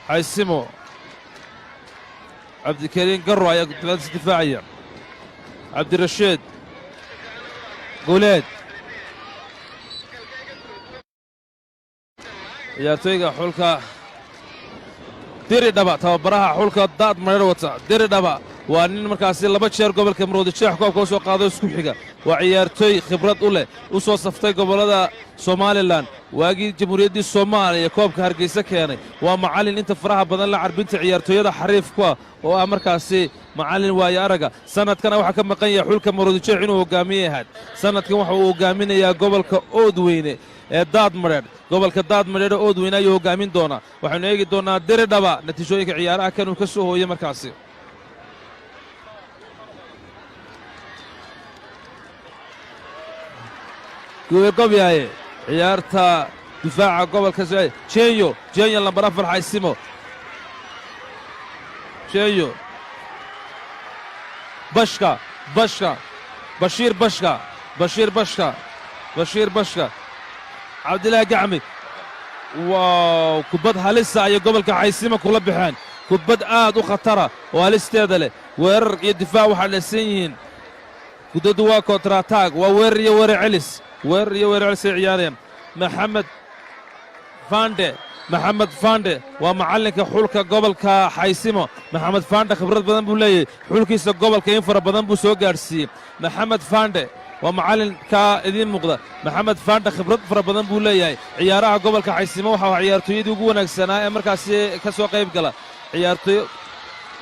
xaysimo cabdikariin garro ayaa difaaciisa difaacaya cabdirashiid guuleed ciyaartooyga xulka diridhaba tababaraha xulka daad mareer wata diridhaba waa nin markaasi 2 jeer gobolka maroodijeex koobka u soo qaado isku xiga waa ciyaartooy khibrad u leh u soo saftay gobollada somalilan waagii jamhuuriyaddii soomaaliya koobka hargeysa keenay waa macallin inta faraha badan la carbinta ciyaartooyada xariifka oo ah markaasi macallin waaye araga sanadkana waxaa ka maqan yahay xulka maroodijeex inuu hogaamiye ahaad sanadkan waxa uu hogaaminayaa gobolka oodweyne ee daadmadheedh gobolka daadmadheedh oo oodweyne ayuu hogaamin doonaa waxaynu eegi doonnaa diridhaba natiijooyinka ciyaaraha kanuu ka soo hooyey markaasi gobyaye ciyaarta difaaca gobolka jenyo lambar 4 xaysimo jenyo bashiir bashka cabdilaahi gacmi waaw kubbad halisa ayay gobolka xaysimo kula baxeen kubbad aad u khatara oo halisteeda leh weerar iyo difaac waxaa dhesan yihiin guddadu waa kontrataag waa weerar iyo weerar celis ay ciyaarayaan maxamed fande waa macallinka xulka gobolka xaysimo maxamed fande khibrad badan buu leeyahay xulkiisa gobolka in fara badan buu soo gaadhsiiyey maxamed fande waa macallinkaa idiin muuqda maxamed fande khibrad fara badan buu leeyahay ciyaaraha gobolka xaysimo waxaa ciyaartooyadii ugu wanaagsanaa ee markaasi ka soo qayb gala ciyaartooy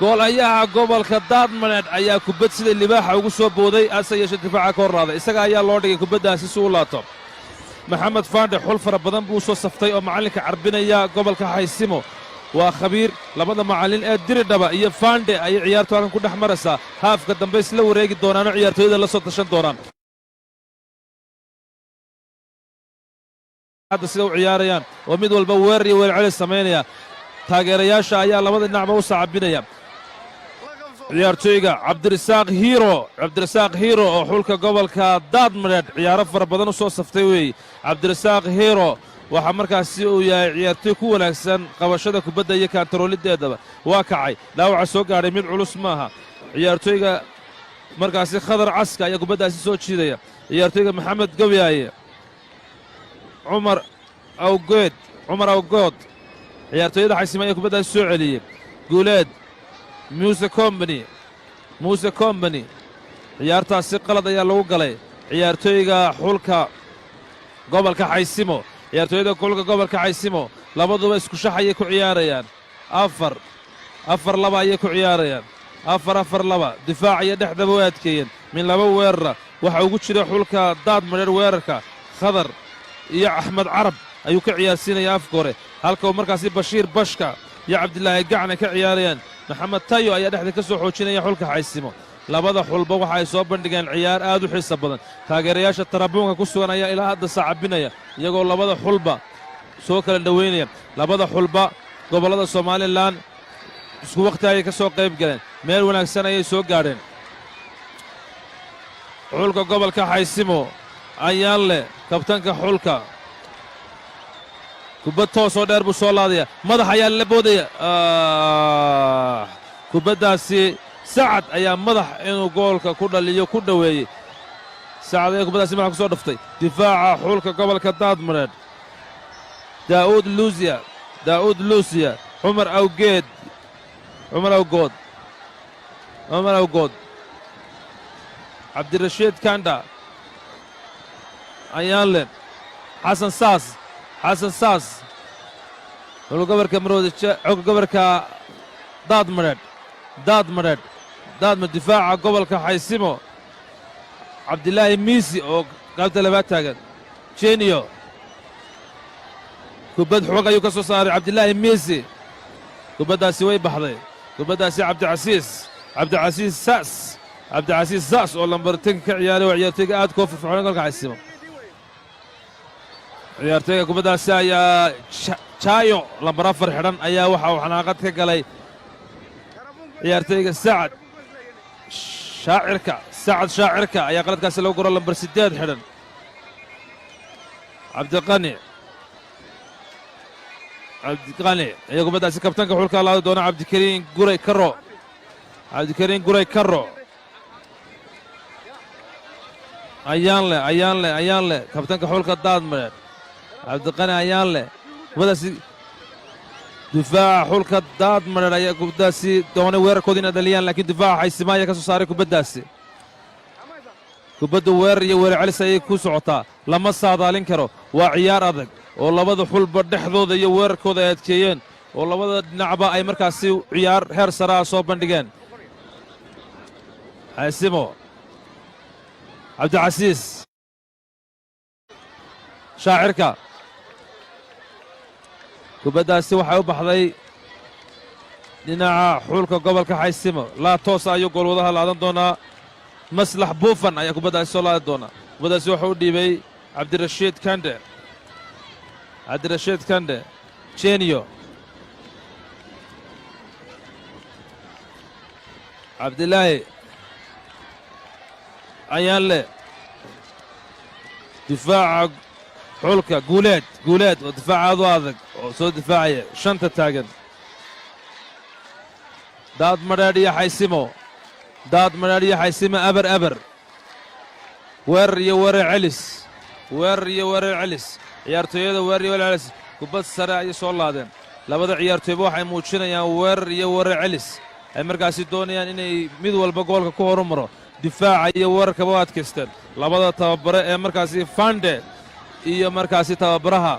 goolayaha gobolka daadmaneedh ayaa kubbad sida libaaxa ugu soo booday ase yeeshe difaaca ka horlaaday isaga ayaa loo dhigay kubaddaasi si u laato maxamed fande xul fara badan buu soo saftay oo macallinka carbinaya gobolka xaysimo waa khabiir labada macallin ee diridhaba iyo fande ayay ciyaartu halkan ku dhex maraysaa haafka dambe isla wareegi doonaanoo ciyaartooyada la soo tashan doonaan hadda sida u ciyaarayaan oo mid walba weerar iyo weerar celis samaynaya taageerayaasha ayaa labada dhinacba u sacabinaya ciyaartooyga cabdirasaaq hiiro oo xulka gobolka daadmadheedh ciyaaro fara badan u soo saftay weeye cabdirasaaq hiiro waxaa markaasi uu yahay ciyaartooy ku wanaagsan qabashada kubadda iyo kaantarooliddeedaba waa kacay dhaawaca soo gaadhay mid culus maaha ciyaartooyga markaasi khadar caska ayaa kubaddaasi soo jiidaya ciyaartooyga maxamed gobyaaye cumar awgood ciyaartooyada xaysimo ayaa kubaddaasi soo celiyey guuleed muuse combany ciyaartaasi qalad ayaa lagu galay ciyaartooyga xulka gobolka xaysimo ciyaartooyada xulka gobolka xaysimo labaduba isku shax ayay ku ciyaarayaan afar laba ayay ku ciyaarayaan afar laba difaac iyo dhexdaba way adkeeyeen min laba weerara waxa ugu jira xulka daadmadheedh weerarka khadar iyo axmed carab ayuu ka ciyaarsiinaya afka hore halka uu markaasi bashiir bashka iyo cabdilaahi gacna ka ciyaarayaan maxamed tayo ayaa dhexda ka soo xoojinaya xulka xaysimo labada xulba waxa ay soo bandhigeen ciyaar aad u xiisa badan taageerayaasha tarabuunka ku sugan ayaa ilaa hadda sacabinaya iyagoo labada xulba soo kala dhowaynaya labada xulba gobollada somalilan isku wakhti ayay ka soo qayb galeen meel wanaagsan ayay soo gaadheen xulka gobolka xaysimo ayaan leh kabtanka xulka kubbad toosoo dheer buu soo laadaya madax ayaa la boodaya kubaddaasi sacad ayaa madax inuu goolka ku dhaliyo ku dhoweeyey sacad ayaa kubaddaasi madax ku soo dhaftay difaaca xulka gobolka daadmadheedh daa'uud luusiya cumar awgood cabdirashiid kanda ayaanle xasan saas xulka gobolka daadmadheedh difaaca gobolka xaysimo cabdilaahi miisi oo qaybta labaad taagan jeniyo kubbad xoog ayuu ka soo saaray cabdilaahi miisi kubaddaasi way baxday kubaddaasi cabdicasiis saas oo lambar 10 ka ciyaaray oo ciyaartooyga aad koo firfircoon gobolka xaysimo ciyaartooyga kubaddaasi ayaa jaayo lambar 4 xidhan ayaa waxa uu xanaaqad ka galay ciyaartooyga sacad shaacirka ayaa qaladkaasi lagu guro lambar 8 xidhan cabdiqani ayaa kubaddaasi kabtanka xulka laadi doona cabdikariin guray karo ayaan leh kabtanka xulka daadmadheedh cabdiqani ayaan leh kubaddaasi difaaca xulka daadmadheedh ayaa kubaddaasi doonay weerarkooda inay dhaliyaan laakiin difaaca xaysima ayaa ka soo saaray kubaddaasi kubaddu weerar iyo weerar celis ayay ku socotaa lama saadaalin karo waa ciyaar adag oo labada xulba dhexdooda iyo weerarkooda ay adkeeyeen oo labada dhinacba ay markaasi ciyaar heer saraa soo bandhigeen xaysimo cabdicasiis shaacirka kubaddaasi waxay u baxday dhinaca xulka gobolka xaysimo laa toosa ayuu goolwadaha laadan doonaa maslax buufan ayaa kubaddaasi soo laadi doonaa kubaddaasi wuxuu u dhiibay cabdirashiid kande jeniyo cabdilaahi ayaan leh difaaca xulka guuleed oo difaacaadu adag oo soo difaacaya shanta taagan daad madheedh iyo xaysimo aber weerar iyo weerar celis ciyaartooyada weerar iyo weerar celis kubad sare ayay soo laadeen labada ciyaartooyba waxay muujinayaan weerar iyo weerar celis ay markaasi doonayaan inay mid walba goolka ku horumaro difaaca iyo weerarkaba u adkaysteen labada tababare ee markaasi fande iyo markaasi tababaraha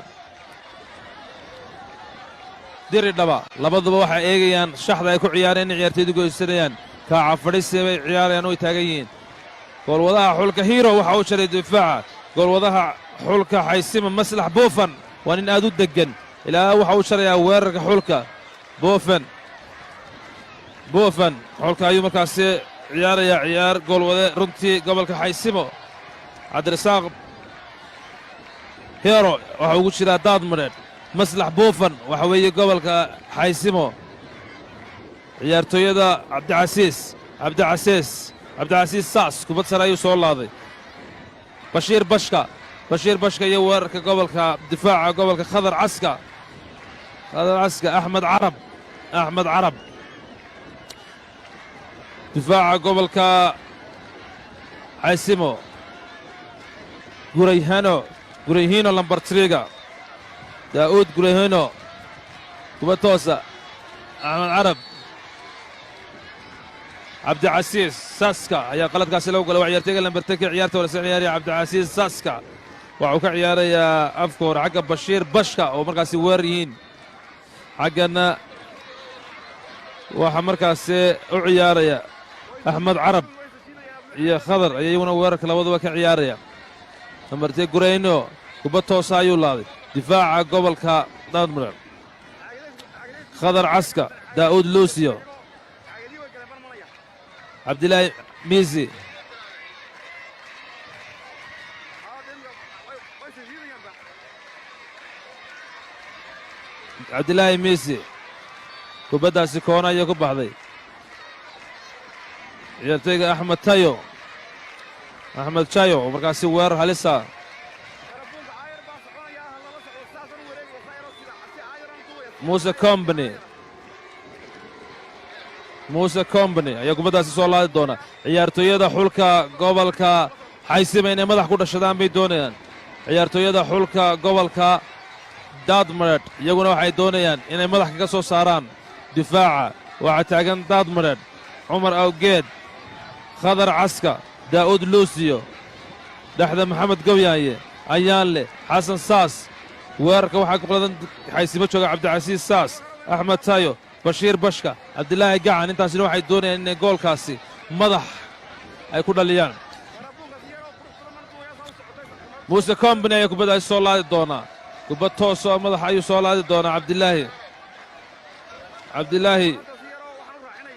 diridhaba labaduba waxay eegayaan shaxda ay ku ciyaareen inay ciyaartooydu goysanayaan kaaca fadhiisi bay ciyaarayaan oo ay taagan yihiin goolwadaha xulka hiiro waxa uu jaray difaaca goolwadaha xulka xaysima maslax buufan waa nin aad u deggan ilaa waxa uu jarayaa weerarka xulka buufan xulka ayuu markaasi ciyaarayaa ciyaar goolwade runtii gobolka xaysimo cabdirasaaq hiiro waxa ugu jiraa daadmadheedh maslax buufan waxa weeye gobolka xaysimo ciyaartooyada cabdicasiis saas kubad sare ayuu soo laaday bashiir bashka iyo weerarka gobolka difaaca gobolka khadar caska axmed carab difaaca gobolka xaysimo gurayhino lambar 3 daa'uud gurayhino kubad toosa axmed carab cabdicasiis saaska ayaa qaladkaasi lagu galay waa ciyaartayga lambartanka ciyaarta wala soo ciyaaraya cabdicasiis saaska waxuu ka ciyaarayaa afka hore xagga bashiir bashka oo markaasi weerar yihiin xaggana waxaa markaasi u ciyaaraya axmed carab iyo khadar ayaa iyaguna weerarka labaduba ka ciyaaraya lambartee gurayno kubad toosa ayuu laaday difaaca gobolka daadmadheedh khadar caska daa'uud luusiyo cabdilaahi miisi kubaddaasi koona ayay ku baxday ciyaartayga axmed jayo oo markaasi weerar halisa muuse combany ayaa kubaddaasi soo laadi doona ciyaartooyada xulka gobolka xaysima inay madax ku dhashadaan bay doonayaan ciyaartooyada xulka gobolka daadmadheedh iyaguna waxay doonayaan inay madax kaga soo saaraan difaaca waxaa taagan daadmadheedh cumar awgeed khadar caska daa'uud luusiyo dhexda maxamed gawyaaye ayaan leh xasan saas weerarka waxaa ku qaladan xaysimo jooga cabdicasiis saas axmed tayo bashiir bashka cabdilaahi gacan intaasina waxay doonayaan inay goolkaasi madax ay ku dhaliyaan muuse combany ayaa kubaddaasi soo laadi doonaa kubad toosoo madaxa ayuu soo laadi doonaa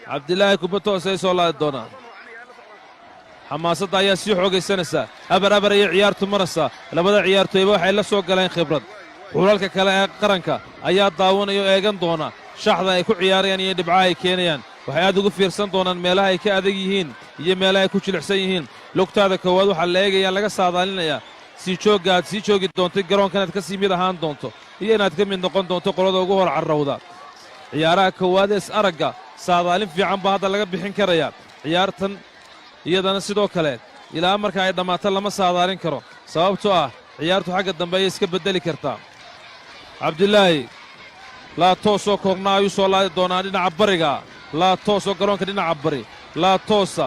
cabdilaahi kubad toos ayay soo laadi doonaa xamaasadda ayaa sii xoogaysanaysaa abar ayay ciyaartu maraysaa labada ciyaartooyba waxay la soo galeen khibrad xulalka kale ee qaranka ayaa daawanaya oo eegan doona shaxda ay ku ciyaarayaan iyo dhibcaha ay keenayaan waxay aad ugu fiirsan doonaan meelaha ay ka adag yihiin iyo meelaha ay ku jilicsan yihiin lugtaada koowaad waxaa la eegayaa laga saadaalinayaa sii joogga aad sii joogi doontay garoonka inaad ka sii mid ahaan doonto iyo inaad ka mid noqon doonto qolada ugu hor carrawda ciyaaraha koowaad ee is-aragga saadaalin fiican baa hadda laga bixin karaya ciyaartan iyadana sidoo kale ilaa marka ay dhammaato lama saadaalin karo sababtoo ah ciyaartu xagga dambe ayay iska beddeli kartaa cabdilaahi laatoosoo koorna ayuu soo laadi doonaa dhinaca bariga laatoosoo garoonka dhinaca bari laatoosa